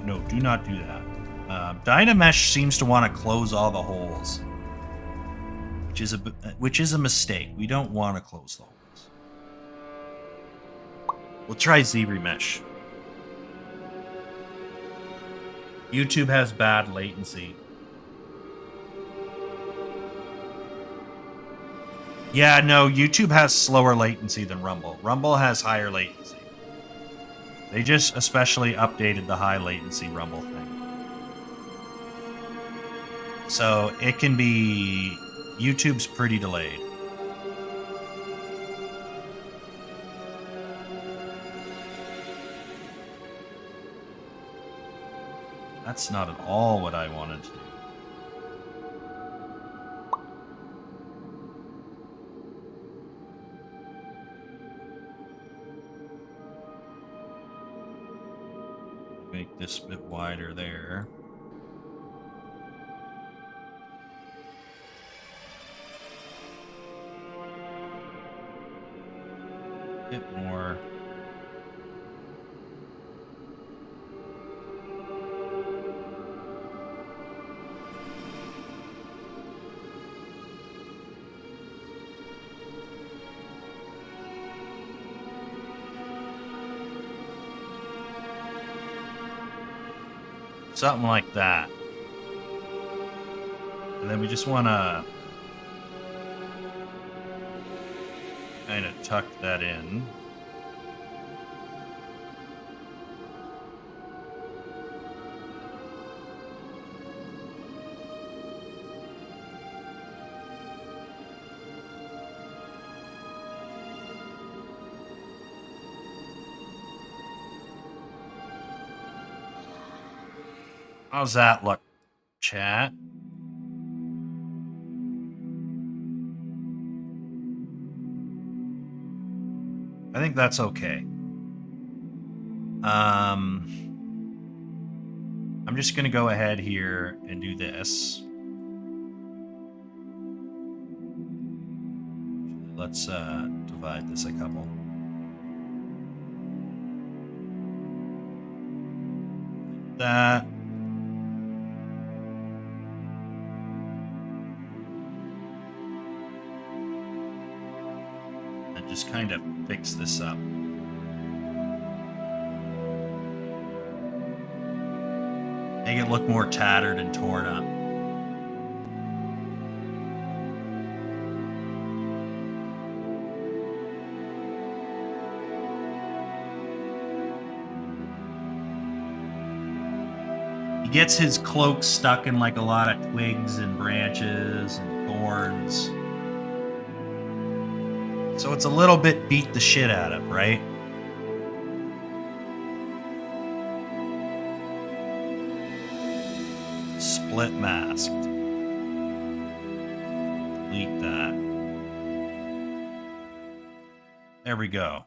No, do not do that. Dynamesh seems to want to close all the holes. Which is a mistake. We don't want to close the holes. We'll try ZBrush. YouTube has bad latency. Yeah, no, YouTube has slower latency than Rumble. Rumble has higher latency. They just especially updated the high latency Rumble thing. So it can be... YouTube's pretty delayed. That's not at all what I wanted to do. Make this a bit wider there. A bit more. Something like that. And then we just want to kind of tuck that in. How's that look, chat? I think that's okay. I'm just gonna go ahead here and do this. Let's divide this a couple. Like that. Just kind of fix this up. Make it look more tattered and torn up. He gets his cloak stuck in like a lot of twigs and branches and thorns. So it's a little bit beat the shit out of, right? Split masked. Delete that. There we go.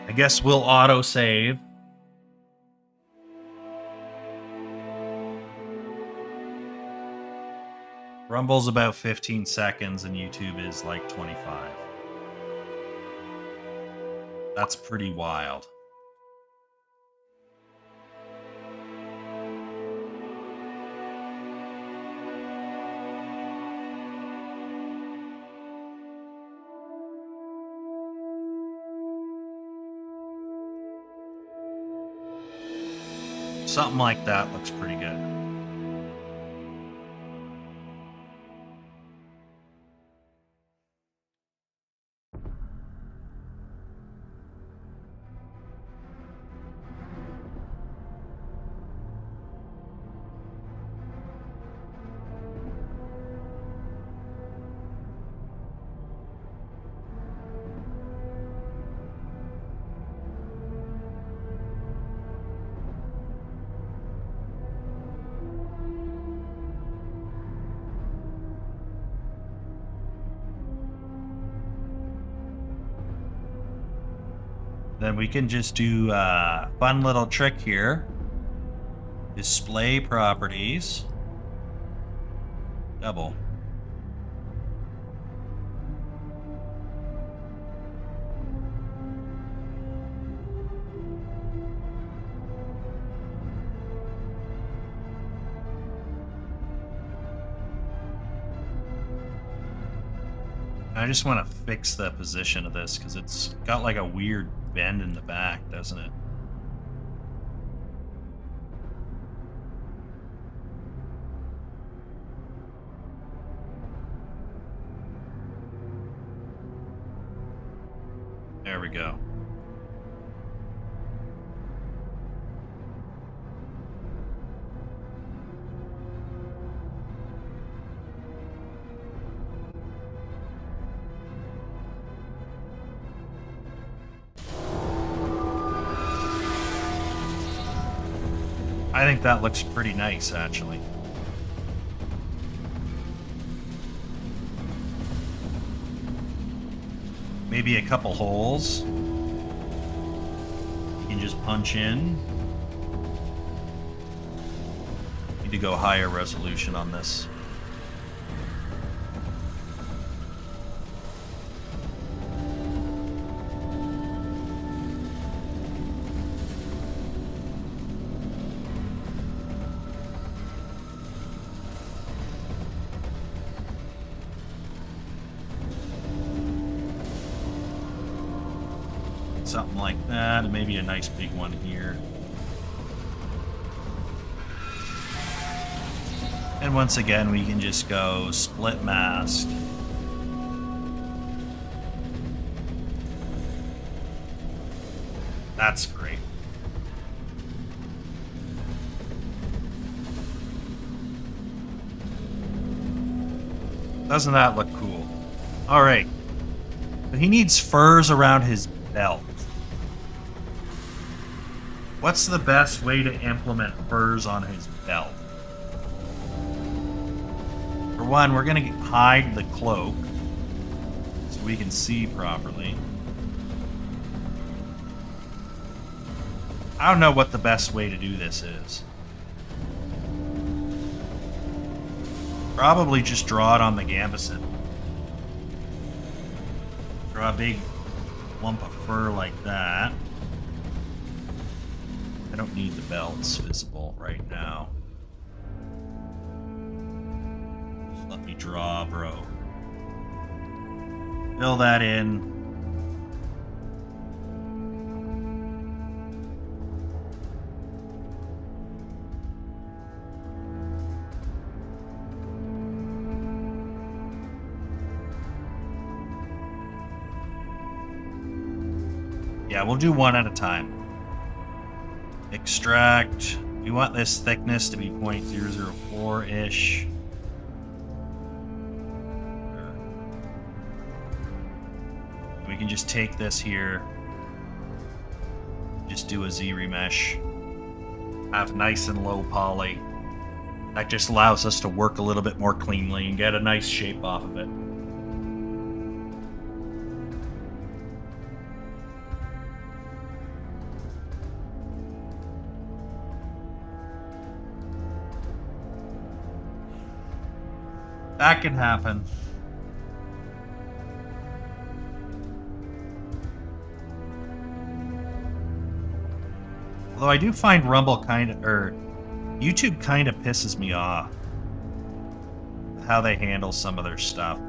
I guess we'll auto-save. Rumble's about 15 seconds and YouTube is like 25. That's pretty wild. Something like that looks pretty good. Then we can just do a fun little trick here. Display properties. Double. I just want to fix the position of this because it's got like a weird bend in the back, doesn't it? There we go. I think that looks pretty nice, actually. Maybe a couple holes. You can just punch in. Need to go higher resolution on this. Something like that, and maybe a nice big one here. And once again, we can just go split mask. That's great. Doesn't that look cool? All right. But he needs furs around his belt. What's the best way to implement furs on his belt? For one, we're going to hide the cloak so we can see properly. I don't know what the best way to do this is. Probably just draw it on the gambeson. Draw a big lump of fur like that. I don't need the belts visible right now. Just let me draw, bro. Fill that in. Yeah, we'll do one at a time. Extract. We want this thickness to be 0.004-ish. We can just take this here. Just do a Z remesh. Have nice and low poly. That just allows us to work a little bit more cleanly and get a nice shape off of it. That can happen. Although I do find Rumble YouTube kind of pisses me off. How they handle some of their stuff.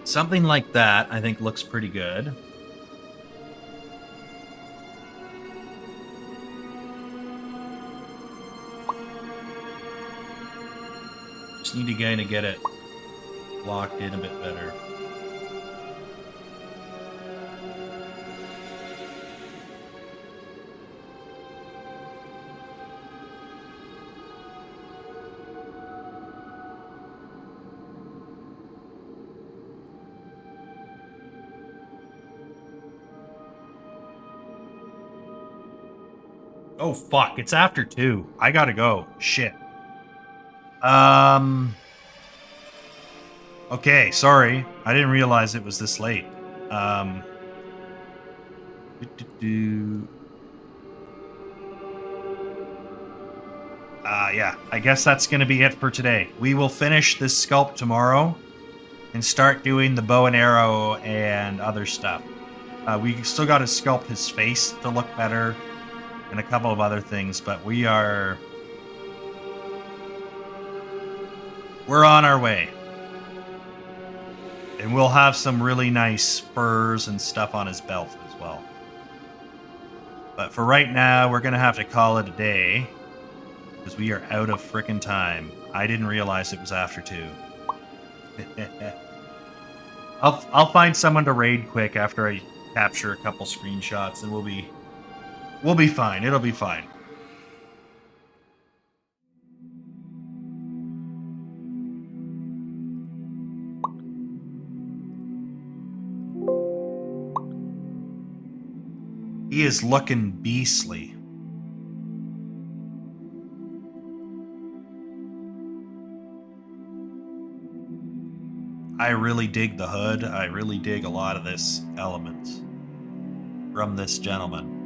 Something like that, I think, looks pretty good. Just need to kind of get it locked in a bit better. Oh, fuck. It's after 2. I gotta go. Shit. Okay, sorry. I didn't realize it was this late. Yeah. I guess that's gonna be it for today. We will finish this sculpt tomorrow and start doing the bow and arrow and other stuff. We still gotta sculpt his face to look better. And a couple of other things, but we're on our way. And we'll have some really nice furs and stuff on his belt as well. But for right now, we're going to have to call it a day. Because we are out of frickin' time. I didn't realize it was after 2. I'll find someone to raid quick after I capture a couple screenshots, and we'll be fine. It'll be fine. He is looking beastly. I really dig the hood. I really dig a lot of this element from this gentleman.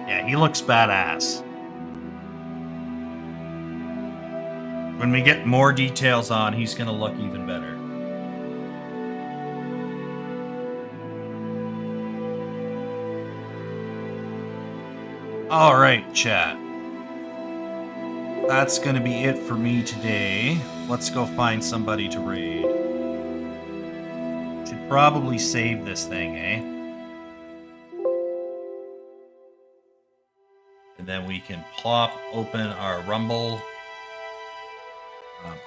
Yeah, he looks badass. When we get more details on, he's gonna look even better. Alright, chat. That's gonna be it for me today. Let's go find somebody to raid. Should probably save this thing, eh? And then we can plop open our Rumble.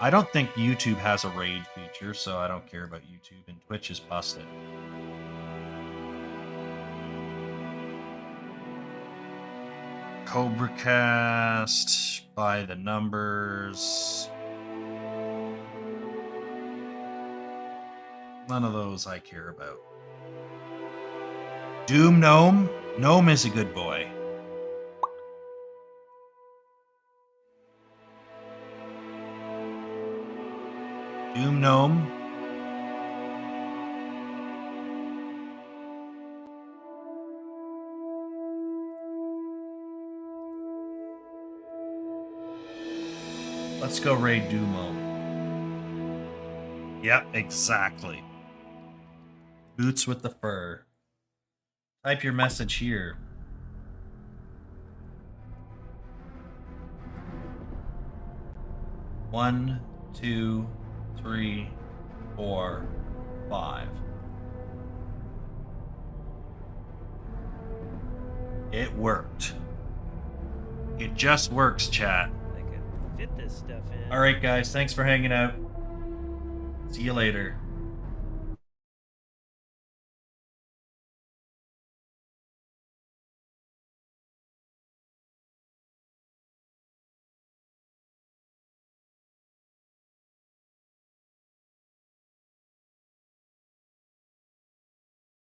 I don't think YouTube has a raid feature, so I don't care about YouTube, and Twitch is busted. Cobracast, by the numbers. None of those I care about. Doom Gnome? Gnome is a good boy. Doom Gnome. Let's go raid Doom Gnome. Yep, exactly. Boots with the fur. Type your message here. One, 2, 3, 4, 5. It worked. It just works, chat.
I could fit this stuff in.
All right, guys. Thanks for hanging out. See you later.